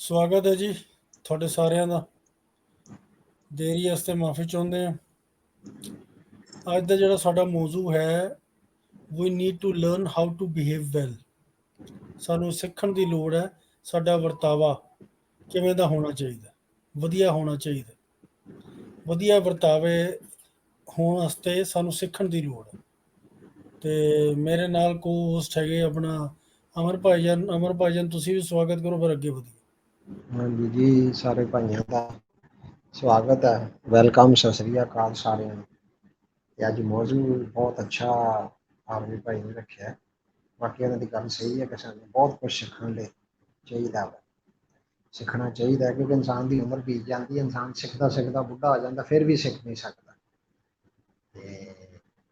ਸਵਾਗਤ ਹੈ ਜੀ ਤੁਹਾਡੇ ਸਾਰਿਆਂ ਦਾ। ਦੇਰੀ ਵਾਸਤੇ ਮਾਫੀ ਚਾਹੁੰਦੇ ਹਾਂ। ਅੱਜ ਦਾ ਜਿਹੜਾ ਸਾਡਾ ਮੌਜੂ ਹੈ, we need to learn how to behave well. ਸਾਨੂੰ ਸਿੱਖਣ ਦੀ ਲੋੜ ਹੈ, ਸਾਡਾ ਵਰਤਾਵਾ ਕਿਵੇਂ ਦਾ ਹੋਣਾ ਚਾਹੀਦਾ, ਵਧੀਆ ਹੋਣਾ ਚਾਹੀਦਾ। ਵਧੀਆ ਵਰਤਾਵੇ ਹੋਣ ਵਾਸਤੇ ਸਾਨੂੰ ਸਿੱਖਣ ਦੀ ਲੋੜ ਹੈ। ਤੇ ਮੇਰੇ ਨਾਲ ਕੋ ਹੋਸਟ ਹੈਗੇ ਆਪਣਾ ਅਮਰ ਭਾਈਜਾਨ। ਅਮਰ ਭਾਈਜਾਨ ਤੁਸੀਂ ਵੀ ਸਵਾਗਤ ਕਰੋ, ਫਿਰ ਅੱਗੇ ਵਧੀਏ। हाँ जी जी, सारे भाइयों का स्वागत है। वेलकम, सत श्री अकाल सारिਆਂ ਨੂੰ। ਤੇ ਅੱਜ ਮੌਜੂ ਬਹੁਤ ਅੱਛਾ ਆਰਮੀ ਭਾਈ ਨੇ ਰੱਖਿਆ ਹੈ। ਬਾਕੀ ਉਹਨਾਂ ਦੀ ਗੱਲ ਸਹੀ ਹੈ ਕਿ ਸਾਨੂੰ ਬਹੁਤ ਕੁਝ ਸਿੱਖਣ ਲਈ ਚਾਹੀਦਾ ਵਾ। ਸਿੱਖਣਾ ਚਾਹੀਦਾ ਹੈ ਕਿਉਂਕਿ ਇਨਸਾਨ ਦੀ ਉਮਰ ਬੀਤ ਜਾਂਦੀ ਹੈ, ਇਨਸਾਨ ਸਿੱਖਦਾ ਸਿੱਖਦਾ ਬੁੱਢਾ ਹੋ ਜਾਂਦਾ, ਫਿਰ ਵੀ ਸਿੱਖ ਨਹੀਂ ਸਕਦਾ। ਤੇ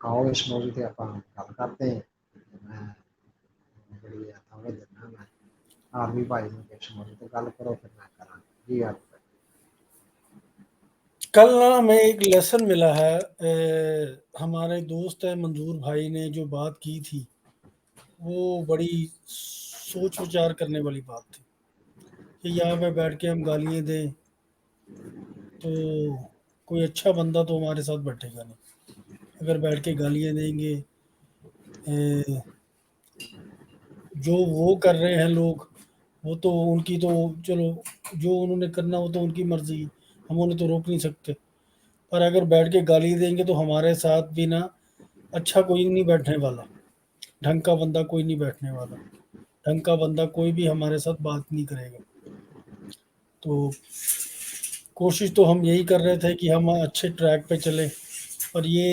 ਆਓ ਇਸ ਮੌਜੂ ਤੇ ਆਪਾਂ ਗੱਲ ਕਰਦੇ ਹਾਂ। ਮੈਂ ਜਿਹੜੀ ਥਾਵੇਂ ਦਿੰਦਾ ਮੈਂ आर्मी भाई ने इस मौजू पर गल करो, फिर मैं करा जी आप। कल ना हमें एक लेसन मिला है। हमारे दोस्त है मंजूर भाई ने जो बात की थी, वो बड़ी सोच विचार करने वाली बात थी कि यहाँ पे बैठ के हम गालियाँ दें तो कोई अच्छा बंदा तो हमारे साथ बैठेगा नहीं। अगर बैठ के गालियाँ देंगे, जो वो कर रहे हैं लोग, वो तो उनकी तो चलो, जो उन्होंने करना वो तो उनकी मर्जी, हम उन्हें तो रोक नहीं सकते। पर अगर बैठ के गाली देंगे तो हमारे साथ भी ना अच्छा कोई नहीं बैठने वाला, ढंग का बंदा कोई नहीं बैठने वाला, ढंग का बंदा कोई भी हमारे साथ बात नहीं करेगा। तो कोशिश तो हम यही कर रहे थे कि हम अच्छे ट्रैक पे चलें, पर ये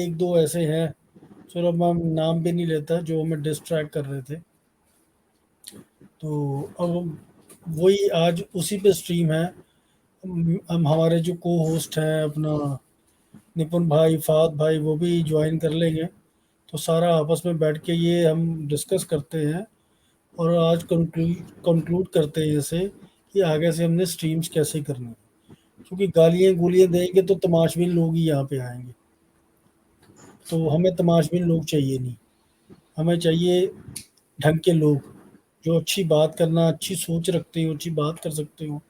एक दो ऐसे हैं, चलो मैं नाम भी नहीं लेता, जो हमें डिस्ट्रैक्ट कर रहे थे। तो अब वही आज उसी पे स्ट्रीम है। हम हमारे जो को होस्ट हैं अपना निपुण भाई, फाद भाई, वो भी ज्वाइन कर लेंगे। तो सारा आपस में बैठ के ये हम डिस्कस करते हैं और आज कंक्लूड करते हैं इसे कि आगे से हमने स्ट्रीम्स कैसे करनी है। क्योंकि गालियाँ गुलियाँ देंगे तो तमाशबीन लोग ही यहाँ पे आएंगे, तो हमें तमाशबीन लोग चाहिए नहीं। हमें चाहिए ढंग के लोग, जो अच्छी बात करना, अच्छी सोच रखते हो, अच्छी बात कर सकते हो,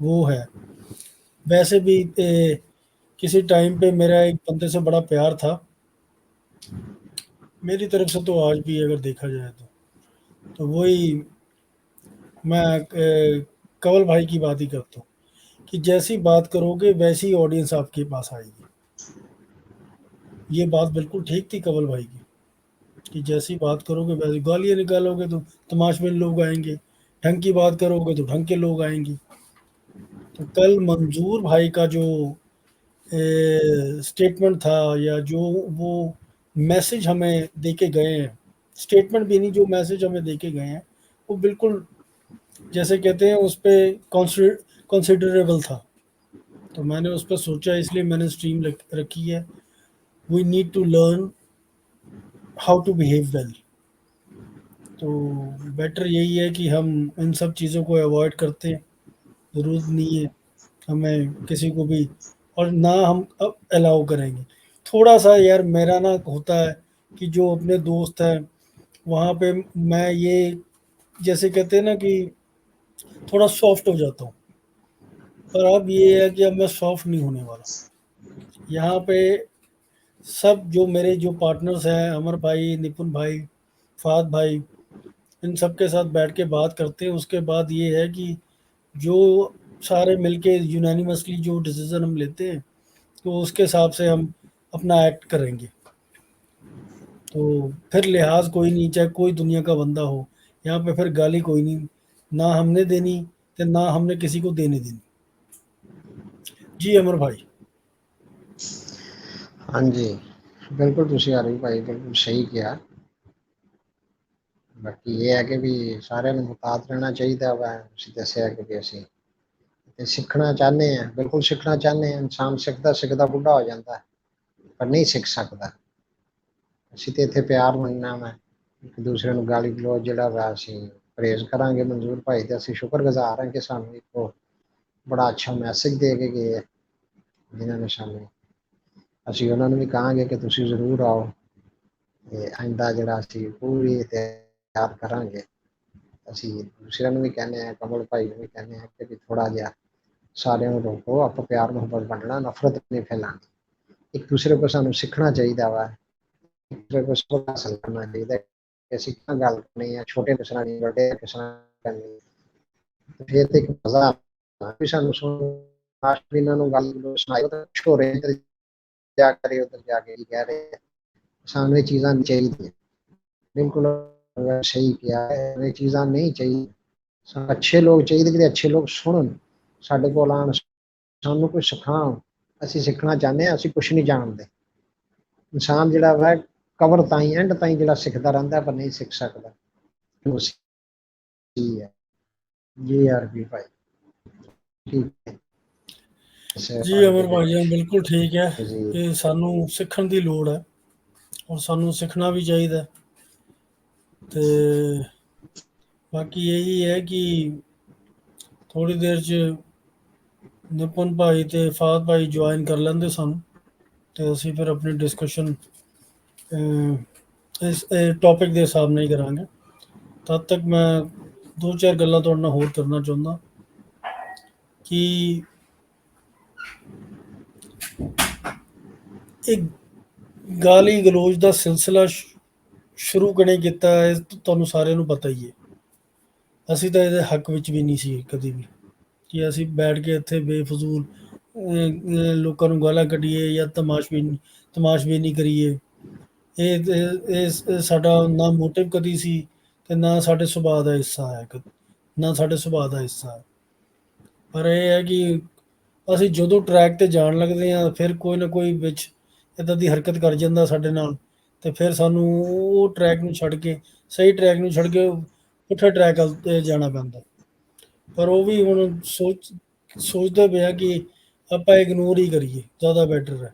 वो है। वैसे भी किसी टाइम पे मेरा एक बंदे से बड़ा प्यार था, मेरी तरफ से तो आज भी अगर देखा जाए तो वही मैं कंवल भाई की बात ही करता हूँ कि जैसी बात करोगे वैसी ऑडियंस आपके पास आएगी। ये बात बिल्कुल ठीक थी कंवल भाई की कि जैसी बात करोगे वैसी गालियाँ निकालोगे तो तमाशबीन लोग आएंगे, ढंग की बात करोगे तो ढंग के लोग आएंगे। तो कल मंजूर भाई का जो स्टेटमेंट था, या जो वो मैसेज हमें दे के गए हैं, स्टेटमेंट भी नहीं, जो मैसेज हमें दे के गए हैं, वो बिल्कुल जैसे कहते हैं उस पर कंसिडरेबल था। तो मैंने उस पर सोचा, इसलिए मैंने स्ट्रीम रखी है। We need to learn how to behave well. तो बेटर यही है कि हम इन सब चीज़ों को अवॉइड करते हैं। ज़रूरत नहीं है हमें किसी को भी, और ना हम अब अलाउ करेंगे। थोड़ा सा यार मेरा ना होता है कि जो अपने दोस्त हैं वहाँ पे मैं ये, जैसे कहते हैं ना कि थोड़ा सॉफ्ट हो जाता हूँ। पर अब ये है कि अब मैं सॉफ्ट नहीं होने वाला। यहाँ पे सब जो मेरे जो पार्टनर्स हैं, अमर भाई, निपुण भाई, फाद भाई, इन सब के साथ बैठ के बात करते हैं। उसके बाद ये है कि जो सारे मिलके यूनानिमसली जो डिसीज़न हम लेते हैं, तो उसके हिसाब से हम अपना एक्ट करेंगे। तो फिर लिहाज कोई नहीं, चाहे कोई दुनिया का बंदा हो, यहाँ पे फिर गाली कोई नहीं, ना हमने देनी तो ना हमने किसी को देने देनी। जी अमर भाई। हाँ जी, बिल्कुल ਤੁਸੀਂ ਆਰਮੀ ਭਾਈ ਬਿਲਕੁਲ ਸਹੀ ਕਿਹਾ। ਬਾਕੀ ਇਹ ਹੈ ਕਿ ਵੀ ਸਾਰਿਆਂ ਨੂੰ ਮੁਤਾਤ ਰਹਿਣਾ ਚਾਹੀਦਾ ਵਾ। ਤੁਸੀਂ ਦੱਸਿਆ ਕਿ ਵੀ ਅਸੀਂ ਤੇ ਸਿੱਖਣਾ ਚਾਹੁੰਦੇ ਹਾਂ, ਬਿਲਕੁਲ ਸਿੱਖਣਾ ਚਾਹੁੰਦੇ ਹਾਂ। ਇਨਸਾਨ ਸਿੱਖਦਾ ਸਿੱਖਦਾ ਬੁੱਢਾ ਹੋ ਜਾਂਦਾ ਹੈ, ਪਰ ਨਹੀਂ ਸਿੱਖ ਸਕਦਾ। ਅਸੀਂ ਤੇ ਇੱਥੇ ਪਿਆਰ ਮੰਨਣਾ ਵਾ, ਇੱਕ ਦੂਸਰੇ ਨੂੰ ਗਾਲੀ ਗਲੋਚ ਜਿਹੜਾ ਵਾ ਅਸੀਂ ਪਰਹੇਜ਼ ਕਰਾਂਗੇ। ਮਨਜ਼ੂਰ ਭਾਈ ਤੇ ਅਸੀਂ ਸ਼ੁਕਰਗੁਜ਼ਾਰ ਹਾਂ ਕਿ ਸਾਨੂੰ ਇੱਕ ਬੜਾ ਅੱਛਾ ਮੈਸੇਜ ਦੇ ਕੇ ਗਏ ਹੈ, ਜਿਨ੍ਹਾਂ ਨੇ ਸਾਨੂੰ, ਅਸੀਂ ਉਹਨਾਂ ਨੂੰ ਵੀ ਕਹਾਂਗੇ ਕਿ ਤੁਸੀਂ ਜ਼ਰੂਰ ਆਓ ਤੇ ਆਇੰਦਾ ਜਿਹੜਾ ਅਸੀਂ ਪੂਰੀ ਤਿਆਰ ਕਰਾਂਗੇ। ਅਸੀਂ ਦੂਸਰਿਆਂ ਨੂੰ ਵੀ ਕਹਿੰਦੇ ਹਾਂ, ਕਮਲ ਭਾਈ ਨੂੰ ਵੀ ਕਹਿੰਦੇ ਹਾਂ ਕਿ ਵੀ ਥੋੜ੍ਹਾ ਜਿਹਾ ਸਾਰਿਆਂ ਨੂੰ ਰੋਕੋ, ਆਪਾਂ ਪਿਆਰ ਮੁਹੱਬਤ ਵੰਡਣਾ, ਨਫ਼ਰਤ ਨਹੀਂ ਫੈਲਾਉਣੀ। ਇੱਕ ਦੂਸਰੇ ਕੋਲ ਸਾਨੂੰ ਸਿੱਖਣਾ ਚਾਹੀਦਾ ਵਾ, ਇੱਕ ਦੂਸਰੇ ਕੋਲ ਸਬਕ ਹਾਸਲ ਕਰਨਾ ਚਾਹੀਦਾ ਕਿ ਅਸੀਂ ਕਿੱਦਾਂ ਗੱਲ ਕਰਨੀ ਹੈ, ਛੋਟੇ ਕਿਸ ਤਰ੍ਹਾਂ ਨਹੀਂ, ਵੱਡੇ ਕਿਸ ਤਰ੍ਹਾਂ ਕਰਨੀ। ਫਿਰ ਤੇ ਇੱਕ ਮਜ਼ਾ ਆਉਣਾ ਵੀ ਸਾਨੂੰ ਇਹਨਾਂ ਨੂੰ ਗੱਲ ਸੁਣਾਈ ਤਾਂ ਕੁਛ ਹੋ ਰਿਹਾ, ਇੱਧਰ ਜਾ ਕਰੇ ਉੱਧਰ ਜਾ ਕੇ ਕੀ ਕਹਿ ਰਹੇ ਆ। ਸਾਨੂੰ ਇਹ ਚੀਜ਼ਾਂ ਨਹੀਂ ਚਾਹੀਦੀਆਂ, ਬਿਲਕੁਲ ਸਹੀ ਕਿਹਾ ਹੈ, ਇਹ ਚੀਜ਼ਾਂ ਨਹੀਂ ਚਾਹੀਦੀਆਂ। ਅੱਛੇ ਲੋਕ ਚਾਹੀਦੇ, ਜਿਹੜੇ ਅੱਛੇ ਲੋਕ ਸੁਣਨ, ਸਾਡੇ ਕੋਲ ਆਉਣ, ਸਾਨੂੰ ਕੁਝ ਸਿਖਾਉਣ। ਅਸੀਂ ਸਿੱਖਣਾ ਚਾਹੁੰਦੇ ਹਾਂ, ਅਸੀਂ ਕੁਛ ਨਹੀਂ ਜਾਣਦੇ। ਇਨਸਾਨ ਜਿਹੜਾ ਵਾ ਕਬਰ ਤਾਈਂ, ਐਂਡ ਤਾਈਂ ਜਿਹੜਾ ਸਿੱਖਦਾ ਰਹਿੰਦਾ, ਪਰ ਨਹੀਂ ਸਿੱਖ ਸਕਦਾ। ਉਹ ਸਹੀ ਹੈ ਜੀ ਆਰਪੀ ਭਾਈ, ਠੀਕ ਹੈ। ਇਸ ਜੀ ਬਾਰੇ ਦੇ ਅਮਰ ਵਿੱਚ ਭਾਈਜਾਨ ਬਿਲकुल ठीक है ਜੀ कि सानू सिखण ਦੀ ਲੋੜ ਹੈ ਔਰ ਸਾਨੂੰ ਸਿੱਖਣਾ ਵੀ ਚਾਹੀਦਾ। ਤੇ ਬਾਕੀ ਇਹੀ ਹੈ ਕਿ ਥੋੜੀ ਦੇਰ 'ਚ ਨਿਪੁੰਨ ਭਾਈ ਤੇ ਫਾਦ ਭਾਈ ਜੁਆਇਨ ਕਰ ਲੈਂਦੇ ਸਾਨੂੰ, ਤੇ ਅਸੀਂ ਫਿਰ ਆਪਣੀ ਡਿਸਕਸ਼ਨ ਇਸ ਟੌਪਿਕ ਦੇ ਹਿਸਾਬ ਨਾਲ ਹੀ ਕਰਾਂਗੇ। ਤਦ ਤੱਕ ਮੈਂ ਦੋ ਚਾਰ ਗੱਲਾਂ ਤੁਹਾਡੇ ਨਾਲ ਹੋਰ ਕਰਨਾ ਚਾਹੁੰਦਾ ਕਿ ਇਹ ਗਾਲੀ ਗਲੋਚ ਦਾ ਸਿਲਸਿਲਾ ਸ਼ੁਰੂ ਕਿਹਨੇ ਕੀਤਾ ਹੈ, ਤੁਹਾਨੂੰ ਸਾਰਿਆਂ ਨੂੰ ਪਤਾ ਹੀ ਹੈ। ਅਸੀਂ ਤਾਂ ਇਹਦੇ ਹੱਕ ਵਿੱਚ ਵੀ ਨਹੀਂ ਸੀ ਕਦੀ ਵੀ ਕਿ ਅਸੀਂ ਬੈਠ ਕੇ ਇੱਥੇ ਬੇਫਜ਼ੂਲ ਲੋਕਾਂ ਨੂੰ ਗਾਲਾਂ ਕੱਢੀਏ ਜਾਂ ਤਮਾਸ਼ਬੀਨੀ ਕਰੀਏ। ਇਹ ਸਾਡਾ ਨਾ ਮੋਟਿਵ ਕਦੀ ਸੀ, ਤੇ ਨਾ ਸਾਡੇ ਸੁਭਾਅ ਦਾ ਹਿੱਸਾ ਹੈ, ਨਾ ਸਾਡੇ ਸੁਭਾਅ ਦਾ ਹਿੱਸਾ ਹੈ। ਪਰ ਇਹ ਹੈ ਕਿ ਅਸੀਂ ਜਦੋਂ ਟਰੈਕ ਤੇ ਜਾਣ ਲੱਗਦੇ ਹਾਂ, ਫਿਰ ਕੋਈ ਨਾ ਕੋਈ ਵਿੱਚ ਇੱਦਾਂ ਦੀ ਹਰਕਤ ਕਰ ਜਾਂਦਾ ਸਾਡੇ ਨਾਲ, ਤੇ ਫਿਰ ਸਾਨੂੰ ਉਹ ਟਰੈਕ ਨੂੰ ਛੱਡ ਕੇ, ਸਹੀ ਟਰੈਕ ਨੂੰ ਛੱਡ ਕੇ ਪੁੱਠੇ ਟਰੈਕ ਵੱਲ 'ਤੇ ਜਾਣਾ ਪੈਂਦਾ। ਪਰ ਉਹ ਵੀ ਹੁਣ ਸੋਚਦੇ ਪਏ ਆ ਕਿ ਆਪਾਂ ਇਗਨੋਰ ਹੀ ਕਰੀਏ, ਜ਼ਿਆਦਾ ਬੈਟਰ ਹੈ।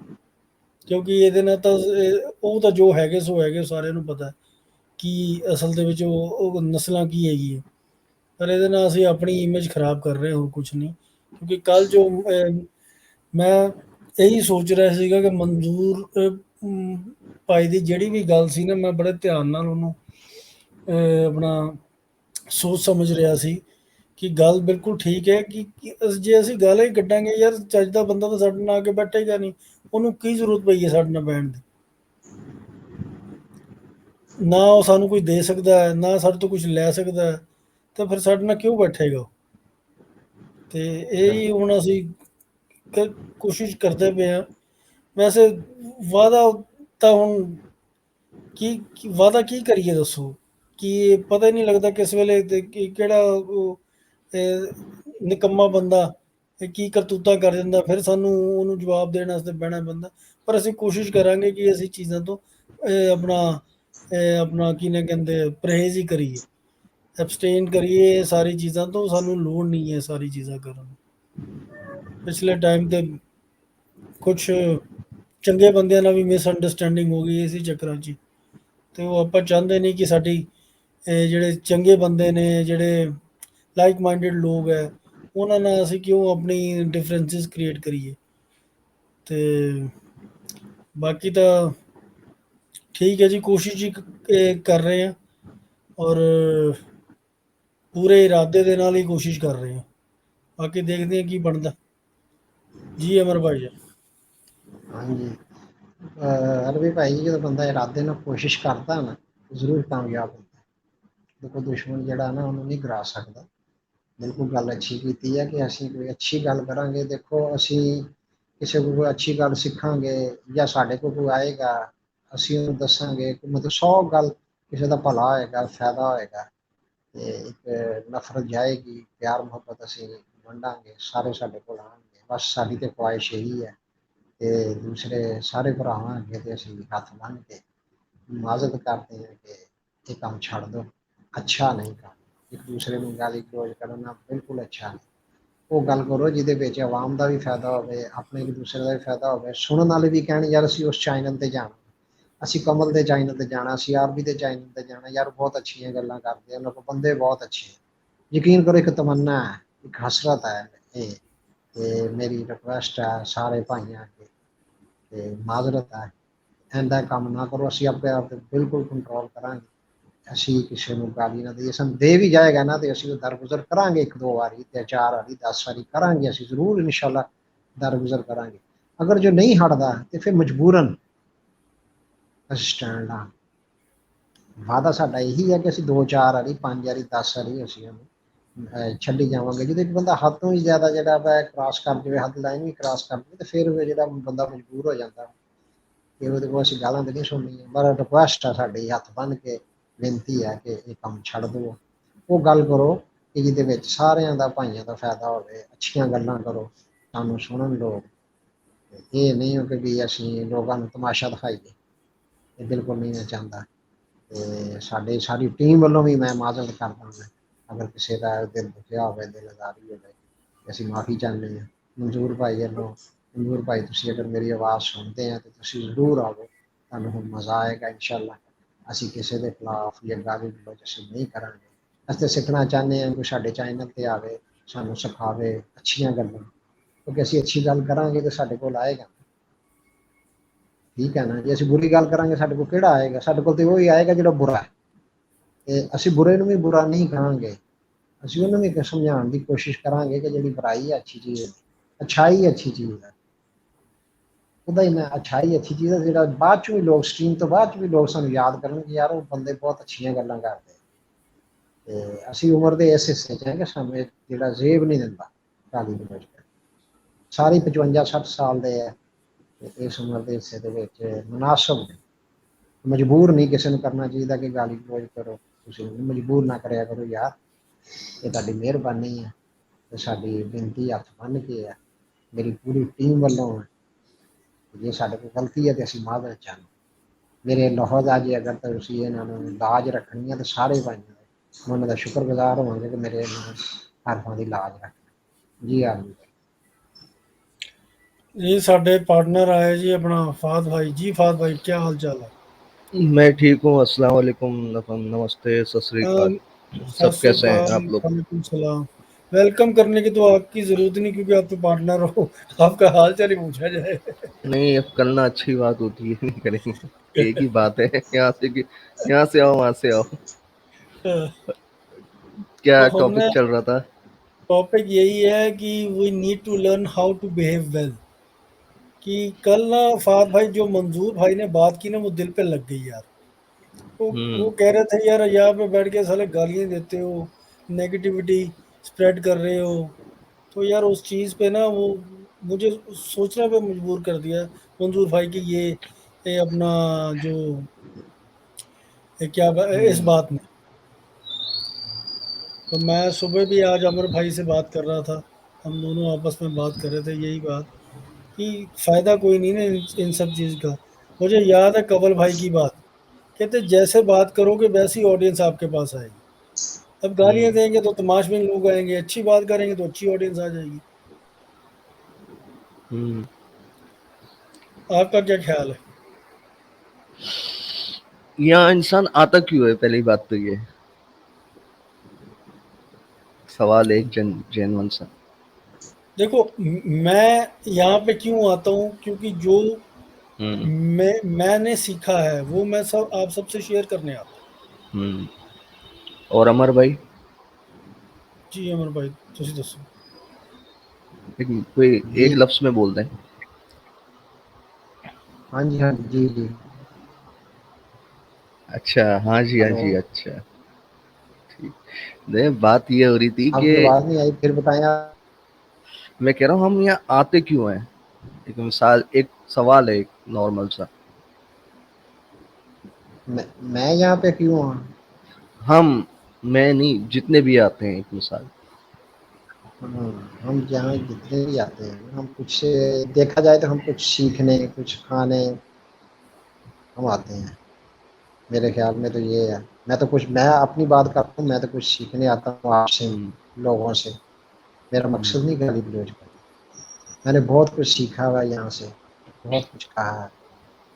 ਕਿਉਂਕਿ ਇਹਦੇ ਨਾਲ ਤਾਂ ਉਹ ਤਾਂ ਜੋ ਹੈਗੇ ਸੋ ਹੈਗੇ, ਸਾਰਿਆਂ ਨੂੰ ਪਤਾ ਕਿ ਅਸਲ ਦੇ ਵਿੱਚ ਉਹ ਨਸਲਾਂ ਕੀ ਹੈਗੀ ਹੈ। ਪਰ ਇਹਦੇ ਨਾਲ ਅਸੀਂ ਆਪਣੀ ਇਮੇਜ ਖਰਾਬ ਕਰ ਰਹੇ, ਹੋਰ ਕੁਛ ਨਹੀਂ। ਕਿਉਂਕਿ ਕੱਲ੍ਹ ਜੋ ਮੈਂ ਇਹੀ ਸੋਚ ਰਿਹਾ ਸੀਗਾ ਕਿ ਮਨਜ਼ੂਰ ਭਾਈ ਦੀ ਜਿਹੜੀ ਵੀ ਗੱਲ ਸੀ ਨਾ, ਮੈਂ ਬੜੇ ਧਿਆਨ ਨਾਲ ਉਹਨੂੰ ਆਪਣਾ ਸੋਚ ਸਮਝ ਰਿਹਾ ਸੀ ਕਿ ਗੱਲ ਬਿਲਕੁਲ ਠੀਕ ਹੈ ਕਿ ਜੇ ਅਸੀਂ ਗਾਲਾਂ ਹੀ ਕੱਢਾਂਗੇ, ਯਾਰ ਚੱਜ ਦਾ ਬੰਦਾ ਤਾਂ ਸਾਡੇ ਨਾਲ ਆ ਕੇ ਬੈਠੇਗਾ ਨਹੀਂ। ਉਹਨੂੰ ਕੀ ਜ਼ਰੂਰਤ ਪਈ ਹੈ ਸਾਡੇ ਨਾਲ ਬਹਿਣ ਦੀ? ਨਾ ਉਹ ਸਾਨੂੰ ਕੁਝ ਦੇ ਸਕਦਾ ਹੈ, ਨਾ ਸਾਡੇ ਤੋਂ ਕੁਝ ਲੈ ਸਕਦਾ ਹੈ, ਤਾਂ ਫਿਰ ਸਾਡੇ ਨਾਲ ਕਿਉਂ ਬੈਠੇਗਾ ਉਹ? ਤੇ ਇਹੀ ਹੁਣ ਅਸੀਂ ਕੋਸ਼ਿਸ਼ ਕਰਦੇ ਪਏ ਹਾਂ। ਵੈਸੇ ਵਾਅਦਾ ਤਾਂ ਹੁਣ ਵਾਅਦਾ ਕੀ ਕਰੀਏ ਦੱਸੋ? ਕਿ ਪਤਾ ਹੀ ਨਹੀਂ ਲੱਗਦਾ ਕਿਸ ਵੇਲੇ ਤੇ ਕਿਹੜਾ ਉਹ ਨਿਕੰਮਾ ਬੰਦਾ ਕੀ ਕਰਤੂਤਾਂ ਕਰ ਜਾਂਦਾ, ਫਿਰ ਸਾਨੂੰ ਉਹਨੂੰ ਜਵਾਬ ਦੇਣ ਵਾਸਤੇ ਬਹਿਣਾ ਪੈਂਦਾ। ਪਰ ਅਸੀਂ ਕੋਸ਼ਿਸ਼ ਕਰਾਂਗੇ ਕਿ ਅਸੀਂ ਚੀਜ਼ਾਂ ਤੋਂ ਆਪਣਾ ਕੀ ਨਾ ਕਹਿੰਦੇ ਪਰਹੇਜ਼ ਹੀ ਕਰੀਏ, ਐਬਸਟੇਨ ਕਰੀਏ ਸਾਰੀ ਚੀਜ਼ਾਂ ਤੋਂ। ਸਾਨੂੰ ਲੋੜ ਨਹੀਂ ਹੈ ਸਾਰੀ ਚੀਜ਼ਾਂ ਕਰਨ ਦੀ। ਪਿਛਲੇ ਟਾਈਮ ਤੇ ਕੁਛ ਚੰਗੇ ਬੰਦਿਆਂ ਨਾਲ ਵੀ ਮਿਸਅੰਡਰਸਟੈਂਡਿੰਗ ਹੋ ਗਈ ਇਸੇ ਚੱਕਰਾਂ 'ਚ ਹੀ। ਤੇ ਉਹ ਆਪਾਂ ਚਾਹੁੰਦੇ ਨਹੀਂ ਕਿ ਸਾਡੀ ਜਿਹੜੇ ਚੰਗੇ ਬੰਦੇ ਨੇ, ਜਿਹੜੇ ਲਾਈਕ ਮਾਈਂਡਡ ਲੋਕ ਹੈ, ਉਹਨਾਂ ਨਾਲ ਅਸੀਂ ਕਿਉਂ ਆਪਣੀ ਡਿਫਰੈਂਸਿਸ ਕ੍ਰੀਏਟ ਕਰੀਏ। ਤੇ ਬਾਕੀ ਤਾਂ ਠੀਕ ਹੈ ਜੀ, ਕੋਸ਼ਿਸ਼ ਹੀ ਕਰ ਰਹੇ ਹਾਂ, ਔਰ ਪੂਰੇ ਇਰਾਦੇ ਦੇ ਨਾਲ ਹੀ ਕੋਸ਼ਿਸ਼ ਕਰ ਰਹੇ ਹਾਂ। ਬਾਕੀ ਦੇਖਦੇ ਹਾਂ ਕੀ ਬਣਦਾ। ਜੀ ਅਮਰ ਭਾਈ ਜੀ। ਹਾਂਜੀ, ਅਰਵੀ ਭਾਈ ਜਦੋਂ ਬੰਦਾ ਇਰਾਦੇ ਨਾਲ ਕੋਸ਼ਿਸ਼ ਕਰਦਾ ਨਾ, ਜ਼ਰੂਰ ਕਾਮਯਾਬ ਹੁੰਦਾ। ਦੇਖੋ ਦੁਸ਼ਮਣ ਜਿਹੜਾ ਨਾ, ਉਹਨੂੰ ਨਹੀਂ ਗਿਰਾ ਸਕਦਾ। ਬਿਲਕੁਲ ਗੱਲ ਅੱਛੀ ਕੀਤੀ ਹੈ ਕਿ ਅਸੀਂ ਕੋਈ ਅੱਛੀ ਗੱਲ ਕਰਾਂਗੇ। ਦੇਖੋ ਅਸੀਂ ਕਿਸੇ ਕੋਲ ਕੋਈ ਅੱਛੀ ਗੱਲ ਸਿੱਖਾਂਗੇ, ਜਾਂ ਸਾਡੇ ਕੋਲ ਕੋਈ ਆਏਗਾ, ਅਸੀਂ ਉਹਨੂੰ ਦੱਸਾਂਗੇ, ਮਤਲਬ 100 ਗੱਲ ਕਿਸੇ ਦਾ ਭਲਾ ਹੋਏਗਾ, ਫਾਇਦਾ ਹੋਏਗਾ। ਤੇ ਇੱਕ ਨਫ਼ਰਤ ਜਾਏਗੀ, ਪਿਆਰ ਮੁਹੱਬਤ ਅਸੀਂ ਵੰਡਾਂਗੇ, ਸਾਰੇ ਸਾਡੇ ਕੋਲ ਆਉਣਗੇ। ਬਸ ਸਾਡੀ ਤੇ ਖੁਆਇਸ਼ ਇਹੀ ਹੈ। ਤੇ ਦੂਸਰੇ ਸਾਰੇ ਭਰਾਵਾਂ ਅੱਗੇ ਤੇ ਅਸੀਂ ਹੱਥ ਬੰਨ੍ਹ ਕੇ ਇਮਾਜ਼ਤ ਕਰਦੇ ਹਾਂ ਕਿ ਇਹ ਕੰਮ ਛੱਡ ਦਿਓ, ਅੱਛਾ ਨਹੀਂ ਕੰਮ। ਇੱਕ ਦੂਸਰੇ ਨੂੰ ਗਾਲੀ ਗਲੋਚ ਕਰਨਾ ਬਿਲਕੁਲ ਅੱਛਾ ਨਹੀਂ। ਉਹ ਗੱਲ ਕਰੋ ਜਿਹਦੇ ਵਿੱਚ ਆਵਾਮ ਦਾ ਵੀ ਫਾਇਦਾ ਹੋਵੇ, ਆਪਣੇ ਇੱਕ ਦੂਸਰੇ ਦਾ ਵੀ ਫਾਇਦਾ ਹੋਵੇ। ਸੁਣਨ ਵਾਲੇ ਵੀ ਕਹਿਣ ਯਾਰ ਅਸੀਂ ਉਸ ਚੈਨਲ ਤੇ ਜਾਣਾ, ਅਸੀਂ ਕਮਲ ਦੇ ਚੈਨਲ ਤੇ ਜਾਣਾ, ਅਸੀਂ ਆਰਬੀ ਦੇ ਚੈਨਲ ਤੇ ਜਾਣਾ। ਯਾਰ ਬਹੁਤ ਅੱਛੀਆਂ ਗੱਲਾਂ ਕਰਦੇ, ਉਹਨਾਂ ਕੋਲ ਬੰਦੇ ਬਹੁਤ ਅੱਛੇ। ਯਕੀਨ ਕਰੋ, ਇੱਕ ਤਮੰਨਾ ਹੈ, ਇੱਕ ਹਸਰਤ ਹੈ ਇਹ। ਤੇ ਮੇਰੀ ਰਿਕੁਐਸਟ ਹੈ ਸਾਰੇ ਭਾਈਆਂ ਅੱਗੇ, ਤੇ ਮਾਜ਼ਰਤ ਹੈ, ਇਹਦਾ ਕੰਮ ਨਾ ਕਰੋ। ਅਸੀਂ ਆਪਣੇ ਆਪ ਤੇ ਬਿਲਕੁਲ ਕੰਟਰੋਲ ਕਰਾਂਗੇ। ਅਸੀਂ ਕਿਸੇ ਨੂੰ ਗਾਲੀ ਨਾ ਦਈਏ। ਸਾਨੂੰ ਦੇ ਵੀ ਜਾਏਗਾ ਨਾ ਤੇ ਅਸੀਂ ਉਹ ਦਰਗੁਜ਼ਰ ਕਰਾਂਗੇ, ਇੱਕ ਦੋ ਵਾਰੀ ਤੇ 4 ਵਾਰੀ 10 ਵਾਰੀ ਕਰਾਂਗੇ, ਅਸੀਂ ਜ਼ਰੂਰ ਇਨਸ਼ਾਅੱਲਾ ਦਰਗੁਜ਼ਰ ਕਰਾਂਗੇ। ਅਗਰ ਜੋ ਨਹੀਂ ਹਟਦਾ ਤੇ ਫਿਰ ਮਜਬੂਰਨ ਅਸੀਂ ਸਟੈਂਡ ਲਾਂ। ਵਾਅਦਾ ਸਾਡਾ ਇਹੀ ਹੈ ਕਿ ਅਸੀਂ 2-4 ਵਾਰੀ 5 ਵਾਰੀ 10 ਵਾਰੀ ਅਸੀਂ ਉਹਨੂੰ ਛੱਡੀ ਜਾਵਾਂਗੇ। ਜਦੋਂ ਇੱਕ ਬੰਦਾ ਹੱਦ ਤੋਂ ਵੀ ਜ਼ਿਆਦਾ ਜਿਹੜਾ ਵਾ ਕ੍ਰਾਸ ਕਰ ਜਾਵੇ, ਹੱਦ ਲਾਈਨ ਵੀ ਕ੍ਰਾਸ ਕਰ ਜਾਵੇ, ਤੇ ਫਿਰ ਉਹ ਜਿਹੜਾ ਬੰਦਾ ਮਜਬੂਰ ਹੋ ਜਾਂਦਾ ਕਿ ਉਹਦੇ ਕੋਲ ਅਸੀਂ ਗਾਲਾਂ ਤੇ ਨਹੀਂ ਸੁਣਨੀਆਂ। ਪਰ ਰਿਕੁਐਸਟ ਆ ਸਾਡੀ, ਹੱਥ ਬੰਨ੍ਹ ਕੇ ਬੇਨਤੀ ਹੈ ਕਿ ਇਹ ਕੰਮ ਛੱਡ ਦਿਓ। ਉਹ ਗੱਲ ਕਰੋ ਕਿ ਜਿਹਦੇ ਵਿੱਚ ਸਾਰਿਆਂ ਦਾ, ਭਾਈਆਂ ਦਾ ਫਾਇਦਾ ਹੋਵੇ। ਅੱਛੀਆਂ ਗੱਲਾਂ ਕਰੋ, ਸਾਨੂੰ ਸੁਣਨ ਲੋਕ। ਇਹ ਨਹੀਂ ਹੋ ਕਿ ਵੀ ਅਸੀਂ ਲੋਕਾਂ ਨੂੰ ਤਮਾਸ਼ਾ ਦਿਖਾਈਏ, ਇਹ ਬਿਲਕੁਲ ਨਹੀਂ ਮੈਂ ਚਾਹੁੰਦਾ। ਤੇ ਸਾਡੇ ਸਾਰੀ ਟੀਮ ਵੱਲੋਂ ਵੀ ਮੈਂ ਮਾਜ਼ਰਤ ਕਰਦਾ ਹਾਂ ਅਗਰ ਕਿਸੇ ਦਾ ਦਿਲ ਦੁਖਿਆ ਹੋਵੇ, ਦਿਲ ਆਜ਼ਾਰੀ ਹੋਵੇ, ਅਸੀਂ ਮਾਫੀ ਚਾਹੁੰਦੇ ਹਾਂ। ਮਨਜ਼ੂਰ ਭਾਈ ਵੱਲੋਂ, ਮਨਜ਼ੂਰ ਭਾਈ ਤੁਸੀਂ ਅਗਰ ਮੇਰੀ ਆਵਾਜ਼ ਸੁਣਦੇ ਆ ਤਾਂ ਤੁਸੀਂ ਜ਼ਰੂਰ ਆਵੋ, ਤੁਹਾਨੂੰ ਹੁਣ ਮਜ਼ਾ ਆਏਗਾ ਇਨਸ਼ਾਅੱਲਾ। ਅਸੀਂ ਕਿਸੇ ਦੇ ਖਿਲਾਫ ਜਾਂ ਗਾਲੀ ਗਲੋਚ ਅਸੀਂ ਨਹੀਂ ਕਰਾਂਗੇ। ਅਸੀਂ ਤਾਂ ਸਿੱਖਣਾ ਚਾਹੁੰਦੇ ਹਾਂ ਕਿ ਸਾਡੇ ਚੈਨਲ ਤੇ ਆਵੇ, ਸਾਨੂੰ ਸਿਖਾਵੇ ਅੱਛੀਆਂ ਗੱਲਾਂ, ਕਿਉਂਕਿ ਅਸੀਂ ਅੱਛੀ ਗੱਲ ਕਰਾਂਗੇ ਤਾਂ ਸਾਡੇ ਕੋਲ ਆਏਗਾ। ਠੀਕ ਹੈ ਨਾ, ਜੇ ਅਸੀਂ ਬੁਰੀ ਗੱਲ ਕਰਾਂਗੇ ਸਾਡੇ ਕੋਲ ਕਿਹੜਾ ਆਏਗਾ? ਸਾਡੇ ਕੋਲ ਤੇ ਉਹੀ ਆਏਗਾ ਜਿਹੜਾ ਬੁਰਾ ਹੈ। ਤੇ ਅਸੀਂ ਬੁਰੇ ਨੂੰ ਵੀ ਬੁਰਾ ਨਹੀਂ ਕਹਾਂਗੇ, ਅਸੀਂ ਉਹਨੂੰ ਵੀ ਸਮਝਾਉਣ ਦੀ ਕੋਸ਼ਿਸ਼ ਕਰਾਂਗੇ ਕਿ ਜਿਹੜੀ ਬੁਰਾਈ ਹੈ ਅੱਛੀ ਚੀਜ਼ ਹੈ, ਅੱਛਾਈ ਅੱਛੀ ਚੀਜ਼ ਹੈ। ਉਹਦਾ ਹੀ ਨਾ ਅੱਛਾਈ ਅੱਛੀ ਚੀਜ਼ ਹੈ, ਜਿਹੜਾ ਬਾਅਦ ਚ ਵੀ ਲੋਕ ਸਟ੍ਰੀਮ ਤੋਂ ਬਾਅਦ ਚ ਵੀ ਲੋਕ ਸਾਨੂੰ ਯਾਦ ਕਰਨਗੇ ਯਾਰ ਉਹ ਬੰਦੇ ਬਹੁਤ ਅੱਛੀਆਂ ਗੱਲਾਂ ਕਰਦੇ। ਤੇ ਅਸੀਂ ਉਮਰ ਦੇ ਇਸ ਹਿੱਸੇ 'ਚ ਹੈ ਕਿ ਸਾਨੂੰ ਜਿਹੜਾ ਜ਼ੇਬ ਨਹੀਂ ਦਿੰਦਾ ਗਾਲੀ ਗਲੋਚ। ਸਾਰੇ 55-60 ਸਾਲ ਦੇ ਹੈ ਤੇ ਇਸ ਉਮਰ ਦੇ ਹਿੱਸੇ ਦੇ ਵਿੱਚ ਮੁਨਾਸਬ ਨੇ। ਮਜਬੂਰ ਨਹੀਂ ਕਿਸੇ ਨੂੰ ਕਰਨਾ ਚਾਹੀਦਾ ਕਿ ਗਾਲੀ ਗਲੋਚ ਕਰੋ, ਤੁਸੀਂ ਮਜਬੂਰ ਨਾ ਕਰਿਆ ਕਰੋ ਯਾਰ। ਇਹ ਤੁਹਾਡੀ ਮਿਹਰਬਾਨੀ ਹੈ ਤੇ ਸਾਡੀ ਬੇਨਤੀ ਹੱਥ ਬੰਨ੍ਹ ਕੇ ਹੈ, ਮੇਰੀ ਪੂਰੀ ਟੀਮ ਵੱਲੋਂ ਹੈ। ਜੇ ਸਾਡੇ ਕੋਲ ਗਲਤੀ ਹੈ ਤੇ ਅਸੀਂ ਮਾਜ਼ਰਤ ਚਾਹੁੰਦੇ। ਮੇਰੇ ਲਫ਼ਜ਼ ਆ ਜੇ ਅਗਰ ਤੁਸੀਂ ਇਹਨਾਂ ਨੂੰ ਲਾਜ ਰੱਖਣੀ ਹੈ ਤਾਂ ਸਾਰੇ ਭਾਈਆਂ ਦੇ ਉਹਨਾਂ ਦਾ ਸ਼ੁਕਰਗੁਜ਼ਾਰ ਹੋਵਾਂਗੇ ਕਿ ਮੇਰੇ ਇਹਨਾਂ ਹਰਫਾਂ ਦੀ ਲਾਜ ਰੱਖਣੀ। ਜੀ ਆਮੀਨ। ਜੀ ਸਾਡੇ पार्टनर आए जी अपना फाद भाई जी। फाद भाई क्या हाल चाल है? मैं ठीक हूँ। अस्सलाम वालेकुम, नमस्ते, सत श्री अकाल। सत सब श्री कैसे हैं अकाल, आप लोग? वालेकुम सलाम। वेलकम करने की तो आपकी जरूरत नहीं क्योंकि आप तो पार्टनर हो, आपका हाल चाल ही पूछा जाए। नहीं, अब करना अच्छी बात होती है, नहीं करेंगे। एक ही बात है, यहाँ से आओ, वहाँ से आओ। तो क्या हमने टॉपिक चल रहा था? टॉपिक यही है कि we need to learn how to behave well. कि कल ना फाद भाई जो मंजूर भाई ने बात की ना वो दिल पे लग गई यार। वो हम्म कह रहे थे यार यहाँ पे बैठ के साले गालियाँ देते हो, नेगेटिविटी स्प्रेड कर रहे हो। तो यार उस चीज़ पे ना वो मुझे सोचने पे मजबूर कर दिया मंजूर भाई कि ये अपना जो इस हम्म बात ने। तो मैं सुबह भी आज अमर भाई से बात कर रहा था, हम दोनों आपस में बात कर रहे थे यही बात कि फ़ायदा कोई नहीं ना इन सब चीज़ का। मुझे याद है कंवल भाई की बात, कहते जैसे बात करोगे वैसी ऑडियंस आपके पास आएगी। अब गालियाँ हम्म देंगे तो तमाशबीन लोग आएंगे, अच्छी बात करेंगे तो अच्छी ऑडियंस आ जाएगी। हम्म। आपका क्या ख्याल है? यहाँ इंसान आता क्यों है? पहली बात तो ये सवाल एक जेन्युइन सा। देखो मैं यहाँ पे क्यों आता हूँ क्योंकि जो हम्म मैंने सीखा है वो मैं सब आप सबसे शेयर करने आता हूँ। हम्म। और अमर भाई, जी अमर भाई तुसी दसो। कोई जी एक लफ्ज में बोल दें। हाँ जी, हाँ जी, जी जी। अच्छा, हाँ जी, हाँ हेलो, जी, अच्छा, ठीक। नहीं, बात ये हो रही थी आपकी कि आवाज़ नहीं आई, फिर बताएं आप। मैं कह रहा हूँ हम यहाँ आते क्यों हैं? एक मिसाल, एक सवाल है, एक नॉर्मल सा। मैं यहाँ पे क्यों हूँ? मैं नहीं, जितने भी आते हैं, एक मिसाल। हम यहाँ जितने भी आते हैं हम कुछ देखा जाए तो हम कुछ सीखने, कुछ खाने हम आते हैं। मेरे ख्याल में तो ये है। मैं अपनी बात करता हूँ, मैं तो कुछ सीखने आता हूँ आपसे, हम्म लोगों से। मेरा हम्म। मकसद नहीं गाली गलौज करना। मैंने बहुत कुछ सीखा हुआ है यहाँ से, बहुत कुछ कहा है।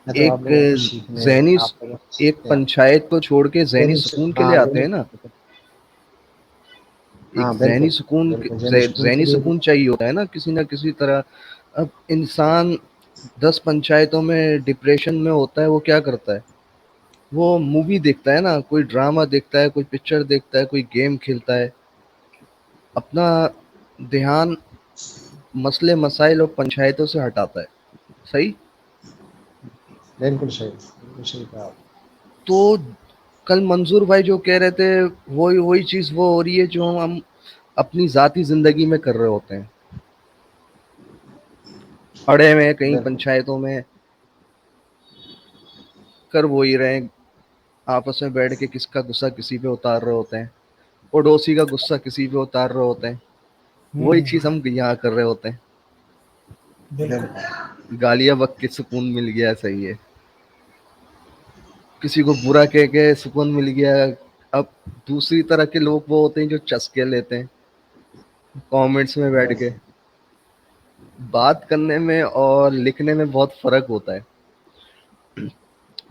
मैं तो आप एक लोगों को सीखने, ज़हनी आप लोगों से एक सीखते हैं। पंचायत को छोड़ के ज़हनी सुकून के लिए हाँ आते हैं ना। बिल्कुल। एक हाँ बिल्कुल बिल्कुल, ज़हनी सुकून के ज़हनी लिए भी। सुकून चाहिए होता है ना, किसी ना किसी तरह। अब इंसान 10 पंचायतों में डिप्रेशन में होता है, वो क्या करता है? वो मूवी देखता है ना, कोई ड्रामा देखता है, कोई पिक्चर देखता है, कोई गेम खेलता है, अपना ध्यान मसले मसाइल और पंचायतों से हटाता है। सही। बिल्कुल सही कहा आपने। तो कल मंजूर भाई जो कह रहे थे, वही वही चीज वो हो रही है जो हम अपनी जाती जिंदगी में कर रहे होते हैं, अड़े में कहीं बिल्कुल पंचायतों में कर वो ही रहे हैं, आपस में बैठ के किसका गुस्सा किसी पे उतार रहे होते हैं, पड़ोसी का गुस्सा किसी पे उतार रहे होते हैं, वही हम्म, चीज हम यहाँ कर रहे होते हैं। बिल्कुल। बिल्कुल गालियां बक के सुकून मिल गया, सही है, किसी को बुरा कह के सुकून मिल गया। अब दूसरी तरह के लोग वो होते हैं जो चस्के लेते हैं कमेंट्स में बैठ के। बिल्कुल बात करने में और लिखने में बहुत फर्क होता है।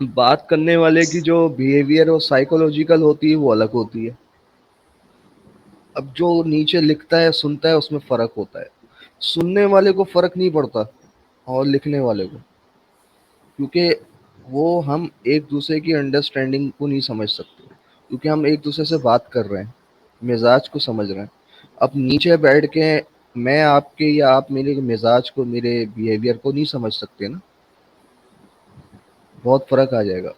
बात करने वाले की जो बिहेवियर और साइकोलॉजिकल होती है वो अलग होती है। अब जो नीचे लिखता है सुनता है उसमें फर्क होता है। सुनने वाले को फर्क नहीं पड़ता और लिखने वाले को, क्योंकि वो हम एक दूसरे की अंडरस्टैंडिंग को नहीं समझ सकते, क्योंकि हम एक दूसरे से बात कर रहे हैं, मिजाज को समझ रहे हैं। अब नीचे बैठ के मैं आपके या आप मेरे मिजाज को, मेरे बिहेवियर को नहीं समझ सकते ना, बहुत फर्क आ जाएगा।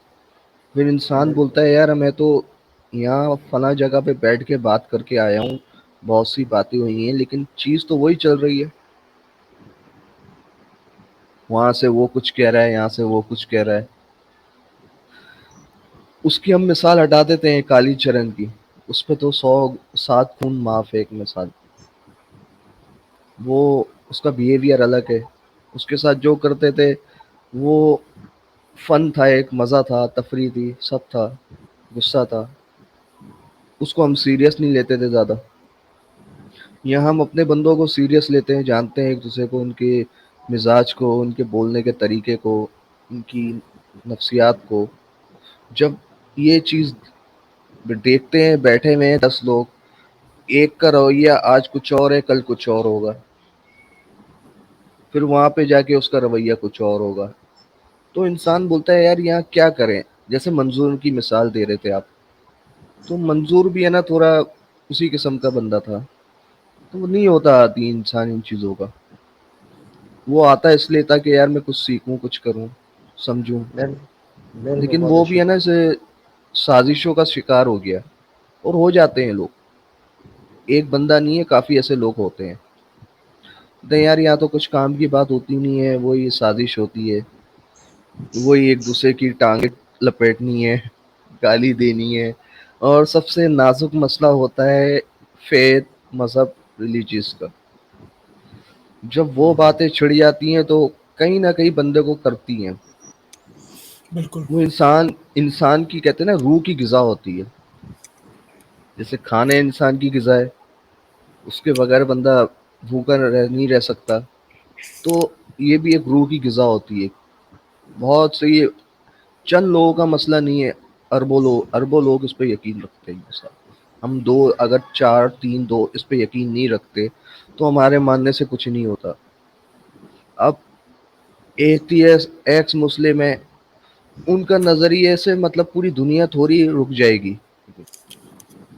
फिर इंसान बिल्कुल बोलता है यार मैं तो यहाँ फला जगह पे बैठ के बात करके आया हूँ, बहुत सी बातें हुई हैं, लेकिन चीज तो वही चल रही है, वहां से वो कुछ कह रहा है, यहाँ से वो कुछ कह रहा है। उसकी हम मिसाल हटा देते हैं काली चरण की, उस पे तो 100 7 खून माफ है एक मिसाल। वो उसका बिहेवियर अलग है, उसके साथ जो करते थे वो फन था, एक मजा था, तफरी थी, सब था, गुस्सा था, उसको हम सीरियस नहीं लेते थे ज्यादा। यहाँ हम अपने बंदों को सीरियस लेते हैं, जानते हैं एक दूसरे को, उनके मिजाज को, उनके बोलने के तरीके को, उनकी नफ्सियात को। जब ये चीज देखते हैं, बैठे हुए हैं 10 लोग, एक का रवैया आज कुछ और है, कल कुछ और होगा, फिर वहां पे जाके उसका रवैया कुछ और होगा, तो इंसान बोलता है यार यहाँ क्या करें। जैसे मंजूर की मिसाल दे रहे थे आप, तो मंजूर भी है ना थोड़ा उसी किस्म का बंदा था, तो वो नहीं होता आदि इंसान इन चीजों का। वो आता इसलिए था कि यार मैं कुछ सीखूं, कुछ करूं, समझूं। बिल्कुल लेकिन बहुत वो भी अच्छी है ना बात। इसे साजिशों का शिकार हो गया, और हो जाते हैं लोग। एक बंदा नहीं है, काफी ऐसे लोग होते हैं, नहीं यार यहाँ तो कुछ काम की बात होती नहीं है, वो ये साजिश होती है, वही एक दूसरे की टांगे लपेटनी है, गाली देनी है। और सबसे नाजुक मसला होता है फेथ, मजहब, रिलीजियस का। जब वो बातें छिड़ जाती हैं तो कहीं ना कहीं बंदे को करती हैं। बिल्कुल। वो इंसान इंसान की कहते हैं ना रूह की ग़िज़ा होती है। जैसे खाने इंसान की ग़िज़ा है, उसके बगैर बंदा भूखा नहीं रह सकता। तो ये भी एक रूह की ग़िज़ा होती है। बहुत सही है। चंद लोगों का मसला नहीं है, अरबों लोग इस पे यकीन रखते हैं। ऐसा हम दो, अगर चार तीन दो इस पे यकीन नहीं रखते तो हमारे मानने से कुछ नहीं होता। अब एथियस्ट, एक्स मुस्लिम है, उनका नजरिए से मतलब पूरी दुनिया थोड़ी रुक जाएगी,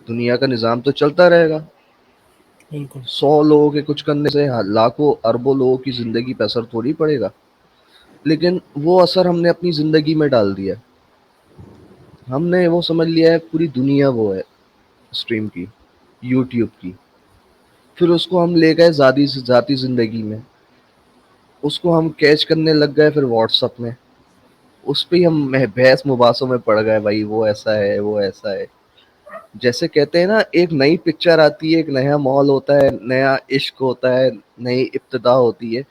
दुनिया का निजाम तो चलता रहेगा। बिल्कुल। 100 लोगों के कुछ करने से लाखों अरबों लोगों की जिंदगी पे असर थोड़ी पड़ेगा। लेकिन वो असर हमने अपनी जिंदगी में डाल दिया। हमने वो समझ लिया है पूरी दुनिया वो है स्ट्रीम की, यूट्यूब की। फिर उसको हम ले गए जाती जिंदगी में, उसको हम कैच करने लग गए फिर व्हाट्सअप में। उस पे ही हम बहस मुबासों में पड़ गए, भाई वो ऐसा है, वो ऐसा है। जैसे कहते हैं ना, एक नई पिक्चर आती है, एक नया मॉल होता है, नया इश्क होता है, नई इब्तिदा होती है,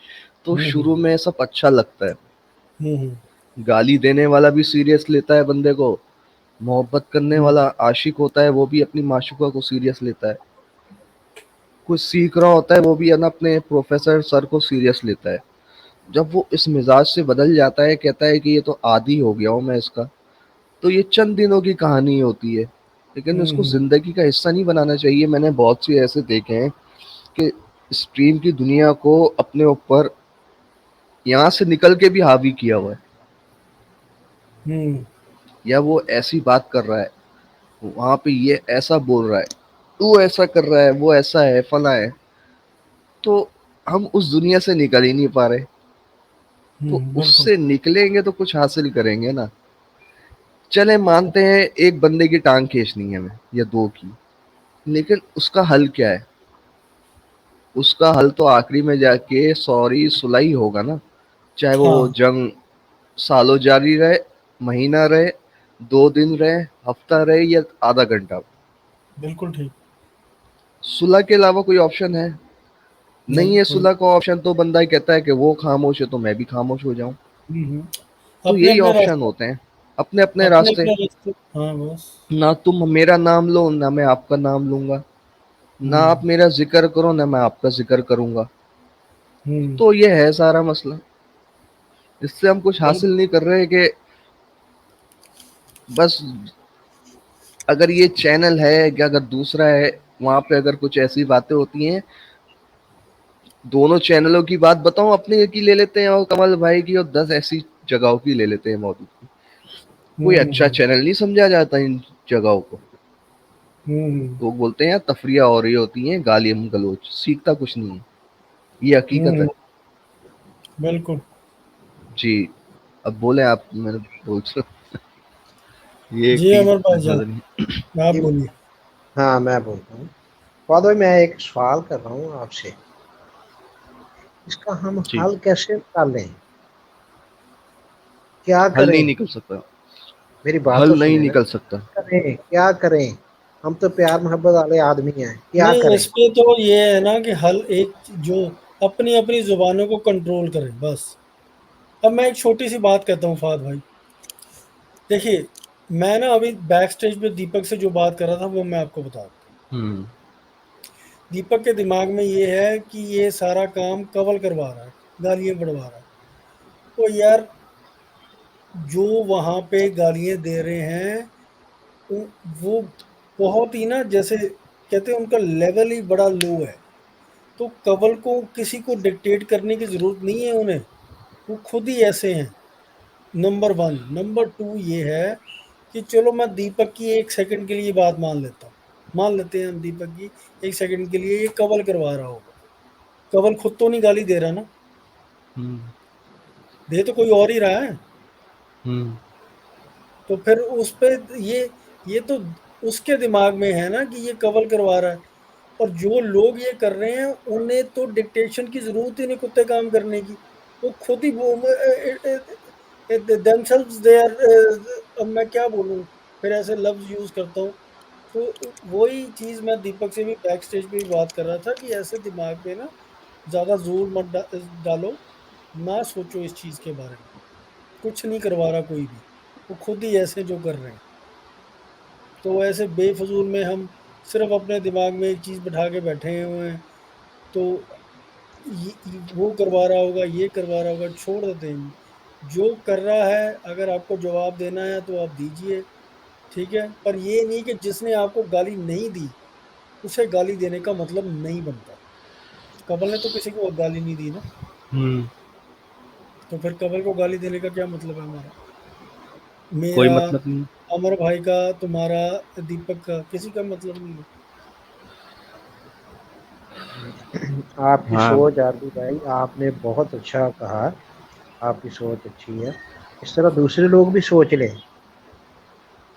तो हुँ, हुँ। शुरू में सब अच्छा लगता है। हुँ, हुँ। गाली देने वाला भी सीरियस लेता है बंदे को, मोहब्बत करने हुँ, वाला आशिक होता है वो भी अपनी माशूका को सीरियस लेता है, कुछ सीख रहा होता है वो भी है ना अपने प्रोफेसर सर को सीरियस लेता है। जब वो इस मिजाज से बदल जाता है, कहता है कि ये तो आदी हो गया हूँ मैं इसका, तो ये चंद दिनों की कहानी होती है, लेकिन हुँ, उसको हुँ। जिंदगी का हिस्सा नहीं बनाना चाहिए। मैंने बहुत से ऐसे देखे हैं कि स्ट्रीम की दुनिया को अपने ऊपर यहाँ से निकल के भी हावी किया हुआ है। हुँ। या वो ऐसी बात कर रहा है, वहां पे ये ऐसा बोल रहा है, वो ऐसा कर रहा है, वो ऐसा है, फला है, तो हम उस दुनिया से निकल ही नहीं पा रहे। तो बिल्कुल। उससे निकलेंगे तो कुछ हासिल करेंगे ना। चले मानते हैं एक बंदे की टांग खींचनी है हमें या दो की, लेकिन उसका हल क्या है? उसका हल तो आखिरी में जाके सॉरी सुलह ही होगा ना। चाहे वो हाँ, जंग सालों जारी रहे, महीना रहे, 2 दिन रहे, हफ्ता रहे या आधा घंटा। बिल्कुल ठीक। सुलह के अलावा कोई ऑप्शन है? नहीं नहीं, है कोई। सुलह का ऑप्शन, तो बंदा ही कहता है कि वो खामोश है तो मैं भी खामोश हो जाऊं। हम्म। तो अपने यही अपने ऑप्शन रास्ते। होते हैं, अपने अपने अपने रास्ते। अपने रास्ते। हाँ, बस। ना तुम मेरा नाम लो, ना मैं आपका नाम लूंगा। ना हम्म। आप मेरा जिक्र करो, ना मैं आपका जिक्र करूंगा। हम्म। तो ये है सारा मसला। इससे हम कुछ बिल्कुल। हासिल नहीं कर रहे कि बस, अगर ये चैनल है कि अगर दूसरा है, वहां पे अगर कुछ ऐसी बातें होती हैं, दोनों चैनलों की बात बताऊं, अपने की ले लेते हैं और कमल भाई की, और 10 ऐसी जगहों की ले लेते हैं मौजूद की। कोई अच्छा हम्म। चैनल नहीं समझा जाता इन जगहों को। हम्म। लोग बोलते हैं यार तफरिया हो रही होती है, गालियां गलोच, सीखता कुछ नहीं है। ये हकीकत है। हम्म। बिल्कुल। जी। अब बोले आप, मैंने बोल ये जी ठीक अमर भाईजान, नजर नहीं। आप जी बोलिए। हाँ, मैं बोलता हूँ। फवाद भाई, मैं एक सवाल कर रहा हूँ आपसे। इसका हम जी। हल कैसे निकालें? क्या हल नहीं करें? निकल सकता। मेरी बात तो हल नहीं सुने ना। निकल सकता। करें क्या करें? हम तो प्यार मोहब्बत वाले आदमी हैं, क्या नहीं, करें? इस पे तो ये है ना कि हल एक जो अपनी अपनी जुबानों को कंट्रोल करे बस। अब मैं एक छोटी सी बात कहता हूँ फाद भाई। देखिए, मैं ना अभी बैक स्टेज पे दीपक से जो बात कर रहा था वो मैं आपको बता दूँ। हम्म। दीपक के दिमाग में ये है कि ये सारा काम कवल करवा रहा है, गालियाँ बढ़वा रहा है। तो यार, जो वहाँ पे गालियाँ दे रहे हैं, वो बहुत ही ना, जैसे कहते हैं, उनका लेवल ही बड़ा लो है। तो कवल को किसी को डिक्टेट करने की ज़रूरत नहीं है उन्हें। वो खुद ही ऐसे हैं। Number one. नंबर टू ये है कि चलो मैं दीपक की एक सेकंड के लिए बात मान लेता हूँ। मान लेते हैं हम दीपक की एक सेकंड के लिए ये कवल करवा रहा होगा। कवल खुद तो नहीं गाली दे रहा ना, हम्म। दे तो कोई और ही रहा है। हम्म। तो फिर उस पे ये तो उसके दिमाग में है ना कि ये कवल करवा रहा है। और जो लोग ये कर रहे हैं उन्हें तो डिक्टेशन की जरूरत ही नहीं कुत्ते काम करने की। वो खुद ही वो themselves they are, अब मैं क्या बोलूँ, फिर ऐसे लफ्ज यूज करता हूँ। तो वही चीज मैं दीपक से भी बैक स्टेज पे भी बात कर रहा था कि ऐसे दिमाग पे ना ज्यादा जोर मत डालो। ना सोचो इस चीज के बारे में। कुछ नहीं करवा रहा कोई भी। वो खुद ही ऐसे जो कर रहे हैं। तो ऐसे बेफजूल में हम सिर्फ अपने दिमाग में एक चीज बैठा के बैठे हुए हैं। तो वो करवा रहा होगा, ये करवा रहा होगा, छोड़ देते हैं। जो कर रहा है, अगर आपको जवाब देना है तो आप दीजिए। ठीक है, पर ये नहीं कि जिसने आपको गाली नहीं दी उसे गाली देने का मतलब नहीं बनता। कबल ने तो किसी को गाली नहीं दी ना। हम्म। तो फिर कबल को गाली देने का क्या मतलब है हमारा, कोई मेरा, मतलब नहीं। अमर भाई का, तुम्हारा, दीपक का, किसी का मतलब नहीं है। आपकी हाँ। सोच आरती भाई, आपने बहुत अच्छा कहा। आपकी सोच अच्छी है। इस तरह दूसरे लोग भी सोच लें।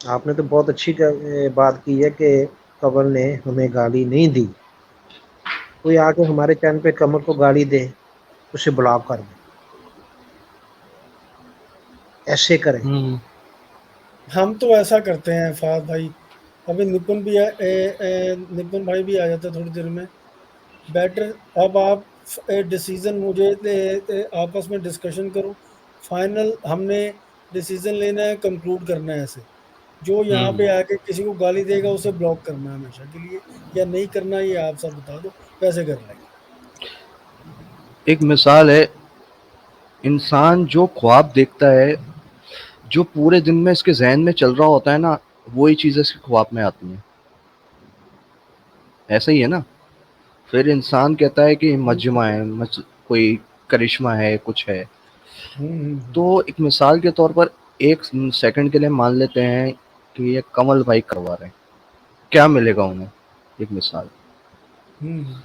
आपने तो बहुत अच्छी बात की है कि कमल ने हमें गाली नहीं दी। कोई आके हमारे चैनल पे कमल को गाली दे, उसे ब्लॉक कर दे। ऐसे करें। हम्म। हम तो ऐसा करते हैं फाद भाई। अभी निपुण भी निपुण भाई भी आ जाता है थोड़ी देर में। बेटर, अब आप डिसीजन मुझे आपस में डिस्कशन करो। फाइनल हमने डिसीजन लेना है, कंक्लूड करना है ऐसे। जो यहाँ हम्म। पे आके किसी को गाली देगा उसे ब्लॉक करना है हमेशा के लिए, या नहीं करना, ये आप सब बता दो, वैसे कर लेंगे। एक मिसाल है, इंसान जो ख्वाब देखता है, जो पूरे दिन में इसके जहन में चल रहा होता है ना, वही चीजें इसके ख्वाब में आती हैं। ऐसा ही है ना। फिर इंसान कहता है कि मजमा है, कोई करिश्मा है, कुछ है। हम्म। तो एक मिसाल के तौर पर एक सेकंड के लिए मान लेते हैं कि ये कमल भाई करवा रहे हैं, क्या मिलेगा उन्हें? एक मिसाल, हम्म।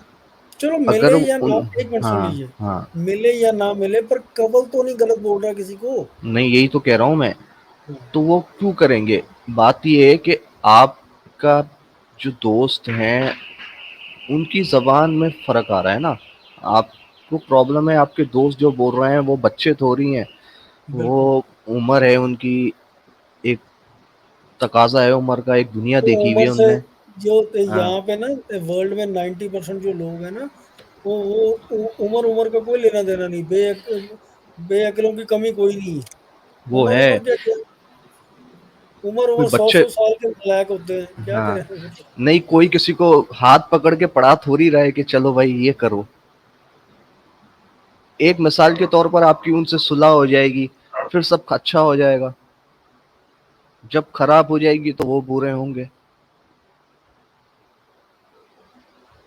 चलो अगर मिले या ना, उन, एक मिनट सुन हाँ लीजिए, हाँ, मिले या ना मिले, पर कवल तो नहीं गलत बोल रहा किसी को। नहीं यही तो कह रहा हूँ मैं। हाँ, तो वो क्यों करेंगे? बात ये है कि आपका जो दोस्त हैं उनकी जबान में फर्क आ रहा है ना। आपको प्रॉब्लम है, आपके दोस्त जो बोल रहे हैं वो बच्चे थोड़ी हैं, वो बिल्कुल। उम्र है उनकी, एक तकाजा है उम्र का, एक दुनिया तो देखी हुई उम्र है से, उनने। जो हाँ, यहाँ पे ना वर्ल्ड में 90% जो लोग हैं ना, वो उम्र उम्र का कोई लेना देना नहीं, बेअक्लों की कमी कोई नहीं है। वो उम्र है, उम्र क्या क्या, उम्र कोई उम्र सौ बच्चे, सौ साल के नालायक होते हैं, क्या हाँ, करें मतलब। नहीं कोई किसी को हाथ पकड़ के पढ़ा थोड़ी रहा है कि चलो भाई ये करो। एक मिसाल के तौर पर आपकी उनसे सुलह हो जाएगी, फिर सब अच्छा हो जाएगा। जब खराब हो जाएगी तो वो बुरे होंगे।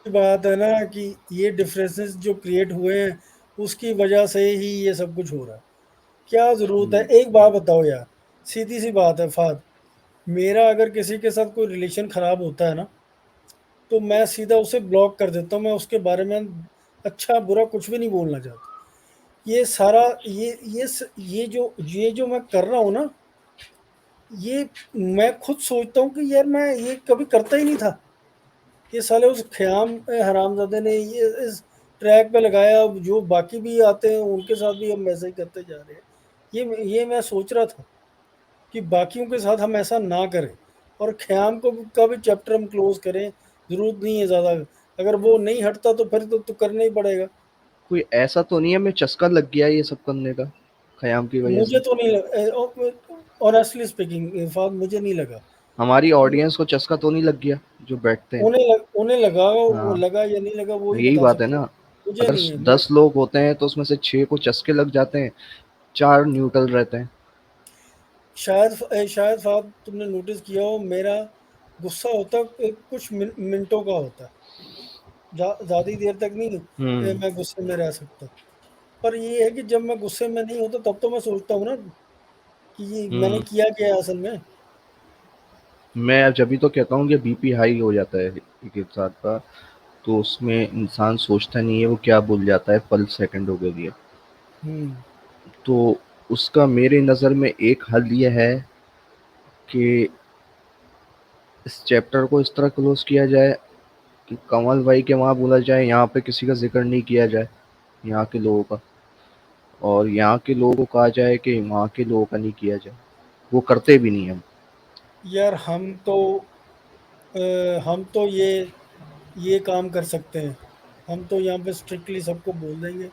बात है ना कि ये डिफरेंसेस जो क्रिएट हुए हैं, उसकी वजह से ही ये सब कुछ हो रहा है। क्या जरूरत है, एक बात बताओ यार, सीधी सी बात है फाद, मेरा अगर किसी के साथ कोई रिलेशन खराब होता है ना, तो मैं सीधा उसे ब्लॉक कर देता हूँ, मैं उसके बारे में अच्छा बुरा कुछ भी नहीं बोलना चाहता। ये सारा, ये जो मैं कर रहा हूँ ना, ये मैं खुद सोचता हूँ कि यार मैं ये कभी करता ही नहीं था। ये साले उस ख़याम हरामजादे ने ये इस ट्रैक पे लगाया, अब जो बाकी भी आते हैं उनके साथ भी हम ऐसे ही करते जा रहे हैं। ये मैं सोच रहा था कि बाकियों के साथ हम ऐसा ना करें, और ख़याम का भी चैप्टर हम क्लोज करें, ज़रूरत नहीं है ज़्यादा। अगर वो नहीं हटता तो फिर तो करना ही पड़ेगा। कोई ऐसा तो नहीं है हमें चस्का लग गया है ये सब करने का, खयाम की वजह मुझे से? तो नहीं लगा, ऑनेस्टली स्पीकिंग इरफान, मुझे नहीं लगा। हमारी ऑडियंस को चस्का तो नहीं लग गया जो बैठते हैं? उन्हें लगा, वो हाँ, लगा या नहीं लगा वो ही यही बता बात है सकते हैं। ना। मुझे अगर नहीं है, मैं 10 लोग होते हैं तो उसमें से 6 को चस्के लग जाते हैं, 4 न्यूट्रल रहते हैं। शायद फाहद तुमने नोटिस किया हो, मेरा गुस्सा होता कुछ मिनटों का होता है, ज़्यादा देर तक नहीं हम्म। मैं गुस्से में रह सकता। पर ये है कि जब मैं गुस्से में नहीं होता तब तो मैं सोचता हूँ ना कि ये मैंने हम्म। किया क्या है असल में। मैं जब भी तो कहता हूँ कि बीपी हाई हो जाता है एक इंसान का, तो उसमें इंसान सोचता नहीं है वो क्या भूल जाता है पल सेकंडों के लिए। हम्म। तो उसका मेरे नज़र में एक हल ये है कि इस चैप्टर को इस तरह क्लोज किया जाए कि कमल भाई के वहाँ बोला जाए, यहाँ पे किसी का जिक्र नहीं किया जाए, यहाँ के लोगों का। और यहाँ के लोगों को कहा जाए कि वहाँ के लोगों का नहीं किया जाए। वो करते भी नहीं हम। यार हम तो ये काम कर सकते हैं। हम तो यहाँ पे स्ट्रिक्टली सबको बोल देंगे,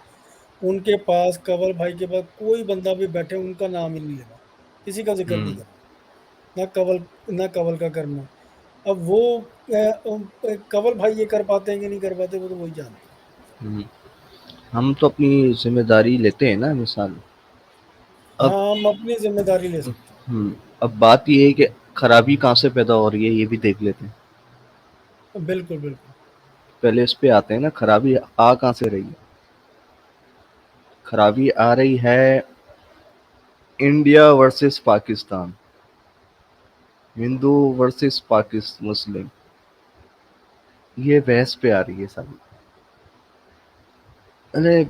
उनके पास कंवल भाई के पास कोई बंदा भी बैठे उनका नाम ही नहीं लेना, किसी का जिक्र नहीं हम्म। करना, ना कंवल का करना। अब वो कंवल भाई ये कर पाते हैं कि नहीं कर पाते, वो तो वही जानते हैं। हम्म। हम तो अपनी जिम्मेदारी लेते हैं ना, मिसाल। अब हाँ, हम अपनी जिम्मेदारी ले सकते अब बात ये है कि खराबी कहाँ से पैदा हो रही है ये भी देख लेते हैं। हैं, बिल्कुल बिल्कुल। पहले इस पे आते हैं ना, खराबी आ कहाँ से रही है? खराबी आ रही है India versus Pakistan, Hindu versus Pakistan Muslim, ये बहस पे आ रही है सारी। अरे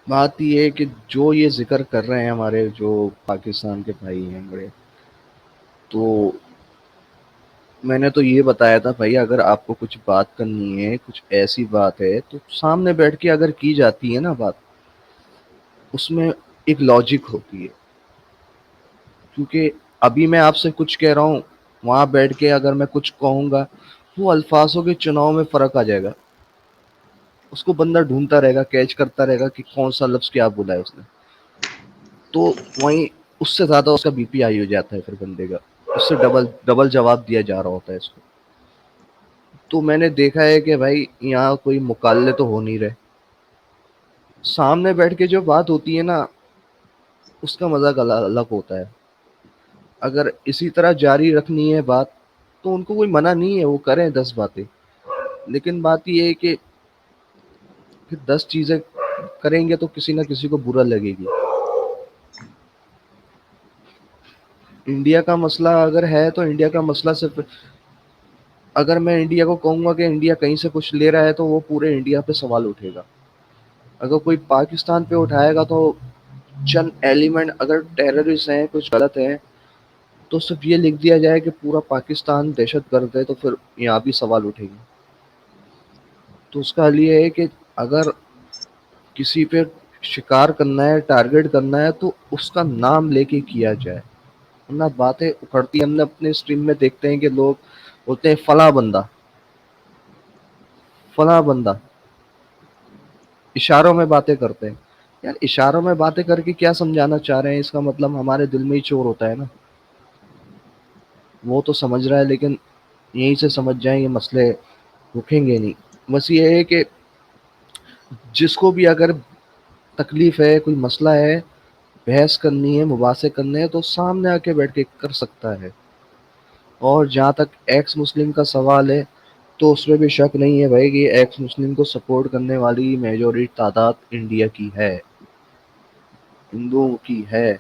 बात ये है कि जो ये जिक्र कर रहे हैं हमारे जो पाकिस्तान के भाई हैं बड़े, तो मैंने तो ये बताया था भाई, अगर आपको कुछ बात करनी है, कुछ ऐसी बात है तो सामने बैठ के अगर की जाती है ना बात, उसमें एक लॉजिक होती है। क्योंकि अभी मैं आपसे कुछ कह रहा हूँ, वहां बैठ के अगर मैं कुछ कहूंगा, वो अल्फाजों के चुनाव में फर्क आ जाएगा। उसको बंदा ढूंढता रहेगा, कैच करता रहेगा कि कौन सा लफ्ज क्या बोला है उसने। तो वहीं उससे ज्यादा उसका बीपी हाई हो जाता है फिर बंदे का। उससे डबल डबल जवाब दिया जा रहा होता है इसको। तो मैंने देखा है कि भाई यहाँ कोई मुकालले तो हो नहीं रहे। सामने बैठ के जो बात होती है ना, उसका मजा अलग अलग होता है। अगर इसी तरह जारी रखनी है बात, तो उनको कोई मना नहीं है, वो करें 10 बातें। लेकिन बात ये है कि फिर 10 चीजें करेंगे तो किसी ना किसी को बुरा लगेगी। इंडिया का मसला अगर है तो इंडिया का मसला सिर्फ, अगर मैं इंडिया को कहूंगा कि इंडिया कहीं से कुछ ले रहा है तो वो पूरे इंडिया पे सवाल उठेगा। अगर कोई पाकिस्तान पे उठाएगा तो चंद एलिमेंट अगर टेररिस्ट हैं, कुछ गलत है, तो सिर्फ ये लिख दिया जाए कि पूरा पाकिस्तान दहशतगर्द है, तो फिर यहाँ भी सवाल उठेंगे। तो उसका हल ये है कि अगर किसी पे शिकार करना है, टारगेट करना है, तो उसका नाम लेके किया जाए, वरना बातें उखड़ती हैं। हमने अपने स्ट्रीम में देखते हैं कि लोग बोलते हैं फला बंदा, फला बंदा, इशारों में बातें करते हैं। यार इशारों में बातें करके क्या समझाना चाह रहे हैं? इसका मतलब हमारे दिल में ही चोर होता है ना। वो तो समझ रहा है, लेकिन यहीं से समझ जाए ये मसले रुकेंगे नहीं। बस ये है कि जिसको भी अगर तकलीफ है, कोई मसला है, बहस करनी है, मुबासे करने हैं, तो सामने आके बैठ के कर सकता है। और जहाँ तक एक्स मुस्लिम का सवाल है, तो उसमें भी शक नहीं है भाई कि एक्स मुस्लिम को सपोर्ट करने वाली मेजॉरिटी तादाद इंडिया की है, हिंदुओं की है,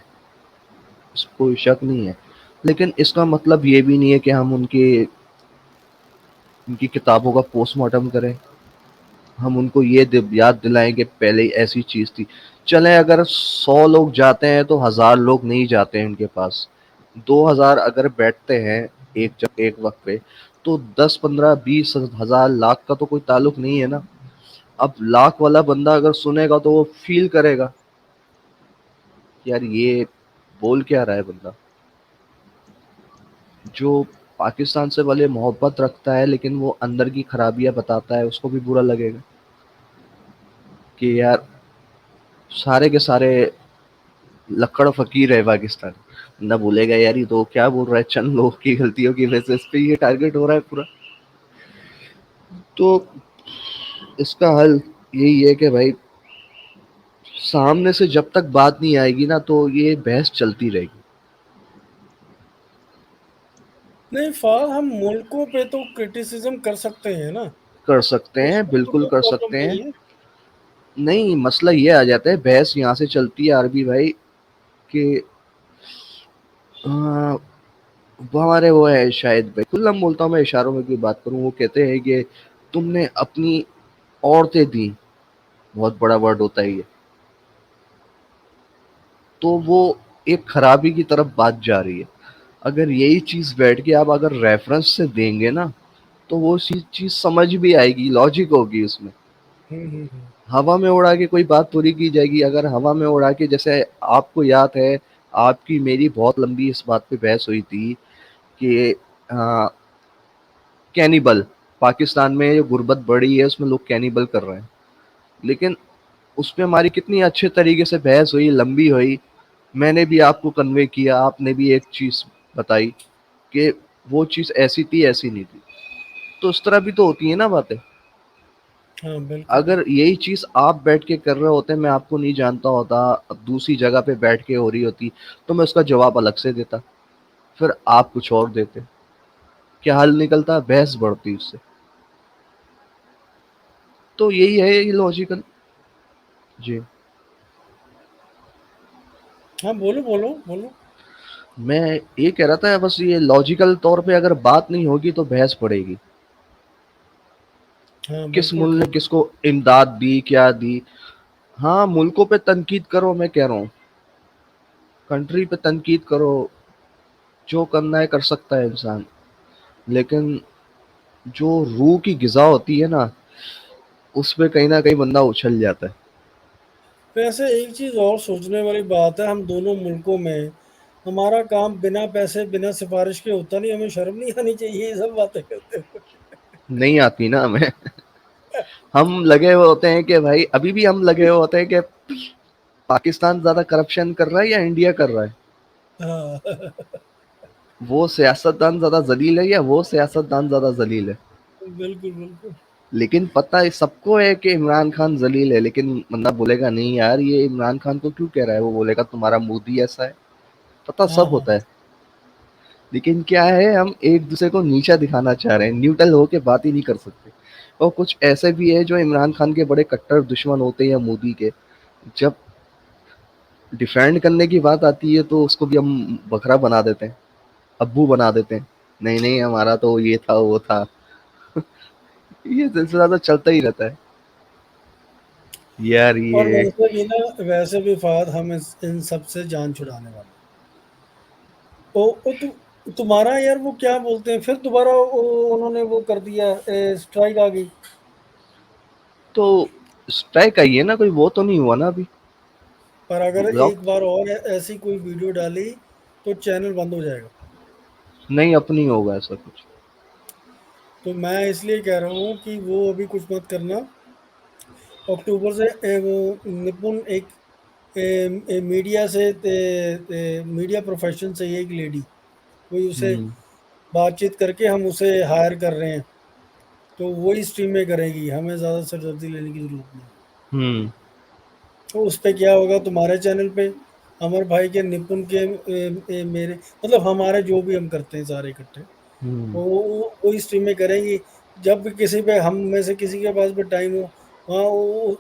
इसको कोई शक नहीं है। लेकिन इसका मतलब ये भी नहीं है कि हम उनकी किताबों का पोस्टमार्टम करें, हम उनको ये याद दिलाएं कि पहले ही ऐसी चीज थी। चले अगर 100 लोग जाते हैं तो 1000 लोग नहीं जाते हैं इनके पास, 2000 अगर बैठते हैं एक वक्त पे, तो 10 15 20 हजार लाख का तो कोई ताल्लुक नहीं है ना। अब लाख वाला बंदा अगर सुनेगा तो वो फील करेगा कि यार ये बोल क्या रहा है बंदा। जो पाकिस्तान से भले मोहब्बत रखता है लेकिन वो अंदर की खराबियां बताता है, उसको भी बुरा लगेगा कि यार सारे के सारे लक्कड़ फकीर है पाकिस्तान। ना बोलेगा यार ये तो क्या बोल रहा है, चंद लोगों की गलतियों की वजह से पे ये टारगेट हो रहा है पूरा। तो इसका हल यही है कि भाई सामने से जब तक बात नहीं आएगी ना, तो ये बहस चलती रहेगी। नहीं फ़ाह हम मुल्कों पे तो क्रिटिसिज्म कर सकते हैं ना, कर सकते हैं, उसमें तो बिल्कुल कोई कर प्रॉब्लम सकते हैं। नहीं है। नहीं, मसला ये आ जाता है, बहस यहाँ से चलती है आरबी भाई कि वो हमारे वो है शायद भाई, खुल्लम बोलता हूँ मैं, इशारों में कोई बात करूँ, वो कहते हैं कि तुमने अपनी औरतें दी, बहुत बड़ा वर्ड होता है ये, तो वो एक खराबी की तरफ बात जा रही है। अगर यही चीज बैठ के आप अगर रेफरेंस से देंगे ना, तो वो चीज समझ भी आएगी, लॉजिक होगी उसमें। हम्म। हवा में उड़ा के कोई बात पूरी की जाएगी। अगर हवा में उड़ा के, जैसे आपको याद है, आपकी मेरी बहुत लंबी इस बात पे बहस हुई थी कि कैनिबल, पाकिस्तान में जो गुर्बत बढ़ी है उसमें लोग कैनिबल कर रहे हैं, लेकिन उस पे हमारी कितनी अच्छे तरीके से बहस हुई, लंबी हुई। मैंने भी आपको कन्वे किया, आपने भी एक चीज बताई कि वो चीज ऐसी थी, ऐसी नहीं थी। तो इस तरह भी तो होती है ना बातें। हाँ बिल्कुल अगर बिल्कुल। यही चीज आप बैठ के कर रहे होते, मैं आपको नहीं जानता होता, दूसरी जगह पे बैठ के हो रही होती, तो मैं उसका जवाब अलग से देता, फिर आप कुछ और देते। क्या हल निकलता? बहस बढ़ती उससे। तो यही है, ये लॉजिकल। जी। हाँ बोलो बोलो बोलो। मैं ये कह रहा था, बस ये लॉजिकल तौर पे अगर बात नहीं होगी तो बहस पड़ेगी। हाँ किस बिल्कुल मुल्क ने ठीक। किसको इमदाद दी, क्या दी। हाँ, मुल्कों पे तनकीद करो, मैं कह रहा हूँ, कंट्री पे तनकीद करो, जो करना है कर सकता है इंसान, लेकिन जो रूह की ग़िज़ा होती है ना, उसपे कहीं न कहीं बंदा उछल जाता है। वैसे एक चीज़ और सोचने वाली बात है, हम दोनों मुल्कों में हमारा काम बिना पैसे बिना सिफारिश के होता नहीं, हमें शर्म नहीं आनी चाहिए ये सब बातें करते हुए। नहीं आती ना हमें। हम लगे हुए होते हैं कि भाई, अभी भी हम लगे हुए होते हैं कि पाकिस्तान ज़्यादा करप्शन कर रहा है या इंडिया कर रहा है? हाँ वो सियासतदान ज़्यादा ज़लील है या वो सियासतदान ज़्यादा ज़लील है? बिल्कुल बिल्कुल। लेकिन पता है सबको है कि इमरान खान ज़लील है, लेकिन बंदा बोलेगा नहीं यार ये इमरान खान को क्यों कह रहा है, वो बोलेगा तुम्हारा मोदी ऐसा है। पता हाँ सब हाँ होता है, लेकिन क्या है, हम एक दूसरे को नीचा दिखाना चाह रहे हैं, न्यूट्रल होके बात ही नहीं कर सकते। और कुछ ऐसे भी है जो इमरान खान के बड़े कट्टर दुश्मन होते हैं या मोदी के। जब डिफेंड करने की बात आती है तो उसको भी हम बकरा बना देते हैं, अब्बू बना देते हैं। नहीं नहीं, हमारा तो ये था वो था। ये सिलसिला तो चलता ही रहता है यार और ये। वैसे भी ना, वैसे भी फाद हम इन सब से जान छुड़ाने वाले। तुम्हारा यार वो क्या बोलते हैं फिर दोबारा उन्होंने वो कर दिया, स्ट्राइक आ गई। तो स्ट्राइक आई है ना, कोई वो तो नहीं हुआ ना अभी। पर अगर ब्लॉक एक बार और ऐसी कोई वीडियो डाली तो चैनल बंद हो जाएगा। नहीं, अब नहीं होगा ऐसा कुछ। तो मैं इसलिए कह रहा हूँ कि वो अभी कुछ मत करना। अक्टूबर से वो निपुण एक मीडिया से मीडिया प्रोफेशन से ही एक लेडी, कोई उसे हम्म। बातचीत करके हम उसे हायर कर रहे हैं, तो वही स्ट्रीम में करेगी, हमें ज़्यादा सरदर्दी लेने की ज़रूरत नहीं। हम्म। तो उस पे क्या होगा, तुम्हारे चैनल पे, अमर भाई के, निपुण के, मेरे, मतलब हमारे जो भी हम करते हैं सारे इकट्ठे, हम्म। वही स्ट्रीम में करेंगी। जब भी किसी पे हम में से किसी के पास भी टाइम हो, वहाँ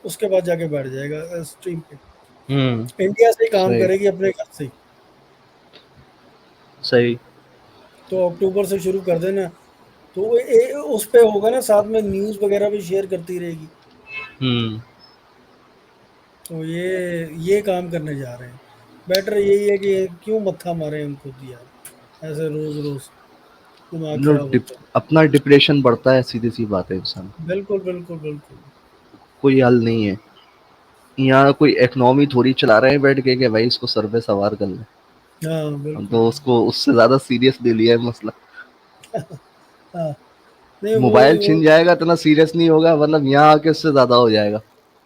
उसके बाद जाके बैठ जाएगा स्ट्रीम पे। हम्म। इंडिया से ही काम सही। करेगी, अपने घर से ही। सही। तो अक्टूबर से शुरू कर देना। तो उस पे होगा ना, साथ में न्यूज़ वगैरह भी शेयर करती रहेगी। हम्म। तो ये काम करने जा रहे हैं। बेटर यही है कि क्यों मत्था मारे हम खुद यार, ऐसे रोज रोज दिमाग खराब होता है। अपना डिप्रेशन बढ़ता है, सीधी सी बात है इंसान। बिल्कुल बिल्कुल बिल्कुल। कोई हल नहीं है। यहाँ कोई इकोनॉमी थोड़ी चला रहे हैं बैठ के भाई इसको सर्वे सवार कर ले। हाँ हम बिल्कुल तो बिल्कुल। उसको उससे ज्यादा सीरियस ले लिया है मसला। हाँ, नहीं मोबाइल वो छिन जाएगा इतना सीरियस नहीं होगा, मतलब यहाँ आके उससे ज्यादा हो जाएगा।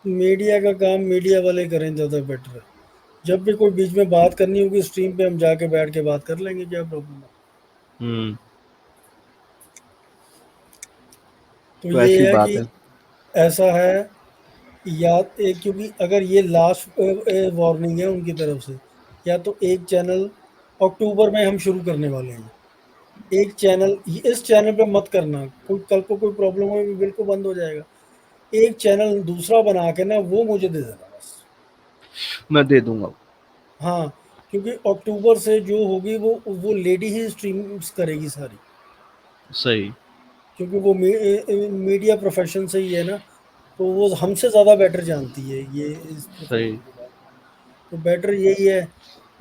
मीडिया का काम मीडिया वाले करें, ज़्यादा बेटर है। जब भी कोई बीच में बात करनी होगी स्ट्रीम पे, हम जाके बैठ के बात कर लेंगे, क्या प्रॉब्लम है। हम्म। तो तो ये ऐसी है बात कि है। ऐसा है, या क्योंकि अगर ये लास्ट वार्निंग है उनकी तरफ से, या तो एक चैनल अक्टूबर में हम शुरू करने वाले हैं, एक चैनल इस चैनल पे मत करना, कोई कल को कोई प्रॉब्लम हो बिल्कुल बंद हो जाएगा। एक चैनल दूसरा बना के ना वो मुझे दे देना बस। मैं दे दूंगा। हाँ, क्योंकि अक्टूबर से जो होगी वो लेडी ही स्ट्रीम्स करेगी सारी, सही। क्योंकि वो मीडिया प्रोफेशन से ही है ना, तो वो हमसे ज़्यादा बेटर जानती है ये इस सही। प्रोफेशन के बारे में। तो बेटर यही है,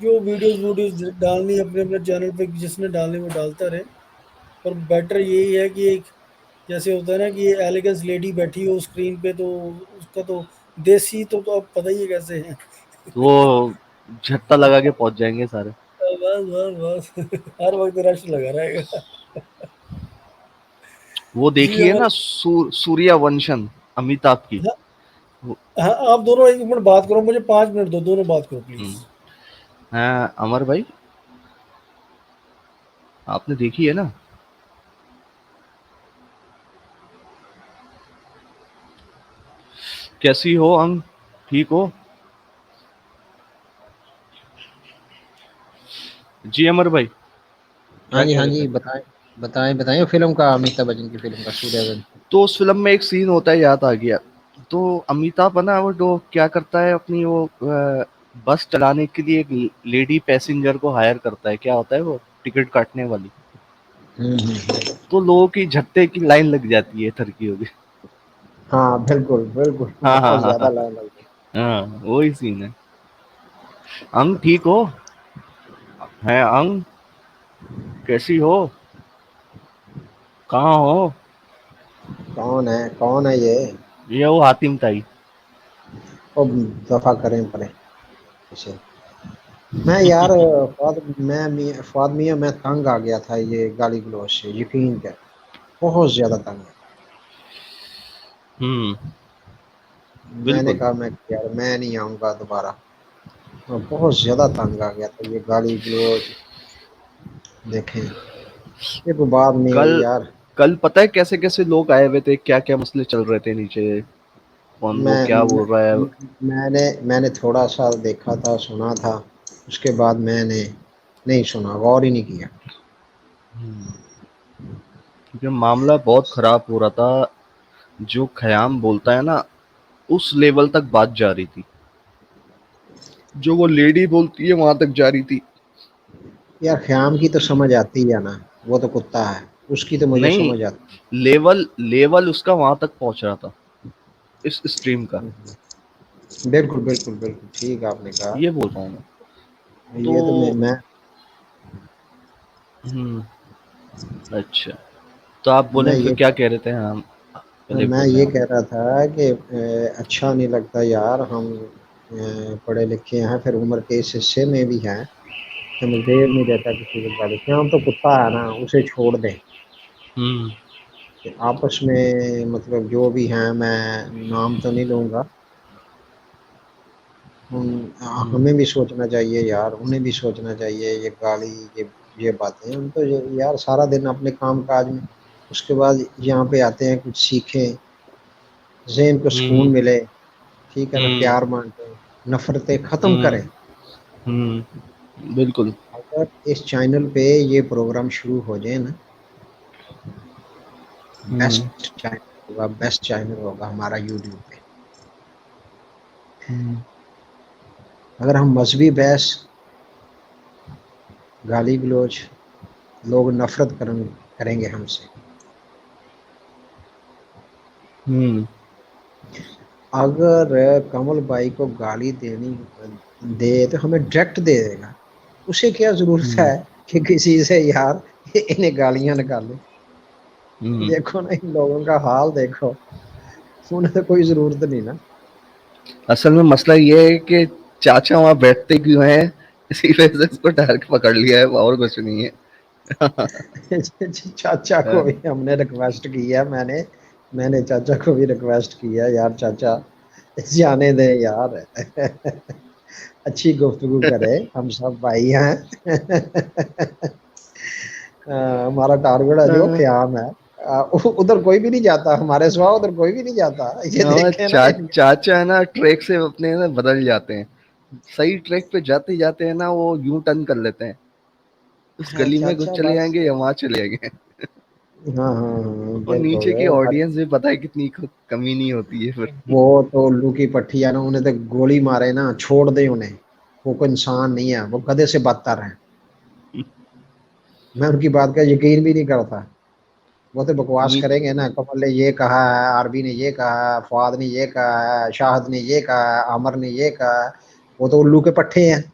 जो वीडियोस वीडियोस डालनी है अपने अपने चैनल पे, जिसने डालनी वो डालता रहे। पर बेटर यही है कि एक, जैसे होता है ना कि ये एलिगेंस लेडी बैठी हो स्क्रीन पे, तो उसका तो देसी तो अब पता ही है कैसे है। वो झट्टा लगा के पहुंच जाएंगे सारे। बस बस बस हर वक्त रश लगा रहेगा। वो जी देखिए अमर। ना सूर्यवंशम, अमिताभ की। हाँ, वो- हाँ, आप दोनों एक मिनट बात करो, मुझे 5 मिनट दो, दोनों बात करो प्लीज। हम्म। हाँ अमर भाई, आपने देखी है ना। कैसी हो अंग, ठीक हो। जी अमर भाई, क्या हाँ कह रहे जी थे। बताएं। बताएं फिल्म का, अमिताभ बच्चन की फिल्म का, सूर्यवंशम। तो उस फिल्म में एक सीन होता है, याद आ गया। तो अमिताभ है ना, वो जो क्या करता है अपनी वो बस चलाने के लिए एक लेडी पैसेंजर को हायर करता है, क्या होता है वो टिकट काटने वाली। हम्म। तो लोगों की झट्टे की लाइन लग जाती है थरकी होगी। हाँ बिल्कुल बिल्कुल, हाँ हाँ बहुत हाँ ज्यादा हाँ। लाइन लग गई। हाँ वही सीन है। अंग ठीक हो, है अंग, कैसी हो, कहाँ हो। कौन है ये? ये वो हातिम ताई। अब दफा करें पड़े इसे। मैं यार, फवाद मियां, मैं तंग आ गया था ये गाली गलौज से, यकीन कर, बहुत ज्यादा तंग है। हम्म। मैंने बिल्कुल। कहा मैं यार मैं नहीं आऊंगा दोबारा। मैं बहुत ज्यादा तंग आ गया था ये गाली गलौज। देखें, ये कोई बात नहीं हुई कल यार। कल पता है कैसे कैसे लोग आए हुए थे, क्या क्या मसले चल रहे थे नीचे, कौन वो मैं, क्या बोल रहा है। मैंने थोड़ा सा देखा था, सुना था, उसके बाद मैंने नहीं सुना, गौर ही नहीं किया। क्योंकि मामला बहुत खराब हो रहा था। जो खयाम बोलता है ना, उस लेवल तक बात जा रही थी। जो वो लेडी बोलती है वहां तक जा रही थी। यार ख़याम की तो समझ आती है ना, वो तो कुत्ता है, उसकी तो मुझे नहीं, समझ आती लेवल लेवल उसका वहां तक पहुंच रहा था इस स्ट्रीम का। है। बिल्कुल, बिल्कुल, बिल्कुल, ठीक आपने कहा। ये बोल रहा हूँ मैं। तो ये तो मैं हम्म, अच्छा, तो आप बोले मैं फिर ये क्या कह रहे थे? हम पहले मैं बोले ये आप। कह रहा था कि अच्छा नहीं लगता यार, हम पढ़े लिखे हैं, फिर उम्र के इस हिस्से में भी हैं, हमें देर नहीं देता किसी को गाली। क्या हम तो कुत्ता है ना, उसे छोड़ दें। हम्म कि आपस में मतलब जो भी हैं, मैं नाम तो नहीं लूँगा, हम्म हमें भी सोचना चाहिए यार, उन्हें भी सोचना चाहिए। ये गाली, ये बातें, हम तो यार सारा दिन अपने काम काज में, उसके बाद यहाँ पे आते हैं कुछ सीखें, ज़हन को सुकून हम्म मिले, ठीक है ना, हम्म प्यार बांटें, नफ़रतें ख़त्म हम्म करें। बिल्कुल। अगर इस चैनल पे ये प्रोग्राम शुरू हो जाए ना, हम्म बेस्ट चैनल होगा, बेस्ट चैनल होगा हमारा यूट्यूब पे। हम्म अगर हम मजहबी बहस, गाली गलौज, लोग नफ़रत करेंगे हमसे। हम्म अगर कमल भाई को गाली देनी दे तो हमें डायरेक्ट दे देगा, उसे क्या ज़रूरत हम्म है कि किसी से यार इन्हें गालियाँ निकाले। हम्म देखो ना इन लोगों का हाल देखो, उन्हें तो कोई ज़रूरत नहीं ना। असल में मसला ये है कि चाचा वहां बैठते क्यों हैं, इसी वजह से इसको डायरेक्ट पकड़ लिया है, और कुछ नहीं है। चाचा को भी हमने रिक्वेस्ट की है, मैंने चाचा को भी रिक्वेस्ट किया, यार चाचा जाने दे यार। अच्छी गुफ्तगू करे, हम सब भाई हैं। हमारा टारगेट है जो ख्याम है। उधर कोई भी नहीं जाता, हमारे सिवा उधर कोई भी नहीं जाता, ये देखे ना चाचा है ना, ट्रैक से अपने ना बदल जाते हैं। सही ट्रैक पे जाते जाते हैं ना, वो यूं टर्न कर लेते हैं, उस हाँ गली में घुस चाचा चले बस। जाएंगे या वहां चले जाएंगे। हाँ हाँ हाँ, और नीचे बिल्कुल। की ऑडियंस भी पता है कितनी कमी नहीं होती है फिर। वो तो उल्लू की पट्टी है ना, उन्हें तो गोली मारे ना, छोड़ दे उन्हें, वो कोई इंसान नहीं है, वो गधे से बदतर है। मैं उनकी बात का यकीन भी नहीं करता। वो तो बकवास नी, करेंगे ना, कमल ने ये कहा है, आरबी ने ये कहा है, फुआद ने ये कहा है, शाहद ने ये कहा है, आमर ने ये कहा है, वो तो उल्लू के पट्टे हैं।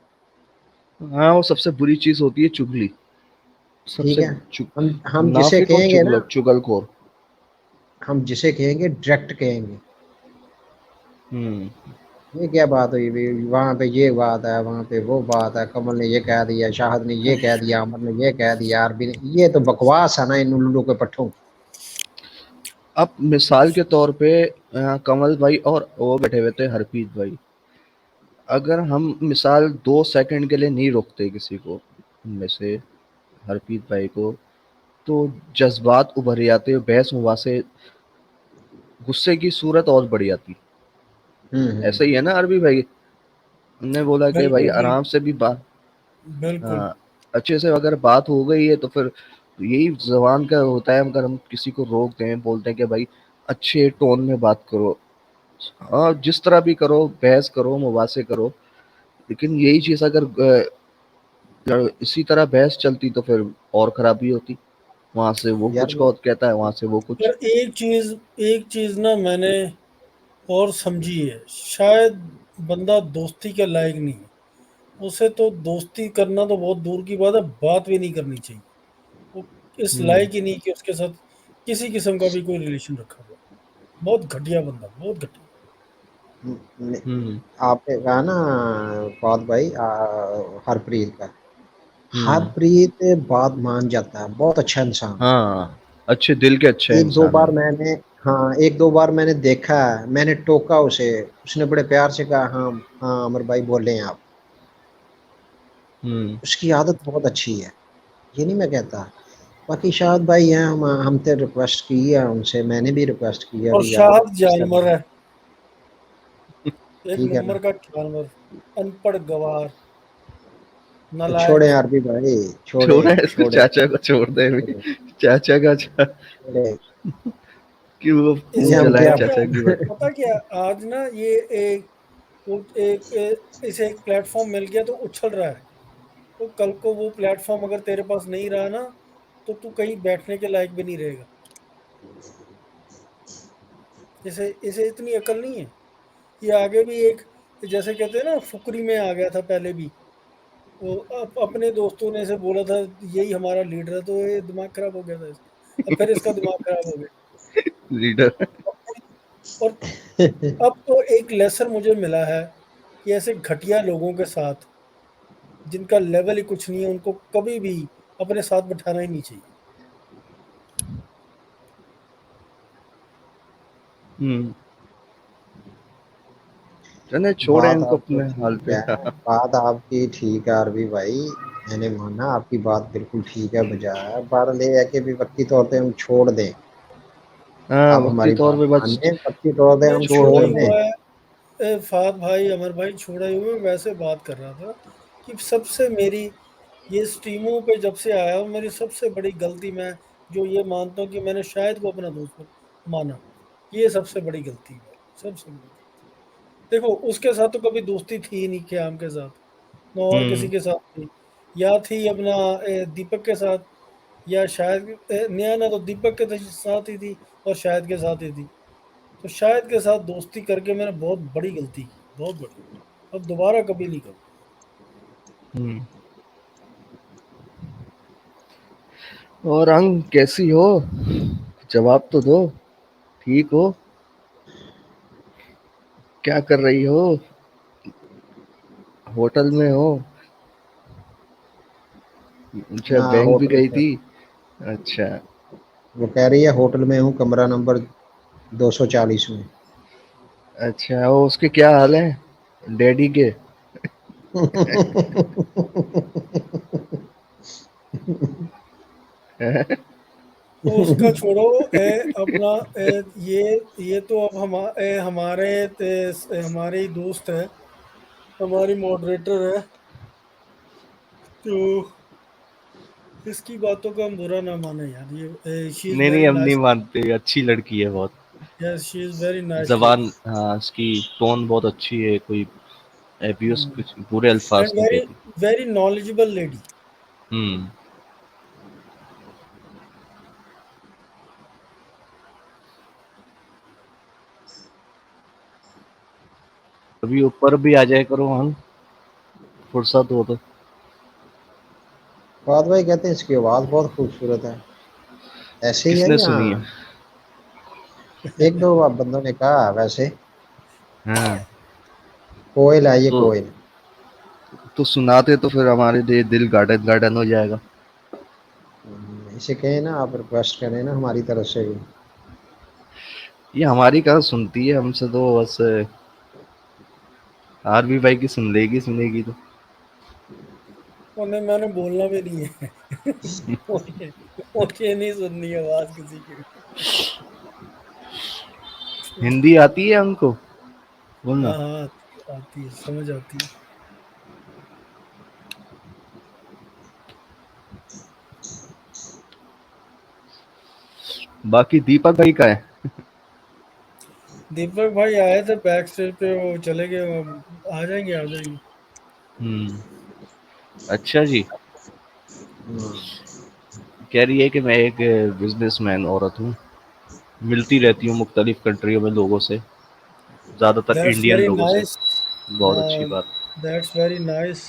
हाँ, वो सबसे बुरी चीज होती है चुगली। ठीक सबसे है। हम जिसे नाफिक और कहेंगे ना, चुगलक चुगलखोर। हम जिसे कहेंगे डायरेक्ट कहेंगे, हम्म ये क्या बात हुई भी, वहाँ पे ये बात है, वहाँ पे वो बात है, कमल ने ये कह दिया, शाहद ने ये कह दिया, अमर ने ये कह दिया, आरबी ने, ये तो बकवास है ना इन उल्लू के पट्टों की। अब मिसाल के तौर पे कमल भाई और वो बैठे हुए थे हरप्रीत भाई। अगर हम मिसाल 2 सेकंड के लिए नहीं रोकते किसी को उनमें से, हरप्रीत भाई को, तो जज्बात उभर जाते, बहस मुबासे, गुस्से की सूरत और बढ़ जाती। ऐसा ही है ना अरबी भाई? हमने बोला कि भाई बिल्कुल, आराम से भी बात, बिल्कुल। हाँ, अच्छे से अगर बात हो गई है तो फिर यही जबान का होता है। अगर हम किसी को रोक दें, बोलते हैं कि भाई अच्छे टोन में बात करो, हाँ जिस तरह भी करो, बहस करो, मुबासे करो, लेकिन यही चीज अगर इसी तरह बहस चलती तो फिर और खराबी होती। वहां से वो यार कुछ कहता है, वहां से वो कुछ। पर एक चीज ना मैंने और समझी है, शायद बंदा दोस्ती के लायक नहीं है, उसे तो दोस्ती करना तो बहुत दूर की बात है, बात भी नहीं करनी चाहिए। वो इस हम्म, लायक ही नहीं कि उसके साथ किसी किस्म का भी कोई रिलेशन रखा हुआ। बहुत घटिया बंदा, बहुत घटिया। न- हम्म आपने कहा ना फौद भाई, हरप्रीत का, हम्म हरप्रीत बात मान जाता है, बहुत अच्छा इंसान है। हाँ, अच्छे दिल के अच्छे एक दो इंसान है। बार मैंने, हाँ एक दो बार मैंने देखा है, मैंने टोका उसे, उसने बड़े प्यार से कहा, हाँ हाँ अमर भाई बोले हैं आप। हम्म उसकी आदत बहुत अच्छी है, ये नहीं मैं कहता। बाकी शायद भाई हैं, हमने रिक्वेस्ट की है उनसे, मैंने भी रिक्वेस्ट की है और भी यार शाहद इससे जानवर है, एक ठीक है नंबर ना। का जानवर, अनपढ़ गवार, तो छोड़े नालायक। यार भी भाई, छोड़े छोड़ा है इसको, छोड़े चाचा को छोड़ दे अभी। छोड़े चाचा का छोड़े। क्यों वो ये खून इसका हम जलाए पता क्या क्या, चाचा की बात। पता क्या, आज ना ये एक वो इसे एक प्लेटफॉर्म मिल गया तो उछल रहा है। तो कल को वो प्लेटफॉर्म अगर तेरे पास नहीं रहा ना, तो तू कहीं बैठने के लायक भी नहीं रहेगा। इसे इसे इतनी अकल नहीं है। ये आगे भी एक, जैसे कहते हैं ना, फुकरी में आ गया था पहले भी। वो अपने दोस्तों ने इसे बोला था यही हमारा लीडर है, तो ये दिमाग खराब हो गया था इसका। अब फिर इसका दिमाग खराब हो गया। लीडर। और अब तो एक लेसन मुझे मिला है कि ऐसे घटिया लोगों के साथ, जिनका लेवल ही कुछ नहीं है, उनको कभी भी अपने साथ बैठाना ही नहीं चाहिए। हम्म। चले छोड़े बात इनको आपको अपने हाल ठीक पे। है, बात आपकी ठीक है आरबी भाई, मैंने माना आपकी बात बिल्कुल ठीक है, बजाय है, पर ये है कि भी वक्ती तौर पे हम छोड़ दें। हाँ, आप वक्ती हमारी तौर बात पे मान बस लें, वक्ती तौर पे नहीं, हम छोड़ छोड़ा छोड़ ही देंगे। हुआ दें। है। फात भाई, अमर भाई, छोड़ा ही हुआ है। वैसे बात कर रहा था कि सबसे मेरी ये स्ट्रीमों पे जब से आया हूँ, मेरी सबसे बड़ी गलती, मैं जो ये मानता हूँ कि मैंने शायद को अपना दोस्त माना, ये सबसे बड़ी गलती है। सबसे बड़ी। देखो, उसके साथ तो कभी दोस्ती थी ही नहीं, क्याम के साथ ना और किसी हम्म। के साथ थी। या थी अपना दीपक के साथ, या शायद नया ना तो दीपक के साथ ही थी, और शायद के साथ ही थी। तो शायद के साथ दोस्ती करके मैंने बहुत बड़ी गलती की, बहुत बड़ी। अब दोबारा कभी नहीं करूँ। हम्म। और अंग कैसी हो? जवाब तो दो। ठीक हो? क्या कर रही हो? होटल में हो? अच्छा, हाँ, बैंक भी होटल गई पे। थी। अच्छा। वो कह रही है होटल में हूँ, कमरा नंबर 240 में। अच्छा, वो उसके क्या हाल है डैडी के? तो उसका छोड़ो। अपना ये तो अब हमारे हमारे ही दोस्त है, हमारी मॉडरेटर है। तो इसकी बातों का हम बुरा ना माने यार। ये शी इज़ नहीं नहीं, वेरी हम नहीं नाइस। मानते, अच्छी लड़की है बहुत। Yes, she is very nice जबान, लेडी। हाँ, उसकी टोन बहुत अच्छी है, कोई एब्यूज कुछ बुरे अल्फाज एंड नहीं वेरी कहती। Very knowledgeable lady. हम्म। अभी ऊपर भी आ जाए करो हम, फुर्सत हो तो। फवाद भाई कहते हैं इसकी आवाज़ बहुत खूबसूरत है, ऐसे ही है किसने या? सुनी है? एक दो बंदों ने कहा वैसे। हाँ। कोयल है ये, तो कोयल। सुनाते तो फिर हमारे दिल गार्डन गार्डन हो जाएगा। इसे कहें ना, आप रिक्वेस्ट करें ना हमारी तरफ से भी। ये हमारी कहाँ सुनती है, हमसे तो बस आरबी भाई की सुन लेगी, सुनेगी तो। उन्हें मैंने बोलना भी नहीं है। मुझे मुझे नहीं सुननी आवाज किसी की। हिंदी आती है हमको बोलना। हाँ हाँ, आती है, समझ आती है। बाकी दीपक भाई का है। दीपक भाई आए थे बैक स्टेज पे, वो चले गए। वो आ जाएंगे, आ जाएंगे। हम्म। अच्छा जी। हम्म, कह रही है कि मैं एक बिजनेसमैन औरत हूँ, मिलती रहती हूँ मुख्तलिफ कंट्रियों में लोगों से, ज़्यादातर दैट्स इंडियन वेरी लोगों से। नाइस। बहुत अच्छी बात। That's very nice.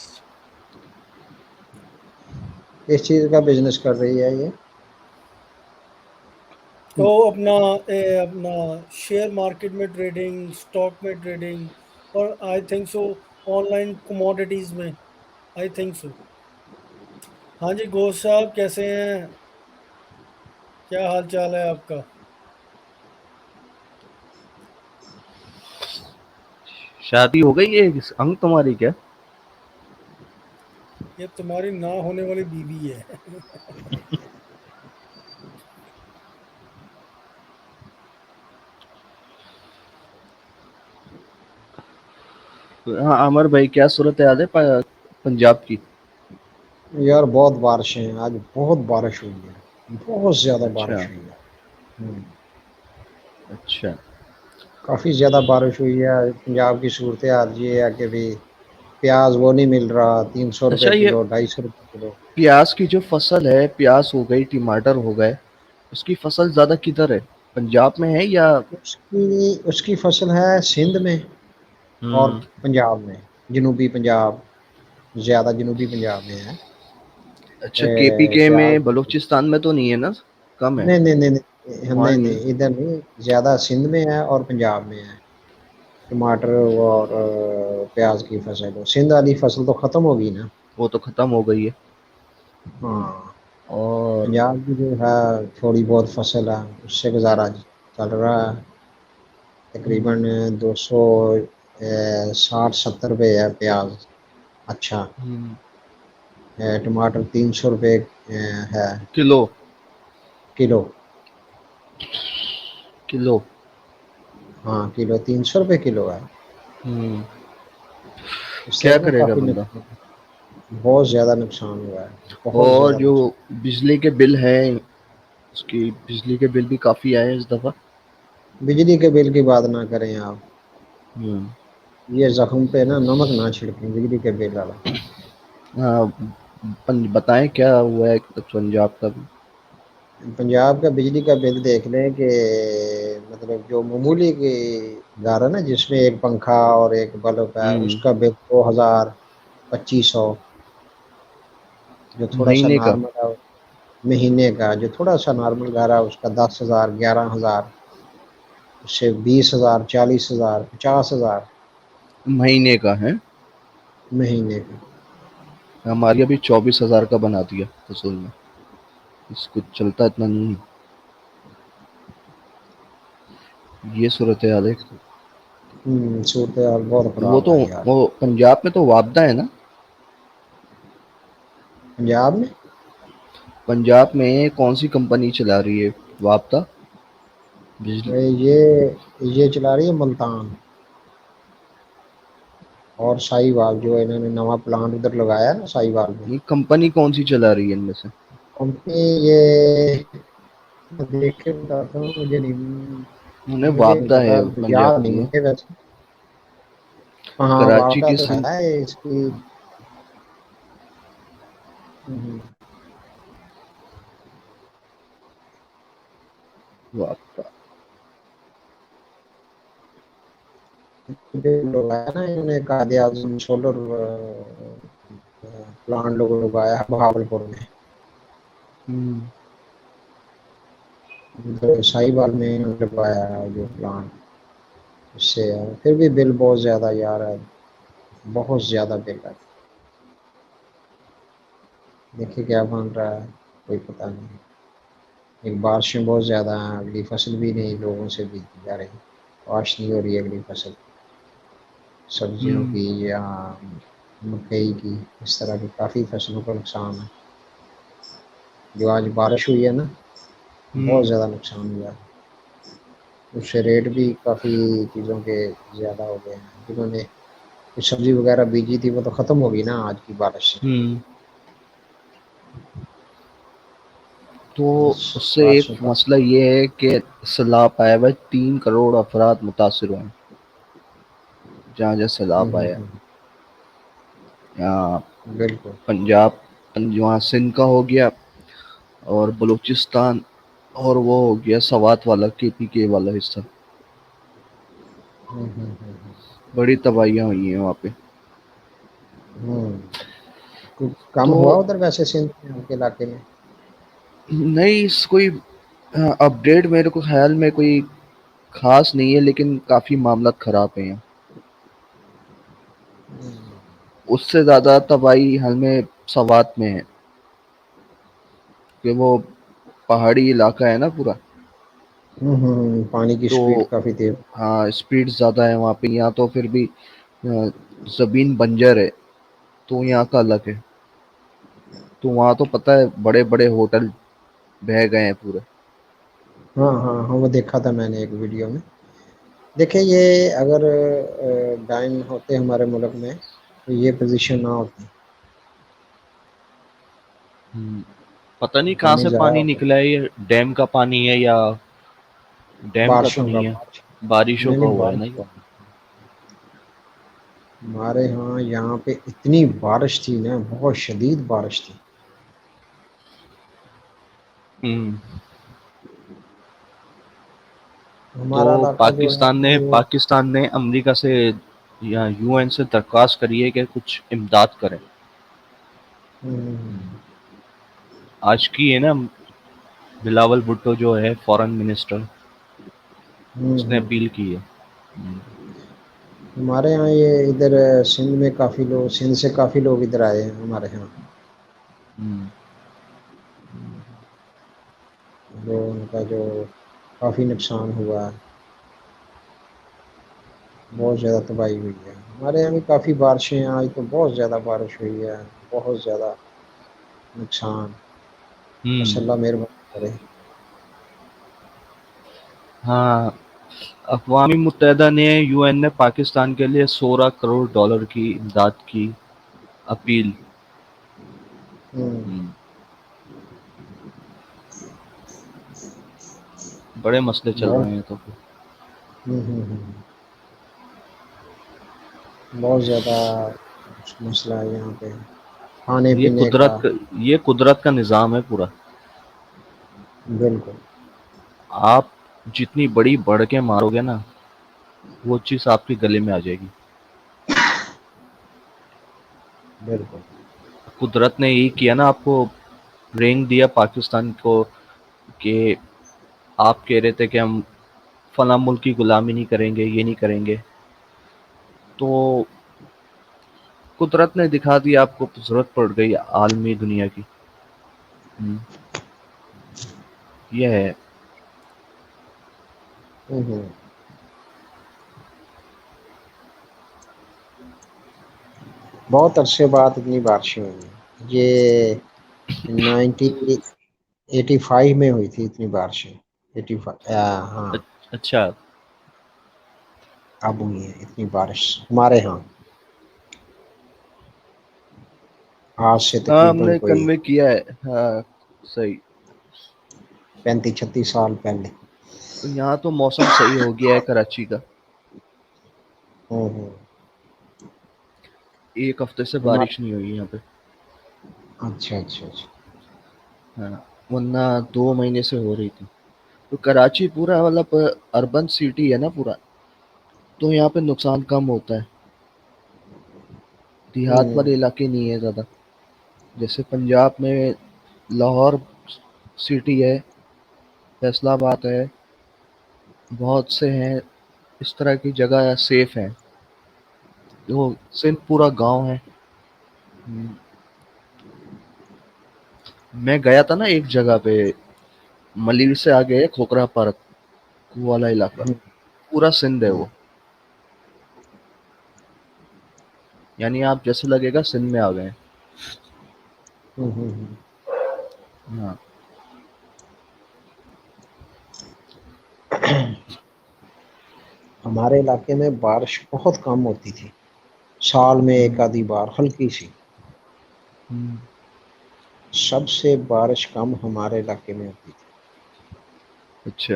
किस चीज़ का बिजनेस कर रही है ये? तो अपना शेयर मार्केट में ट्रेडिंग, स्टॉक में ट्रेडिंग, और I think so online commodities में, आई थिंक सो। हाँ जी, घोष साहब कैसे हैं? क्या हाल चाल है आपका? शादी हो गई है अंग तुम्हारी क्या? ये तुम्हारी ना होने वाली बीवी है। हाँ, अमर भाई क्या सूरत है पंजाब की? यार बहुत बारिशें हैं आज, बहुत बारिश हुई है, बहुत ज़्यादा अच्छा। बारिश हुई है। हम्म, अच्छा। काफ़ी ज़्यादा बारिश हुई है। पंजाब की सूरत हाल ये है कि भी प्याज वो नहीं मिल रहा, 300 अच्छा, रुपये ये किलो, 250 रुपये किलो। प्याज की जो फसल है, प्याज हो गई, टमाटर हो गए, उसकी फसल ज्यादा किधर है? पंजाब में है या? उसकी उसकी फसल है सिंध में और हम्म। पंजाब में, जनूबी पंजाब, ज़्यादा जनूबी पंजाब में है। अच्छा, केपीके प्याज में, बलूचिस्तान में तो नहीं है ना? कम है? नहीं नहीं नहीं नहीं वहाँ नहीं नहीं है? नहीं, इधर नहीं, ज़्यादा सिंध में है और पंजाब में है। टमाटर और प्याज की फसल, सिंध वाली फसल तो ख़त्म होगी ना। वो तो खत्म हो गई है। हाँ, और पंजाब की जो है थोड़ी बहुत फसल है, उससे गुजारा चल रहा है। हम्म, तकरीबन 260-70 रुपये है प्याज। अच्छा, हम्म, टमाटर 300 रुपये है किलो? किलो। किलो? हाँ, किलो 300 रुपये किलो है। हम्म। इससे क्या ना करेगा काफ़ी बंदा? नुकसान, बहुत ज़्यादा नुकसान हुआ है, बहुत और ज़्यादा जो नुकसान। बिजली के बिल है, उसकी बिजली के बिल भी काफी आए इस दफा। बिजली के बिल की बात ना करें आप, हम्म। ये जख्म पे ना नमक ना छिड़कें, बिजली के बिल वाला। हाँ, बताएं क्या हुआ है पंजाब का भी? पंजाब का बिजली का बिल देख लें कि मतलब जो मामूली की घर है ना, जिसमें एक पंखा और एक बल्ब है, हम्म। उसका बिल 2000, 2500। जो थोड़ा सा महीने का? नॉर्मल है, महीने का जो थोड़ा सा नॉर्मल घर है उसका 10,000, 11,000, उससे 20,000, 40,000, 50,000 महीने का है? महीने का। हमारी अभी 24,000 का बना दिया असूल में। इसको चलता इतना नहीं है। ये सूरत हाल है। सूरत हाल बहुत वो ख़राब तो, है यार। वो पंजाब में तो वापदा है ना? पंजाब में पंजाब में कौन सी कंपनी चला रही है वापदा बिजली? ये चला रही है मुल्तान और साहिवाल, जो इन्होंने नवा प्लांट उधर लगाया है ना साहिवाल में। ये कंपनी कौन सी चला रही है इनमें से? कंपनी ये मैं देख के बताता हूँ, उन्हें मुझे नहीं वापदा पता, है पंजाब याद नहीं की है। मुझे वैसे। हाँ, कराची वापदा की तो सिंध। है इसकी। हम्म, वापदा। जो लगाया ना इन्होंने, कायदे आजम सोलर प्लांट लोग लगाया है बहावलपुर में। हम्म। तो साहिवाल में इन्होंने लगवाया है जो प्लांट, इससे फिर भी बिल बहुत ज़्यादा यार है, बहुत ज़्यादा बिल है। देखिए क्या बन रहा है, कोई पता नहीं। एक बारिशें बहुत ज़्यादा हैं, अगली फसल भी नहीं लोगों से बीती जा रही, बारिश नहीं हो रही है अगली फसल, सब्जियों हम्म। की या मकई की, इस तरह की काफ़ी फसलों का नुकसान है। जो आज बारिश हुई है ना, बहुत हम्म। ज़्यादा नुकसान हुआ है। उससे रेट भी काफ़ी चीज़ों के ज़्यादा हो गए हैं। जिन्होंने कुछ सब्ज़ी वगैरह बीजी थी वो तो ख़त्म होगी ना आज की बारिश से। हम्म। तो बस उससे एक बारिशों का। मसला ये है कि सैलाब आया हुआ है, 3 करोड़ अफराद मुतासर हुए हैं जहाँ जहाँ सैलाब आया है। हम्म। यहाँ बिल्कुल। पंजाब, वहाँ सिंध का हो गया, और बलूचिस्तान, और वो हो गया सवात वाला, केपीके वाला हिस्सा। हम्म। बड़ी तबाहियां हुई हैं वहाँ पे। हम्म। कुछ कम तो हुआ उधर वैसे सिंध में आपके इलाके में? नहीं, इस कोई अपडेट मेरे को ख्याल में कोई खास नहीं है, लेकिन काफी मामला खराब है यहाँ। उससे ज्यादा तबाही हाल में सवात में है, कि वो पहाड़ी इलाका है ना पूरा। पानी की तो स्पीड काफ़ी तेज। हाँ, स्पीड ज़्यादा है वहाँ पे। यहाँ तो फिर भी ज़मीन बंजर है, तो यहाँ का अलग है। तो वहाँ तो पता है, बड़े बड़े होटल बह गए हैं पूरे। हाँ हाँ हाँ, वो देखा था मैंने एक वीडियो में। देखिए ये अगर डाइम होते हमारे मुल्क में तो ये पोजीशन ना होती, पता नहीं कहाँ पानी से ज़ाया पानी होता। निकला है, ये डैम का पानी है या डैम का तो बारिशों का नहीं है। बारिशों नहीं का नहीं, हुआ है बारिश ना ये। तो हमारे यहाँ पे इतनी बारिश थी ना, बहुत शदीद बारिश थी। हम्म। तो हमारा इलाका जो है वो पाकिस्तान ने अमेरिका से या यूएन से दरख्वास्त करी है कि कुछ इमदाद करें। हम्म, आज की है ना, बिलावल भुट्टो जो है फॉरेन मिनिस्टर, उसने हम्म। अपील की है। हमारे यहाँ ये इधर सिंध में काफ़ी लोग, सिंध से काफ़ी लोग इधर आए हैं हमारे यहाँ। हम्म। जो उनका जो काफ़ी नुकसान हुआ है, बहुत ज़्यादा तबाही हुई है। हमारे यहाँ भी काफ़ी बारिशें हैं, आज तो बहुत ज़्यादा बारिश हुई है, बहुत ज़्यादा नुकसान। बस हम्म। अल्लाह मेहरबानी करे। हाँ, अक़वाम मुत्तहिदा ने यूएन ने पाकिस्तान के लिए 16 करोड़ डॉलर की इमदाद की अपील। हम्म, हम्म, बड़े मसले चल बहुत रहे हैं तो। बहुत ज़्यादा मसला है यहाँ पे खाने पीने का। ये कुदरत का निज़ाम है पूरा। बिल्कुल। आप जितनी बड़ी बढ़ के मारोगे ना, वो चीज़ आपके गले में आ जाएगी। बिल्कुल। कुदरत ने यही किया ना, आपको रेंग दिया पाकिस्तान को कि आप कह रहे थे कि हम फला मुल्क की गुलामी नहीं करेंगे, ये नहीं करेंगे, तो कुदरत ने दिखा दिया आपको, ज़रूरत पड़ गई आलमी दुनिया की। हम्म, ये है। हम्म। बहुत अरसे बाद इतनी बारिशें हुई हैं। ये 1985 में हुई थी इतनी बारिशें। 85, हाँ। अच्छा। अब हुई है इतनी बारिश हमारे यहाँ, आज से हाँ, तकरीबन हमने कोई कन्वे किया है। हाँ, सही। 35-36 साल पहले। तो यहाँ तो मौसम सही हो गया है कराची का। हम्म। एक हफ्ते से हमारे बारिश नहीं हुई यहाँ पे। अच्छा अच्छा अच्छा। हाँ, वरना 2 महीने से हो रही थी। तो कराची पूरा मतलब अर्बन सिटी है ना पूरा, तो यहाँ पे नुकसान कम होता है। देहात हम्म वाले इलाके नहीं है ज़्यादा। जैसे पंजाब में लाहौर सिटी है, फैसलाबाद है, बहुत से हैं, इस तरह की जगह सेफ है। वो सिंध पूरा गांव है। हम्म, मैं गया था ना एक जगह पे, मलिर से आगे है खोखरा पार्क, वो वाला इलाका, हम्म पूरा सिंध है हम्म वो। यानी आप जैसे लगेगा सिंध में आ गए हैं। हम्म। हाँ। हमारे इलाके में बारिश बहुत कम होती थी, साल में एक हम्म। आधी बार हल्की सी। हम्म। सबसे बारिश कम हमारे इलाके में होती थी। अच्छा।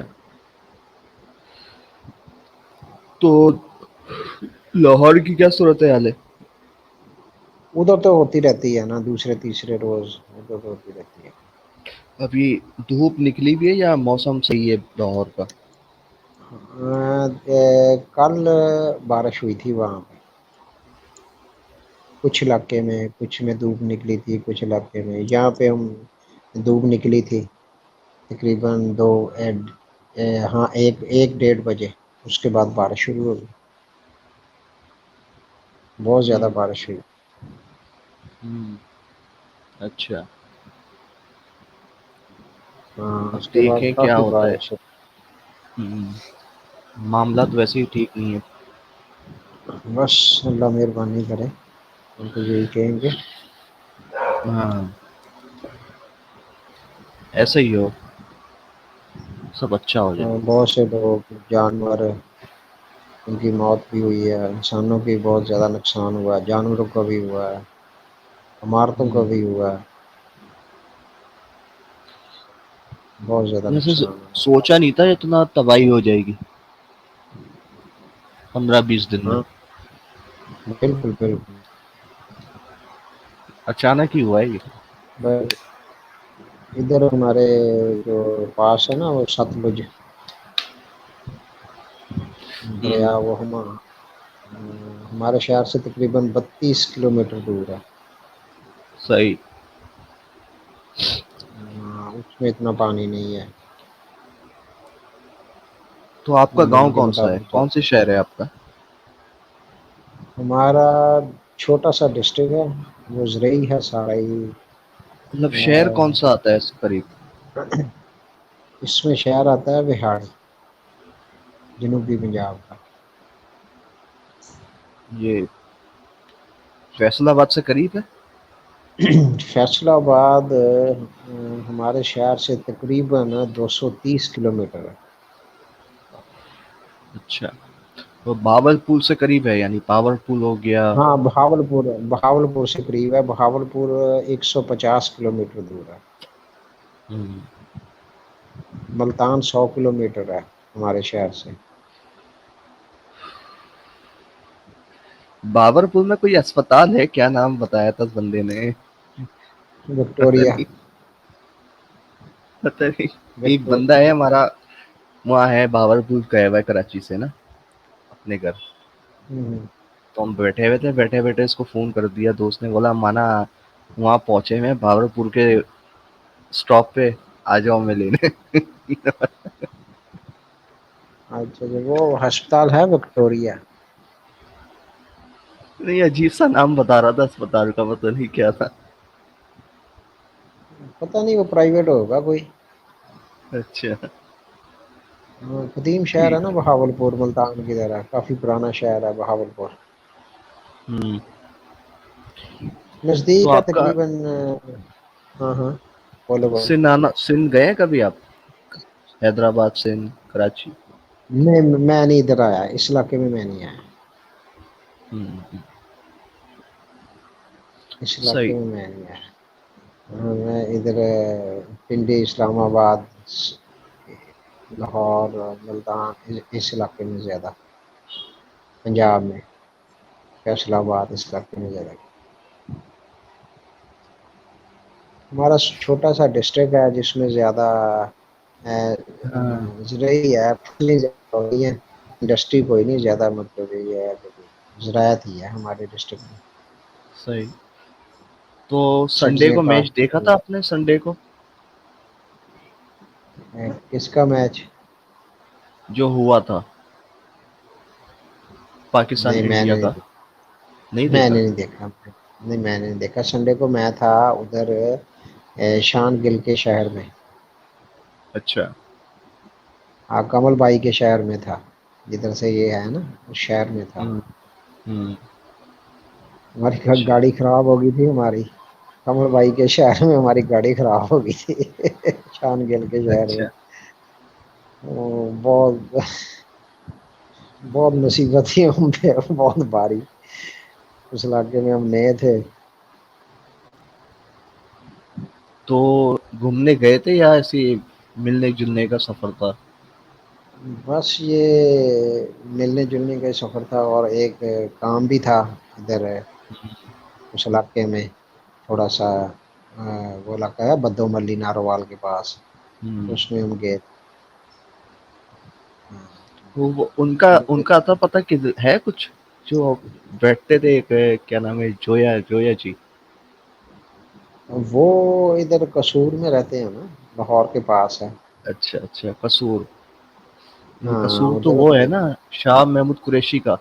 तो लाहौर की क्या सूरत हाल है? उधर तो होती रहती है ना, दूसरे तीसरे रोज उधर तो होती रहती है। अभी धूप निकली भी है या मौसम सही है लाहौर का? कल बारिश हुई थी वहाँ पे, कुछ इलाके में, कुछ में धूप निकली थी, कुछ इलाके में। यहाँ पे हम धूप निकली थी तकरीबन हाँ, एक एक 1:30 बजे। उसके बाद बारिश शुरू हो गई, बहुत ज़्यादा हम्म। बारिश हुई। हम्म। अच्छा। हाँ, अब उसके बाद देखें क्या काफ़ी होता है। बारिश है। मामला तो वैसे ही ठीक नहीं है। बस अल्लाह मेहरबानी करे, हम तो यही कहेंगे। हाँ, ऐसे ही हो, सब अच्छा हो जाए। बहुत से लोग जानवर, उनकी मौत भी हुई है, इंसानों की बहुत ज़्यादा नुकसान हुआ है, जानवरों का भी हुआ है, इमारतों का हम्म। भी हुआ है, बहुत ज़्यादा वैसे नुकसान हुआ है। सोचा नहीं था इतना तबाही हो जाएगी। 15-20 दिन में? हाँ बिल्कुल बिल्कुल। अचानक ही हुआ है ये? बस इधर हमारे जो पास है ना वो सतलुज दरिया, वो हमारे शहर से तकरीबन 32 किलोमीटर दूर है। सही। उसमें इतना पानी नहीं है। तो आपका गांव जमीन के कौन सा है, मुताबिक कौन से शहर है आपका? हमारा छोटा सा डिस्ट्रिक्ट है, वो जरई है सारा ही। मतलब शहर कौन अ, सा आता है इस करीब? इसमें शहर आता है बिहाड़ी, जनूबी पंजाब का। ये फैसलाबाद से करीब है? फैसलाबाद हमारे शहर से तकरीबन 230 किलोमीटर है। अच्छा। तो बावलपुर से करीब है, यानी पावरपुल हो गया। हाँ बहावलपुर, बहावलपुर से करीब है। बहावलपुर 150 किलोमीटर दूर है। हम्म। मुल्तान 100 किलोमीटर है हमारे शहर से। बाबरपुर में कोई अस्पताल है, क्या नाम बताया था उस बंदे ने? पता विक्टोरिया। नहीं। पता नहीं। एक बंदा विक्टोरिया। है हमारा, वहाँ है, बाबरपुर गया हुआ है कराची से ना अपने घर। हम्म। तो हम बैठे बैठे इसको फोन कर दिया, दोस्त ने बोला माना वहाँ पहुंचे हैं बाबरपुर के स्टॉप पे, आ जाओ मैं लेने। अच्छा जी, वो अस्पताल है विक्टोरिया। नहीं, अजीब सा नाम बता रहा था अस्पताल का, पता नहीं क्या था। पता नहीं, वो प्राइवेट होगा कोई। अच्छा। कदीम शहर है ठीक ना है। बहावलपुर, मुल्तान की तरह काफी पुराना शहर है बहावलपुर। हम्म। तो नजदीक है आपका तकरीबन। हाँ हाँ, बोलो बोलो। सिंध गए कभी आप? हैदराबाद, सिंध, कराची? नहीं, मैं नहीं इधर आया, इस इलाके में मैं नहीं आया। हम्म। इस सही। इलाके में मैं नहीं आया। हाँ, मैं इधर पिंडी, इस्लामाबाद, लाहौर, मुल्तान, इस इलाके में ज़्यादा। पंजाब में फैसलाबाद, इस इलाके में ज़्यादा। हमारा छोटा सा डिस्ट्रिक्ट है जिसमें ज़्यादा हाँ। ज़रूरी है, फसलें ज़्यादा हो रही हैं। इंडस्ट्री कोई नहीं ज़्यादा, मतलब ये है कि ज़राअत ही है हमारे डिस्ट्रिक्ट में। सही। तो संडे सब्जियां को मैच देखा काफी। था आपने, संडे को किसका मैच? जो हुआ था पाकिस्तान नहीं इंडिया मैंने नहीं का? देखा। नहीं देखा? मैंने नहीं देखा। नहीं मैंने नहीं देखा। संडे को मैं था उधर शान गिल के शहर में। अच्छा। हाँ, कमल भाई के शहर में था, जिधर से ये है ना, उस शहर में था। हम्म। हम्म। हमारी अच्छा। गाड़ी खराब हो गई थी हमारी। कमल भाई के शहर में हमारी गाड़ी खराब हो गई थी। शान गिल के शहर में। अच्छा। बहुत बहुत मुसीबत थी हम पे, बहुत भारी। उस इलाके में हम नए थे। तो घूमने गए थे या ऐसे मिलने जुलने का सफर था? बस ये मिलने जुलने का ही सफर था, और एक काम भी था इधर उस इलाके में। थोड़ा सा वो इलाका है बद्दोमल्ली नारोवाल के पास, हम्म। उसमें हम गए। वो उनका उनका था पता कि है कुछ जो बैठते थे, एक क्या नाम है, जोया जोया जी? वो इधर कसूर में रहते हैं ना, लाहौर के पास है। अच्छा अच्छा, कसूर। नहीं, हाँ कसूर तो उधर वो है अपने। ना, शाह महमूद कुरैशी का।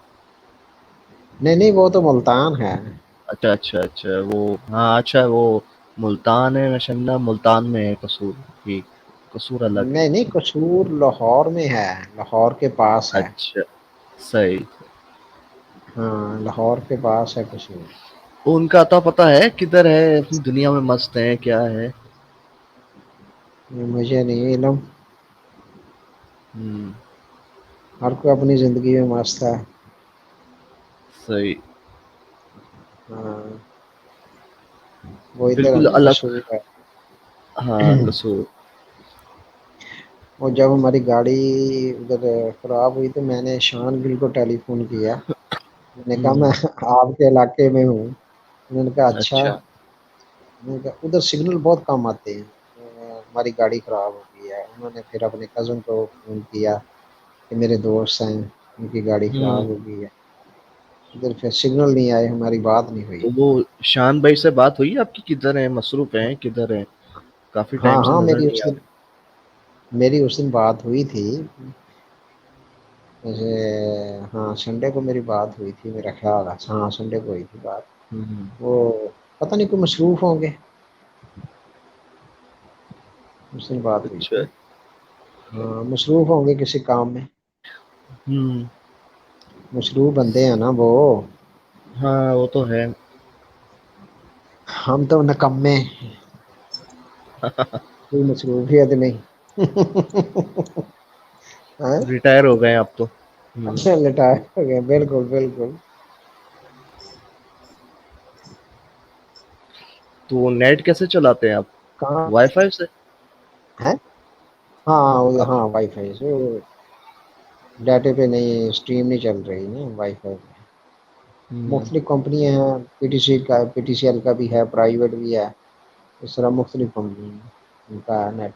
नहीं नहीं, वो तो मुल्तान है। अच्छा अच्छा अच्छा, वो हाँ, अच्छा वो मुल्तान है, मैं समझा मुल्तान में है कसूर। ठीक। कसूर अलग है। नहीं नहीं, कसूर लाहौर में है, लाहौर के पास है। अच्छा। सही। हाँ, लाहौर के पास है कसूर। उनका अता पता है किधर है, अपनी दुनिया में मस्त है, क्या है? मुझे नहीं इलम। हम्म। हर कोई अपनी जिंदगी में मस्त है। सही। हाँ, वो इधर है बिल्कुल ना अलग। कसूर है। हाँ, कसूर। और जब हमारी गाड़ी उधर खराब हुई तो मैंने शान गिल को टेलीफोन किया। मैंने कहा मैं आपके इलाके में हूँ। उन्होंने कहा अच्छा। अच्छा। मैंने कहा उधर सिग्नल बहुत कम आते हैं, हमारी गाड़ी खराब हो गई है। उन्होंने फिर अपने कज़न को फ़ोन किया कि मेरे दोस्त हैं, उनकी गाड़ी खराब हो गई है। इधर फिर सिग्नल नहीं आए, हमारी बात नहीं हुई। तो वो शान भाई से बात हुई आपकी? किधर है, मसरूफ हैं, किधर है? काफी हाँ टाइम से हाँ, नजर नहीं आ रहे। मेरी उस दिन बात हुई थी। जैसे हाँ, संडे को मेरी बात हुई थी, मेरा ख्याल है। हाँ, संडे को हुई थी बात। हम्म। वो पता नहीं कोई मसरूफ होंगे, उस दिन बात हुई अच्छा। थी। हाँ, मसरूफ होंगे किसी काम में। हम्म। मसरूफ बंदे हैं ना वो। हाँ वो तो है। हम तो निकम्मे, कोई मसरूफियत नहीं। हाँ? रिटायर हो गए आप तो। अच्छा, लिटायर हो गए, बिल्कुल बिल्कुल। तो नेट कैसे चलाते हैं आप? कहाँ वाईफाई से? है? हाँ हाँ, वाईफाई से। डाटे पे नहीं, स्ट्रीम नहीं चल रही ना वाईफाई पे। हम्म। मुख्तलिफ कंपनियां हैं, पीटीसी का, पीटीसीएल का भी है, प्राइवेट भी है। इस तरह मुख्तलिफ कंपनी है, उनका नेट।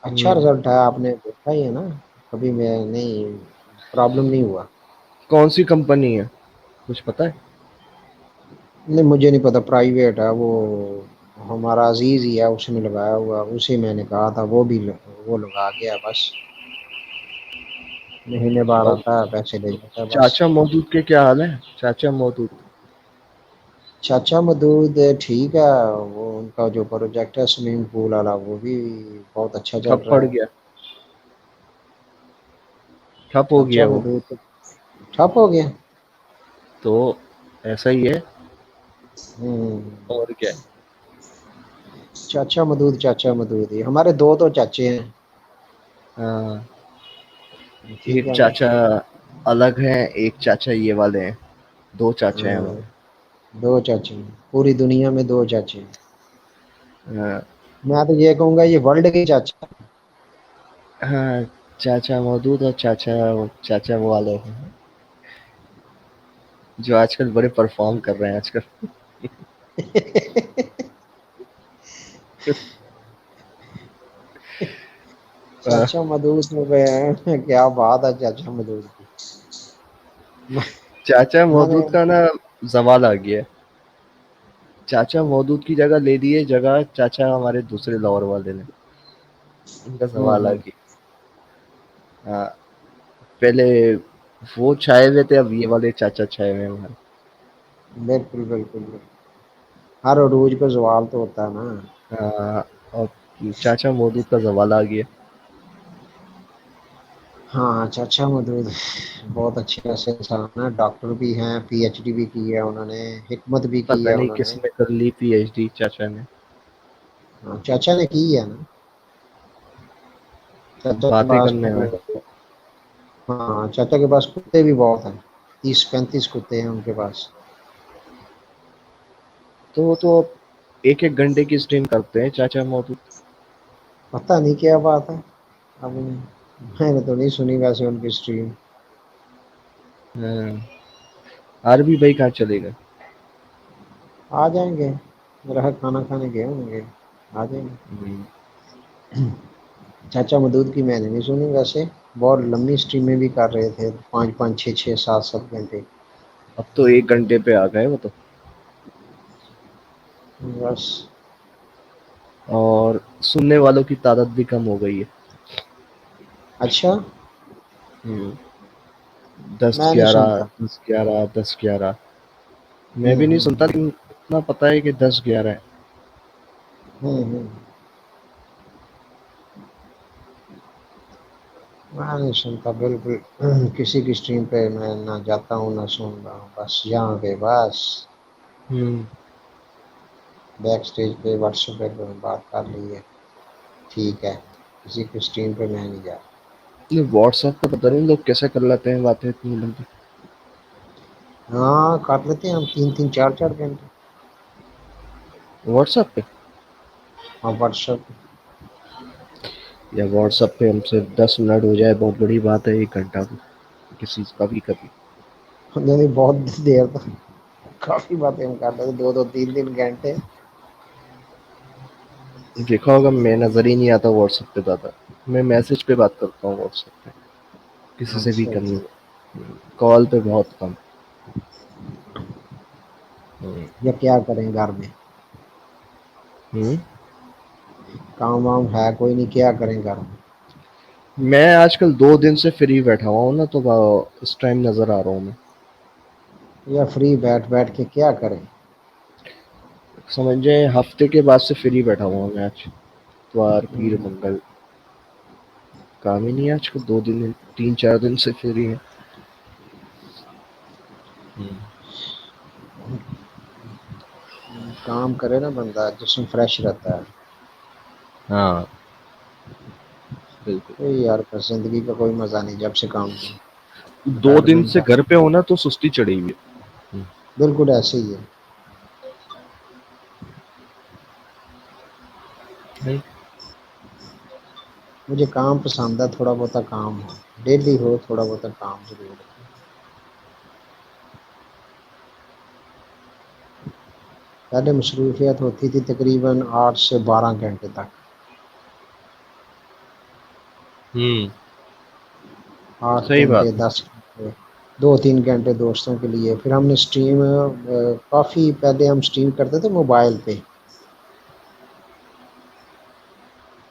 अच्छा हम्म। रिजल्ट है, आपने देखा ही है ना। कभी मैं नहीं, प्रॉब्लम नहीं हुआ। कौन सी कंपनी है, कुछ पता है? नहीं, मुझे नहीं पता, प्राइवेट है वो। हमारा अजीज ही है, उसने लगाया हुआ, उसे मैंने कहा था, वो भी वो लगा गया बस। महीने बाद और आता है, पैसे ले जाता है बस। चाचा मौजूद के क्या हाल है? चाचा मौजूद चाचा मदूद ठीक है। वो उनका जो प्रोजेक्ट है स्विमिंग पूल वाला, वो भी बहुत अच्छा चल ठप रहा पड़ है। गया? ठप हो चाचा गया वो? मदूद तो ठप हो गया। तो ऐसा ही है। हम्म। और क्या है? चाचा मदूद ही हमारे दो चाचे हैं। हाँ, ठीक एक है ना। चाचा अलग है, एक चाचा ये वाले हैं। दो चाचा हैं हाँ, हमारे। दो चाचे हैं, पूरी दुनिया में दो चाचे हैं। हाँ। मैं तो ये कहूंगा ये वर्ल्ड के चाचा हैं। हाँ, चाचा मौजूद और चाचा वो वाले हैं जो आजकल बड़े परफॉर्म कर रहे हैं आजकल। हाँ, चाचा मदूद हो गए हैं, क्या बात है चाचा मदूद की। चाचा मैंने मौजूद का ना जवाल आ गया है। चाचा मौजूद की जगह ले लिए, जगह चाचा हमारे दूसरे लाहौर वाले ने, उनका सवाल आ हम्म। गया। हाँ, पहले वो छाए हुए थे, अब ये वाले चाचा छाए हुए हैं हमारे। बिल्कुल बिल्कुल बिल्कुल। हर अरूज को सवाल तो होता है ना। हाँ, और चाचा मौजूद का सवाल आ गया। हाँ, चाचा मदूद बहुत अच्छे ऐसे इंसान है, डॉक्टर भी हैं, पीएचडी भी की है उन्होंने, हिकमत भी की पता है नहीं उन्होंने। किसने कर ली पीएचडी चाचा ने। हाँ, चाचा ने की है ना। चाचा के बातें पास करने में। तो, हाँ, चाचा के पास कुत्ते भी बहुत हैं, 30-35 कुत्ते हैं उनके पास। तो वो तो एक एक घंटे की स्ट्रीम करते हैं चाचा मौजूद। पता नहीं क्या बात है। अब मैंने तो नहीं सुनी वैसे उनकी स्ट्रीम। हाँ, आरबी भाई कहाँ चलेगा? आ जाएंगे, मेरा ख्याल खाना खाने गए होंगे, आ जाएंगे। हम्म। चाचा मदूद की मैंने नहीं सुनी वैसे। बहुत लंबी स्ट्रीमें भी कर रहे थे, 5-5, 6-6, 7-7 घंटे। अब तो एक घंटे पे आ गए वो तो। बस। और सुनने वालों की तादाद भी कम हो गई है। अच्छा। हम्म, दस मैं नहीं ग्यारह सुनता। 10-11 10-11। मैं भी नहीं सुनता, हम्म। लेकिन इतना पता है कि 10-11 है। हम्म। मैं नहीं सुनता बिल्कुल। किसी की स्ट्रीम पे मैं ना जाता हूँ ना सुन रहा हूँ, बस यहाँ पे बस हम्म। बैक स्टेज पे व्हाट्सएप पे बात कर ली है, ठीक है। किसी की स्ट्रीम पे मैं नहीं जा व्हाट्सएप पे पता नहीं लोग कैसे कर लेते हैं बातें इतनी लंबी। रहा। हाँ, कर लेते हैं हम 3-3, 4-4 घंटे। व्हाट्सएप पे? हाँ, व्हाट्सएप। या व्हाट्सएप पे हमसे 10 मिनट हो जाए बहुत बड़ी बात है, 1 घंटा भी किसी का भी कभी। नहीं बहुत देर तक काफी बातें हम करते थे, 2-2 3-3 घंटे। देखा होगा मैं नज़र ही नहीं आता व्हाट्सएप पे ज़्यादा, मैं मैसेज पे बात करता हूँ व्हाट्सएप पे, किसी से भी अच्छा करनी अच्छा। हो, कॉल पे बहुत कम। हम्म। या क्या करें घर में, हम्म। काम वाम है कोई नहीं, क्या करें घर में। मैं आजकल 2 दिन से फ्री बैठा हुआ हूँ ना, तो इस टाइम नज़र आ रहा हूँ मैं। या फ्री बैठ बैठ के क्या करें। समझ जाए हफ्ते के बाद से फ्री बैठा हुआ हूँ मैं आज, इतवार पीर हम्म, मंगल, काम ही नहीं है आजकल, 2 दिन 3-4 दिन से फ्री है। हम्म। काम करे ना बंदा, जिसम फ्रेश रहता है। हाँ बिल्कुल। कोई यार बस जिंदगी का कोई मजा नहीं जब से काम नहीं। 2 दिन रिटायरमेंट से का घर पे हो ना तो सुस्ती चढ़ी हुई है। बिल्कुल ऐसे ही है। नहीं। मुझे काम पसंद है, थोड़ा बहुत काम हो, डेली हो थोड़ा बहुत काम जरूर हो। पहले मसरूफियत होती थी तकरीबन 8 से 12 घंटे तक। हम्म। आठ सही घंटे बात है। 10 घंटे, 2-3 घंटे दोस्तों के लिए। फिर हमने स्ट्रीम काफ़ी पहले हम स्ट्रीम करते थे मोबाइल पे,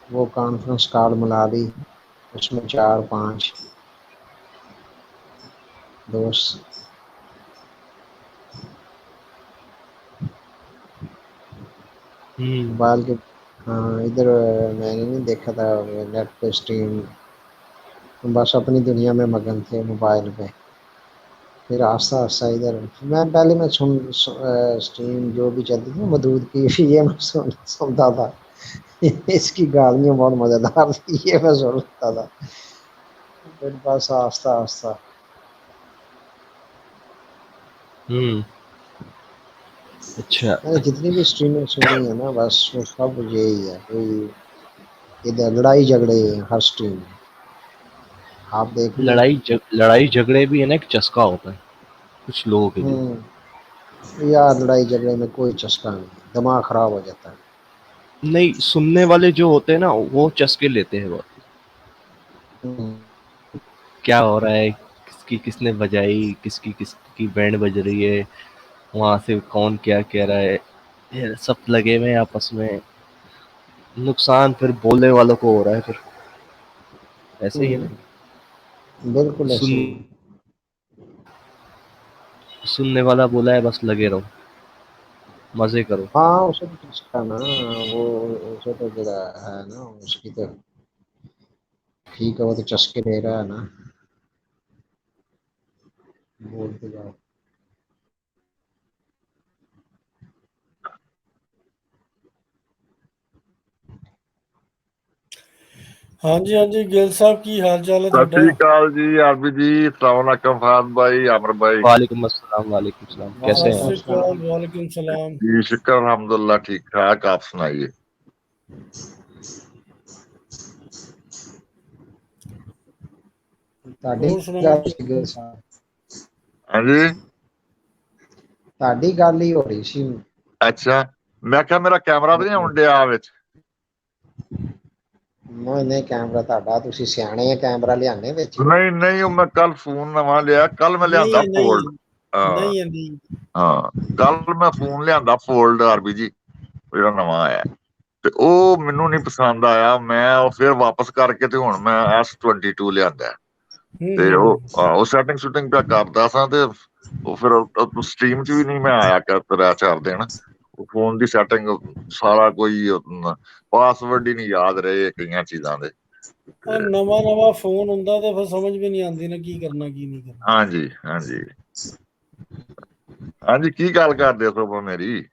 वो कॉन्फ्रेंस कॉल मिला दी, उसमें 4-5 दोस्त। हम्म। मोबाइल के, हाँ इधर मैंने नहीं देखा था नेट पे स्ट्रीम, बस अपनी दुनिया में मगन थे मोबाइल पे। फिर आस्ता आस्ता इधर मैं स्ट्रीम जो भी चलती थी ना मदूद की ये मैं सुनता था। इसकी गालियाँ बहुत मज़ेदार थी, ये मैं सुनता था। फिर बस आस्ता आस्ता हम्म। अच्छा। मैंने जितनी भी स्ट्रीमें सुनी है ना, बस वो सब यही है। कोई इधर लड़ाई झगड़े हैं हर स्ट्रीम में, आप देख लो। लड़ाई झगड़े भी है ना, एक चस्का होता है कुछ लोगों के लिए। यार लड़ाई झगड़े में कोई चस्का नहीं है, दिमाग खराब हो जाता है। नहीं, सुनने वाले जो होते हैं ना वो चस्के लेते हैं बहुत, हम्म, क्या हो रहा है, किसकी किसने बजाई, किसकी किसकी बैंड बज रही है, वहां से कौन क्या कह रहा है, ये सब लगे हुए हैं आपस में। नुकसान फिर बोलने वालों को हो रहा है फिर, ऐसे ही है ना। बिल्कुल सुन ऐसे ही है। सुनने वाला बोला है बस लगे रहो, मजे करो। हाँ उसे तो चस्का ना, वो उसे तो जरा है ना, उसकी तो ठीक है, वो तो चस्के ले रहा है ना, बोलते जाओ। हाँ जी गिल साहब की हाल चाल है सत थोड़ा। श्री अकाल जी आरबी जी, अस्सलाम वालेकुम फहद भाई, आमिर भाई। वालेकुम सलाम, कैसे सत हैं वालेकुम आप? श्री अकाल, अस्सलाम। वालेकुम सलाम। जी शुक्र अल्हम्दुलिल्लाह, ठीक ठाक, आप सुनाइए। ਤੁਹਾਡੀ और सुनाओ ਗੱਲ जी। ਸੀਗੇ ਸਾਹ, हाँ जी। ਤੁਹਾਡੀ ਗੱਲ ਹੀ ਹੋ ਰਹੀ ਸੀ। अच्छा, मैं क्या मेरा कैमरा तो नहीं आउंडे विच? ਨਹੀਂ ਕੈਮਰਾ ਤੁਹਾਡਾ, ਤੁਸੀਂ ਸਿਆਣੇ ਆ, ਕੈਮਰਾ ਲਿਆਣੇ ਵਿੱਚ। नहीं नहीं, वो मैं कल फोन नवा लिया, कल मैं नहीं लिया है नहीं फोल्ड। हाँ नहीं है नहीं। हाँ, कल मैं फोन लिया फोल्ड आरबी जी, ਜਿਹੜਾ ਨਵਾਂ ਆਇਆ ਤੇ ਉਹ ਮੈਨੂੰ ਨਹੀਂ ਪਸੰਦ ਆਇਆ। ਮੈਂ ਉਹ ਫਿਰ ਵਾਪਸ ਕਰਕੇ ਤੇ ਹੁਣ ਮੈਂ S22 ਲਿਆਂਦਾ ਤੇ ਉਹ ਸੈਟਿੰਗ ਸ਼ੂਟਿੰਗ ਪਿਆ ਕਰਦਾ ਸਾਂ ਤੇ ਉਹ ਫਿਰ ਸਟ੍ਰੀਮ 'ਚ ਵੀ ਨਹੀਂ ਮੈਂ ਆਇਆ ਕਰ 3-4 ਦਿਨ। ਉਹ ਫੋਨ ਦੀ ਸੈਟਿੰਗ ਸਾਰਾ ਕੋਈ ਪਾਸਵਰਡ ਹੀ ਨਹੀਂ ਯਾਦ ਰਹੇ ਕਈਆਂ ਚੀਜ਼ਾਂ ਦੇ। और नवा नवा फोन हुंदा तो फिर समझ भी नहीं आती ना की करना की नहीं करना। ਹਾਂਜੀ ਹਾਂਜੀ ਹਾਂਜੀ, ਕੀ ਗੱਲ ਕਰਦੇ ਸੋ ਮੇਰੀ?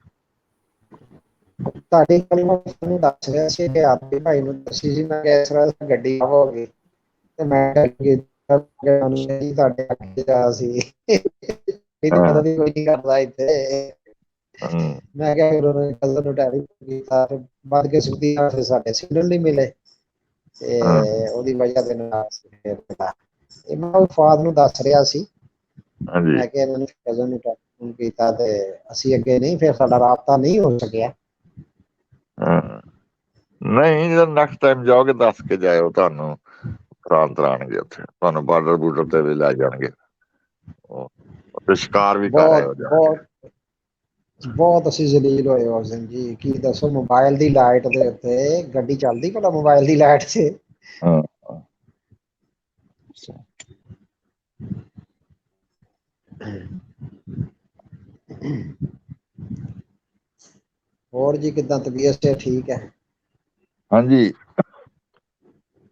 ਤੁਹਾਡੀ ਗੱਲ ਮੈਂ ਤੁਹਾਨੂੰ ਦੱਸ ਰਿਹਾ ਸੀ ਕਿ ਆਪਕੇ ਭਾਈ ਨੂੰ ਦੱਸੀ ਸੀ ਮੈਂ ਕਿ ਇਸ ਤਰ੍ਹਾਂ ਗੱਡੀ ਖਰਾਬ ਹੋ ਗਈ, ਤੇ ਮੈਂ ਅੱਗੇ ਤੁਹਾਡੇ ਅੱਗੇ ਜਾ ਸੀ ਇਹਦੀ ਹਾਂ ਮਦਦ ਹੀ ਕੋਈ ਨਹੀਂ ਕਰਦਾ ਇੱਥੇ। ਹਮ, ਮੈਂ ਕਿਹਾ ਫਿਰ ਉਹਨੇ ਕਜ਼ਨ ਨੂੰ ਟੈਲੀਫੋਨ ਕੀਤਾ, ਤੇ ਬਾਅਦ ਕੇ ਸੁਣਦੀ ਆ ਫਿਰ ਸਾਡੇ ਸਿਗਨਲ ਨਹੀਂ ਮਿਲੇ। ਤੇ ਹਾਂ ਉਹਦੀ ਵਜ੍ਹਾ ਦੇ ਨਾਲ ਫਿਰ ਇਹ ਮੈਂ ਉਫਾਦ ਨੂੰ ਦੱਸ ਰਿਹਾ ਸੀ। ਹਾਂਜੀ ਮੈਂ ਕਿਹਾ ਇਹਨਾਂ ਨੂੰ ਕਜ਼ਨ ਨੂੰ ਟੈਲੀਫੋਨ ਕੀਤਾ ਤੇ ਅਸੀਂ ਅੱਗੇ ਨਹੀਂ, ਫਿਰ ਸਾਡਾ ਰਾਬਤਾ ਨਹੀਂ ਹੋ ਸਕਿਆ। ਹਾਂ। ਨਹੀਂ ਜਦੋਂ ਨੈਕਸਟ ਟਾਈਮ ਜਾਓਗੇ ਦੱਸ ਕੇ ਜਾਇਓ, ਤੁਹਾਨੂੰ ਤਰਾਣਗੇ ਉੱਥੇ, ਤੁਹਾਨੂੰ ਬਾਰਡਰ ਬੂਡਰ ਤੇ ਵੀ ਲੈ ਜਾਣਗੇ, ਉਹ ਉੱਥੇ ਸ਼ਿਕਾਰ ਵੀ ਕਰ ਆਏ ਬਹੁਤ ਹੋ ਜਾ ਕੇ। ਬਹੁਤ ਬਹੁਤ ਅਸੀਂ ਜ਼ਲੀਲ ਹੋਏ ਉਸ ਦਿਨ ਜੀ, ਕੀ ਦੱਸੋ। ਮੋਬਾਈਲ ਦੀ ਲਾਈਟ ਦੇ ਉੱਤੇ ਗੱਡੀ ਚੱਲਦੀ ਭਲਾ ਮੋਬਾਈਲ ਦੀ ਲਾਈਟ 'ਚ। ਹਾਂ ਹੋਰ ਜੀ ਕਿੱਦਾਂ, ਤਬੀਅਤ ਤੇ ਠੀਕ ਹੈ? ਹਾਂਜੀ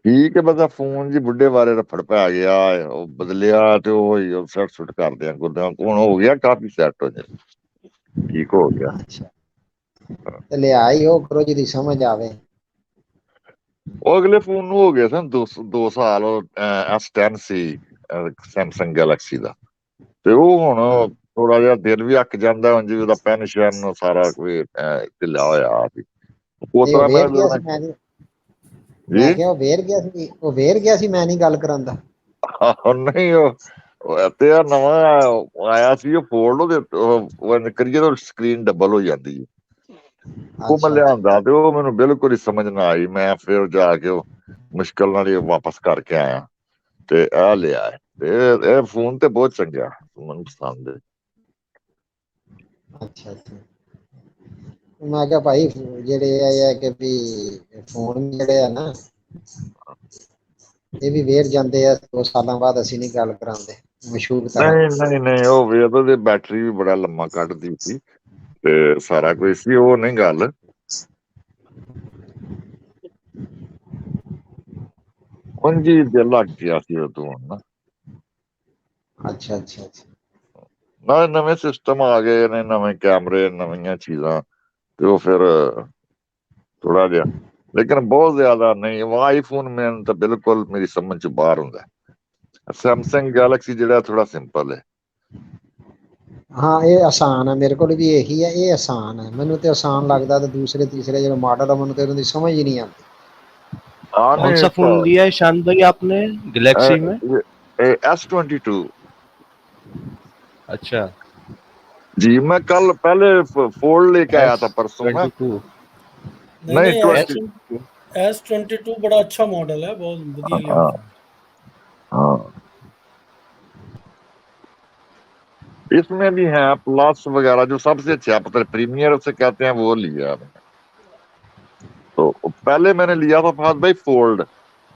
ਠੀਕ ਹੈ, ਬਸ ਫੋਨ ਜੀ ਬੁੱਢੇ ਬਾਰੇ ਰਫੜ ਪੈ ਗਿਆ, ਉਹ ਬਦਲਿਆ ਤੇ ਉਹ ਹੀ ਉਹ ਸੈੱਟ ਸੁੱਟ ਕਰਦੇ ਆ ਗੁੱਦਾਂ, ਹੁਣ ਹੋ ਗਿਆ ਕਾਫੀ ਸੈੱਟ ਹੋ ਜਾ, ਠੀਕ ਹੋ ਗਿਆ। ਅੱਛਾ, ਤੇ ਲਿਆ ਹੀ ਉਹ ਕਰੋ ਜਿਹਦੀ ਸਮਝ ਆਵੇ। ਉਹ ਅਗਲੇ ਫੋਨ ਨੂੰ ਹੋ ਗਏ ਸਨ 2 ਸਾਲ, S10 ਸੀ ਸੈਮਸੰਗ ਗੈਲੈਕਸੀ ਦਾ, ਤੇ ਉਹ ਹੁਣ ਥੋੜਾ ਜਿਹਾ ਦਿਲ ਵੀ ਅੱਕ ਜਾਂਦਾ, ਉਂਝ ਵੀ ਉਹਦਾ ਪੈਨ ਸ਼ਨ ਸਾਰਾ ਕੋਈ ਢਿੱਲਾ ਹੋਇਆ ਸੀ, ਉਸ ਤੇ ਉਹ ਤਰ੍ਹਾਂ ਵੇਰ ਗਿਆ ਮੈਂ ਸੀ, ਮੈਂ ਜੀ ਕਿਹਾ ਉਹ ਵੇਰ ਗਿਆ ਸੀ, ਉਹ ਵੇਰ ਗਿਆ ਸੀ, ਮੈਂ ਨਹੀਂ ਗੱਲ ਕਰਾਂਦਾ। ਨਹੀਂ ਉਹ ਤੇ ਆ ਨਵਾਂ ਆਇਆ ਸੀ, ਉਹ ਫੋਲਡ ਉਹਦੇ ਕਰੀਏ ਤਾਂ ਸਕਰੀਨ ਡਬਲ ਹੋ ਜਾਂਦੀ ਹੈ, ਉਹ ਮੈਂ ਅੱਛਾ ਅੱਛਾ ਲਿਆਂਦਾ ਤੇ ਉਹ ਮੈਨੂੰ ਬਿਲਕੁਲ ਹੀ ਸਮਝ ਨਾ ਆਈ, ਮੈਂ ਫਿਰ ਜਾ ਕੇ ਉਹ ਮੁਸ਼ਕਲ ਨਾਲ ਹੀ ਵਾਪਸ ਕਰਕੇ ਆਇਆ ਤੇ ਇਹ ਲਿਆ ਹੈ, ਤੇ ਇਹ ਫੋਨ ਤੇ ਬਹੁਤ ਚੰਗਾ, ਮੈਨੂੰ ਪਸੰਦ ਹੈ। ਅੱਛਾ ਅੱਛਾ। ਮੈਂ ਕਿਹਾ ਭਾਈ ਜਿਹੜੇ ਇਹ ਹੈ ਕਿ ਵੀ ਫੋਨ ਜਿਹੜੇ ਆ ਨਾ, ਇਹ ਵੀ ਵੇਰ ਜਾਂਦੇ ਆ 2 ਸਾਲਾਂ ਬਾਅਦ, ਅਸੀਂ ਨਹੀਂ ਗੱਲ ਕਰਾਂਦੇ ਮਸ਼ਹੂਰ ਤਰ੍ਹਾਂ। ਨਹੀਂ ਨਹੀਂ ਨਹੀਂ, ਉਹ ਵੀ ਉਹਦੀ ਬੈਟਰੀ ਵੀ ਬੜਾ ਲੰਮਾ ਕੱਢਦੀ ਸੀ, ਤੇ ਸਾਰਾ ਕੁਝ ਸੀ, ਉਹ ਨਹੀਂ ਗੱਲ। ਉਂਝ ਦਿਲ ਲੱਗ ਗਿਆ ਸੀ ਉਦੋਂ ਨਾ, ਅੱਛਾ ਅੱਛਾ ਅੱਛਾ। ਨਾਲੇ ਨਵੇਂ ਸਿਸਟਮ ਆ ਗਏ ਨੇ, ਨਵੇਂ ਕੈਮਰੇ, ਨਵੀਆਂ ਚੀਜ਼ਾਂ, ਤੇ ਉਹ ਫਿਰ ਥੋੜਾ ਜਿਹਾ, ਲੇਕਿਨ ਬਹੁਤ ਜ਼ਿਆਦਾ ਨਹੀਂ। ਆਈਫੋਨ ਮੈਨ ਤਾਂ ਬਿਲਕੁਲ ਮੇਰੀ ਸਮਝ ਚ ਬਾਹਰ ਹੁੰਦਾ, ਸੈਮਸੰਗ ਗੈਲੈਕਸੀ ਜਿਹੜਾ ਥੋੜਾ ਸਿੰਪਲ ਹੈ। ਹਾਂ ਇਹ ਆਸਾਨ ਹੈ, ਮੇਰੇ ਕੋਲ ਵੀ ਇਹੀ ਹੈ, ਇਹ ਆਸਾਨ ਹੈ, ਮੈਨੂੰ ਤੇ ਆਸਾਨ ਲੱਗਦਾ, ਤੇ ਦੂਸਰੇ ਤੀਸਰੇ ਜਿਹੜੇ ਮਾਡਲ ਆ ਮੈਨੂੰ ਤੇ ਉਹਨਾਂ ਦੀ ਸਮਝ ਹੀ ਨਹੀਂ ਆਉਂਦੀ। हाँ कौन नहीं सा फोन लिया है शांत भाई आपने गैलेक्सी में? S22 अच्छा, जी, मैं कल पहले फोल्ड लेके आया था परसों में। S22 नहीं नहीं नहीं, एस 20। एस 22 बड़ा अच्छा मॉडल है, बहुत बढ़िया लिया हाँ फोन। हाँ, इसमें भी है प्लस वगैरह, जो सबसे अच्छा पता है प्रीमियर उसे कहते हैं, वो लिया मैंने। तो पहले मैंने लिया था फहद भाई फोल्ड,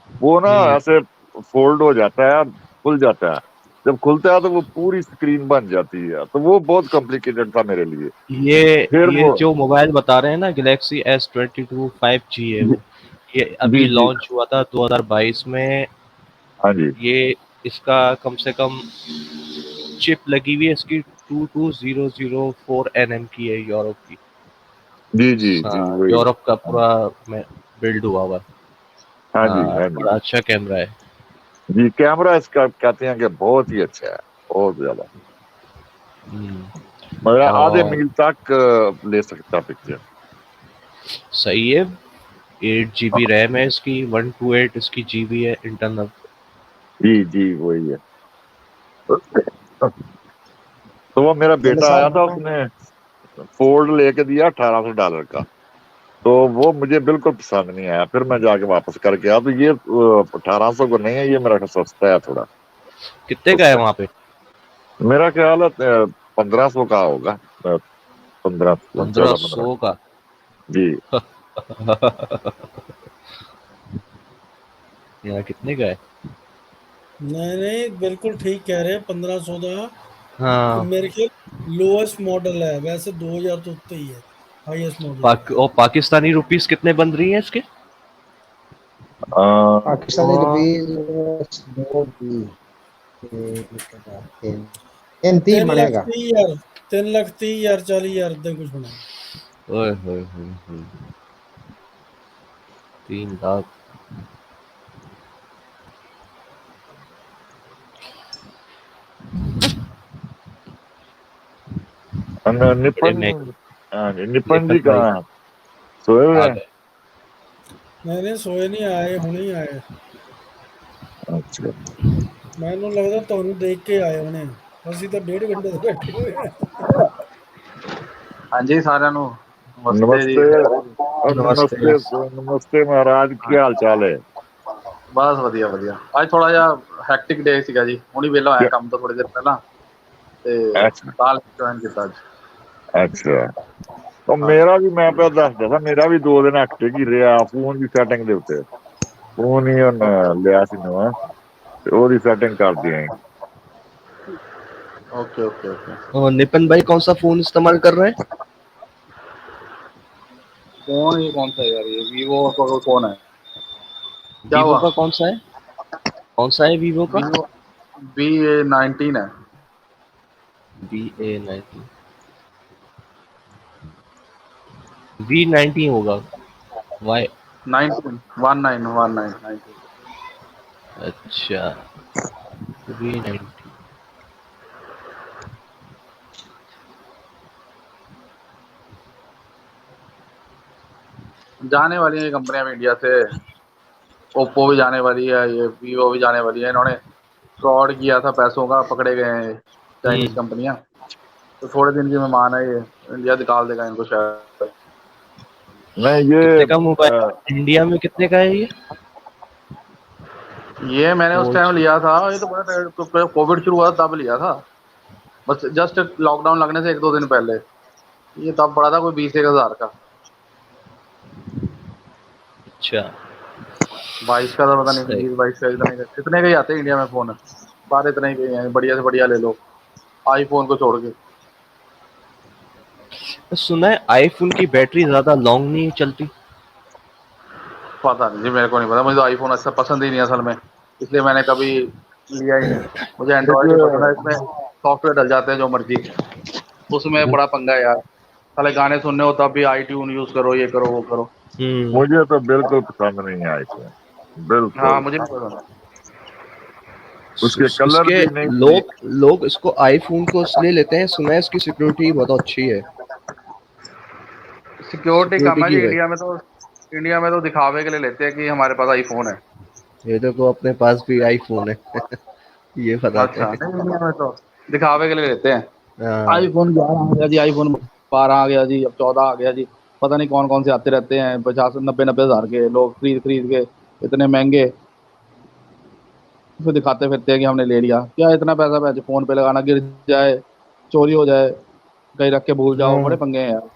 वो ना ऐसे फोल्ड हो जाता है, खुल जाता है, जब खुलता है तो वो पूरी स्क्रीन बन जाती है, तो वो बहुत कॉम्प्लिकेटेड था मेरे लिए। ये फिर ये वो जो मोबाइल बता रहे हैं ना, गैलेक्सी S22 5G है वो, ये जी अभी जी लॉन्च हुआ था 2022 में। हाँ जी ये इसका कम से कम चिप लगी हुई है इसकी 22004 nm की है, यूरोप की। जी जी जी हाँ, वही। यूरोप का पूरा में बिल्ड हुआ हुआ है। हाँ जी हाँ, हाँ जी बड़ा अच्छा कैमरा है। जी, कैमरा इसका कहते हैं कि बहुत ही अच्छा है, बहुत ज्यादा, हम्म, मतलब आधे और मील तक ले सकता पिक्चर। सही है। 8 GB रैम है इसकी, 128 इसकी GB है इंटरनल। जी जी वही है। तो वो मेरा दिल बेटा आया साहब था, मैं उसने फोल्ड लेके दिया $1800 का, तो वो मुझे बिल्कुल पसंद नहीं आया, फिर मैं जाके वापस करके आया, तो ये 1800 को नहीं है, ये मेरा ख्याल सस्ता है थोड़ा। कितने तो का है वहां पे? मेरा ख्याल है 1500 का होगा, 15, 14, 15। 1500 का? जी यहाँ कितने का है? नहीं नहीं, बिल्कुल ठीक कह रहे हैं, 1500 का हाँ, मेरे ख्याल लोएस्ट मॉडल है, वैसे 2000 तो उत्ते ही है, हाईएस्ट मॉडल है। और पाकिस्तानी रुपीस कितने बन रही हैं इसके? पाकिस्तानी रुपीज 2 तीन तीन 3 लाख बनेगा। 30 हजार, 3 लाख 30 हजार 40 हजार इदा कुछ होना। ओए होए होए होए, 3 लाख। निपन, बड़े महंगे। हाँ जी, निपन जी लेखक भाई कहाँ है, सोए हुए आ हैं? गए। नहीं सोए नहीं, आए हुणे ही आए। अच्छा ਮੈਨੂੰ ਲੱਗਦਾ ਤੁਹਾਨੂੰ ਦੇਖ ਕੇ ਆਏ ਹੋਣੇ, ਅਸੀਂ ਤਾਂ 1.5 ਘੰਟੇ ਤੋਂ ਬੈਠੇ ਹੋਏ ਆ। ਹਾਂਜੀ ਸਾਰਿਆਂ ਨੂੰ ਨਮਸਤੇ ਜੀ। नमस्ते नमस्ते। नमस्ते नमस्ते महाराज, ਕੀ ਹਾਲ ਚਾਲ ਹੈ? ਬਸ ਵਧੀਆ ਵਧੀਆ। ਅੱਜ ਥੋੜਾ ਜਿਹਾ ਹੈਕਟਿਕ ਡੇ ਸੀਗਾ ਜੀ, ਹੁਣੀ ਵਿਹਲਾ ਹੋਇਆ ਕੰਮ ਤੋਂ ਥੋੜੀ ਦੇਰ ਪਹਿਲਾਂ, ਤੇ ਅੱਛਾ ਤਾਂ ਜੁਆਇਨ ਕੀਤਾ ਅੱਜ। ਅੱਛਾ, ਉਹ ਹਾਂ ਮੇਰਾ ਵੀ, ਮੈਂ ਪਿਆ ਦੱਸਦਾ ਸੀ, ਮੇਰਾ ਵੀ 2 ਦਿਨ ਐਕਟਿਵ ਹੀ ਰਿਹਾ ਫੋਨ ਦੀ ਸੈਟਿੰਗ ਦੇ ਉੱਤੇ। ਫੋਨ ਹੀ ਹੁਣ ਲਿਆ ਸੀ ਨਵਾਂ, ਤੇ ਉਹਦੀ ਸੈਟਿੰਗ ਕਰਦੇ ਆਂ। Okay okay okay. और नितिन भाई कौन सा फोन इस्तेमाल कर रहे हैं? फोन ये कौन सा है यार, ये वीवो का फोन है। क्या वीवो हुआ? का कौन सा है? कौन सा है वीवो का? वीवो V19 है। VA19 V90 होगा। वाई 19 अच्छा V90। जाने वाली है कंपनियां भी इंडिया से। ओप्पो भी जाने वाली है, ये वीवो भी जाने वाली है। इन्होंने फ्रॉड किया था, पैसों का पकड़े गए हैं चाइनीज कंपनियां। तो थोड़े दिन की मेहमान है, ये इंडिया निकाल देगा इनको शायद। नहीं कितने का ये मोबाइल इंडिया में कितने का है ये मैंने उस टाइम ये? लिया था, ये तो बड़ा कोविड शुरू हुआ था तब लिया था, बस जस्ट लॉकडाउन लगने से 1-2 दिन पहले। ये तब पड़ा था कोई 20-1 हज़ार का। अच्छा 22 का था, पता नहीं सही। 20-22 का, इतने कितने के ही आते हैं इंडिया में फोन। सारे इतने ही के हैं, बढ़िया से बढ़िया ले लो आईफोन को छोड़ के। सुना है आईफोन की बैटरी ज्यादा लॉन्ग नहीं चलती। पता नहीं जी, मेरे को नहीं पता, मुझे तो आईफोन अच्छा पसंद ही नहीं असल में, इसलिए मैंने कभी लिया ही नहीं। मुझे एंड्रॉयड ही पसंद है, इसमें सॉफ्टवेयर डल जाते हैं जो मर्जी, उसमें बड़ा पंगा है यार। साले गाने सुनने हो तब भी आई ट्यून यूज करो, ये करो वो करो। मुझे तो बिल्कुल पसंद नहीं है आईफोन, हाँ बिल्कुल। मुझे नहीं पसंद। उसके कलर इसके भी नहीं। लोग इसको आईफोन को इसलिए लेते हैं, सुना है इसकी सिक्योरिटी बहुत अच्छी है। सिक्योरिटी सिक्योरिटी कम है की जी वजह इंडिया में तो दिखावे के लिए लेते हैं कि हमारे पास आईफोन है। ये देखो अपने पास भी आईफोन है ये बताते अच्छा हैं। नहीं, इंडिया में तो दिखावे के लिए लेते हैं। हाँ आईफोन 11 आ गया जी, आईफोन 12 आ गया जी, अब 14 आ गया जी। पता नहीं कौन कौन से आते रहते हैं, 50-90 हज़ार के लोग खरीद खरीद के, इतने महंगे, फिर दिखाते फिरते हैं कि हमने ले लिया। क्या इतना पैसा पैसे फोन पे लगाना, गिर जाए, चोरी हो जाए, कहीं रख के भूल जाओ, बड़े हाँ पंगे हैं यार।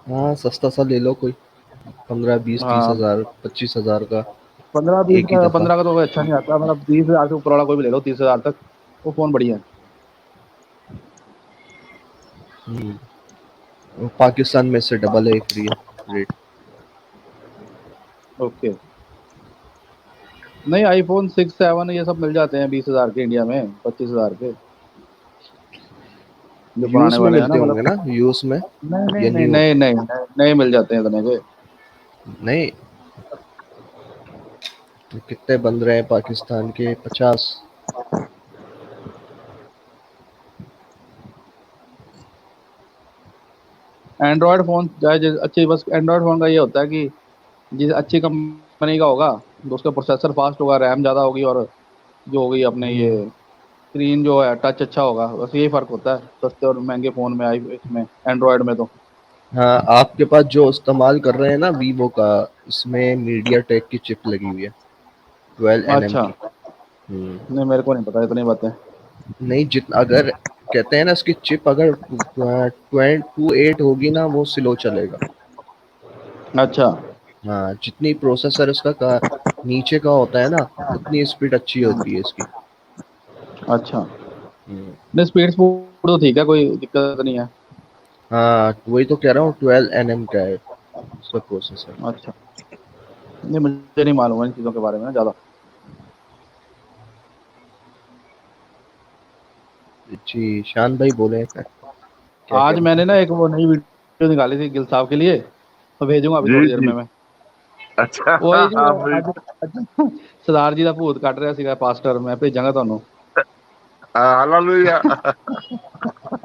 हाँ सस्ता सा ले लो कोई 15 20 30 हजार 25 हजार का 15-20 एक ही का, दफा। 15 का तो कोई अच्छा नहीं आता, मतलब 20 हज़ार से ऊपर वाला कोई भी ले लो, 30 हज़ार तक वो फोन बढ़िया है। और पाकिस्तान में से डबल है फ्री रेट। ओके। नहीं आईफोन 6-7 ये सब मिल जाते हैं 20 हज़ार के इंडिया में, 25 हज़ार के, जो पुराने यूएस में वाले हैं ना, मिलते होंगे मतलब। ना यूएस में नहीं नहीं या नहीं न्यू? नहीं नहीं नहीं, नहीं मिल जाते हैं इतने के। नहीं तो कितने बन रहे हैं पाकिस्तान के 50? एंड्रॉयड फोन चाहे अच्छी, बस एंड्रॉयड फोन का ये होता है कि जिस अच्छी कंपनी का होगा तो उसका प्रोसेसर फास्ट होगा, रैम ज़्यादा होगी, और जो होगी अपने ये स्क्रीन जो है टच अच्छा होगा, बस यही फर्क होता है सस्ते और महंगे फ़ोन में, आई इसमें एंड्रॉयड में तो। हाँ आपके पास जो इस्तेमाल कर रहे हैं ना वीवो का, इसमें मीडिया टेक की चिप लगी हुई है 12 nm अच्छा की। हम्म, नहीं, मेरे को नहीं पता इतनी बातें। नहीं जितना अगर कहते हैं ना इसकी चिप अगर 28 होगी ना वो स्लो चलेगा। अच्छा हाँ जितनी प्रोसेसर इसका नीचे का होता है ना उतनी स्पीड अच्छी होती है इसकी। अच्छा। हम्म, नहीं स्पीड स्पीड तो ठीक है, कोई दिक्कत नहीं है। हाँ वही तो कह रहा हूँ 12 nm का है इसका प्रोसेसर। अच्छा नहीं, मुझे नहीं मालूम है इन चीज़ों के बारे में ना ज़्यादा। जी शान भाई बोले क्या कह आज रहे थे? मैंने ना एक वो नई वीडियो निकाली थी गिल साहब के लिए, तो भेजूंगा अभी जी थोड़ी देर जी। में मैं। अच्छा वही जी हाँ, ਅੱਜ ਸਰਦਾਰ ਜੀ ਦਾ ਭੂਤ ਕੱਢ ਰਿਹਾ ਸੀਗਾ ਪਾਸਟਰ, ਮੈਂ ਭੇਜਾਂਗਾ ਤੁਹਾਨੂੰ। हालेलुया।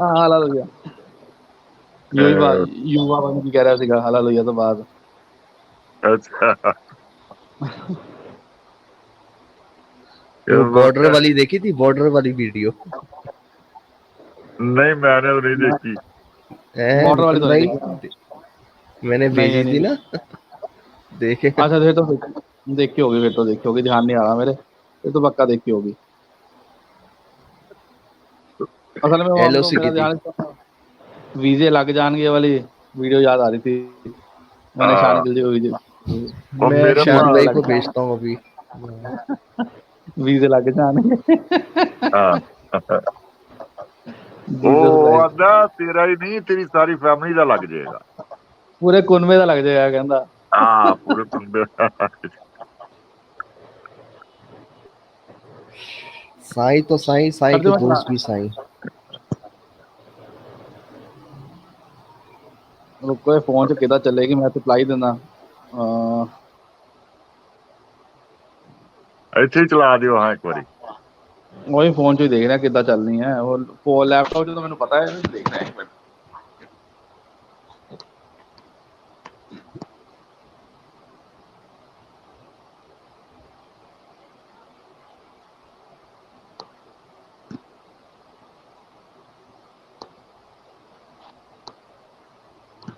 ਹਾਂ ਹਾਲੇਲੂਇਆ। ਯੂਵਾ ਯੂਵਾ ਪਤਾ ਨੀ ਕੀ ਕਹਿ ਰਿਹਾ ਸੀਗਾ ਹਾਲੇਲੂਇਆ ਤੋਂ ਬਾਅਦ। अच्छा वो ये बॉर्डर वाली देखी थी, बॉर्डर वाली वीडियो? नहीं मैंने तो नहीं देखी। बॉर्डर वाली विपिन तो नहीं भाई, देखी। मैंने नहीं ये भेजी थी नहीं ना, देखे? अच्छा फिर तो देखी होगी, फिर तो देखी होगी, ध्यान नहीं आ रहा मेरे, फिर तो पक्का देखी होगी। असल में वो हम तो एलओसी मेरा की थी। ध्यान वीजे लग जाएंगे वाली वीडियो याद आ रही थी। मैंने शान हाँ गिल वीजे और मैं मेरे शान वीजे भाई लग को भेजता हूँ अभी। वीजे लग जाएंगे। हाँ जीसस ਉਹ क्राइस्ट ਆਂਦਾ ਤੇਰਾ ਹੀ ਨਹੀਂ ਤੇਰੀ ਸਾਰੀ ਫੈਮਿਲੀ ਦਾ ਲੱਗ ਜਾਏਗਾ। पूरे कुनबे ਦਾ ਲੱਗ ਜਾਏਗਾ ਕਹਿੰਦਾ। ਹਾਂ ਪੂਰੇ ਕੁੰਬੇ साई तो साई, साई ਕਰਦੇ के ਮੈਂ ਸੁਣਾ दोस्त भी साई। ਰੁਕੋ ਇਹ ਫੋਨ 'ਚ ਕਿੱਦਾਂ ਚੱਲੇਗੀ, ਮੈਂ ਰਿਪਲਾਈ ਦਿੰਦਾ। ਇੱਥੇ ਹੀ ਚਲਾ ਦਿਓ ਹਾਂ ਇੱਕ ਵਾਰੀ। ਉਹੀ ਫੋਨ 'ਚ ਹੀ ਦੇਖ ਰਿਹਾ ਕਿੱਦਾਂ ਚੱਲਣੀ ਹੈ, ਉਹ ਲੈਪਟਾਪ 'ਚ ਤਾਂ ਮੈਨੂੰ ਪਤਾ ਹੈ ਦੇਖਣਾ ਹੈ।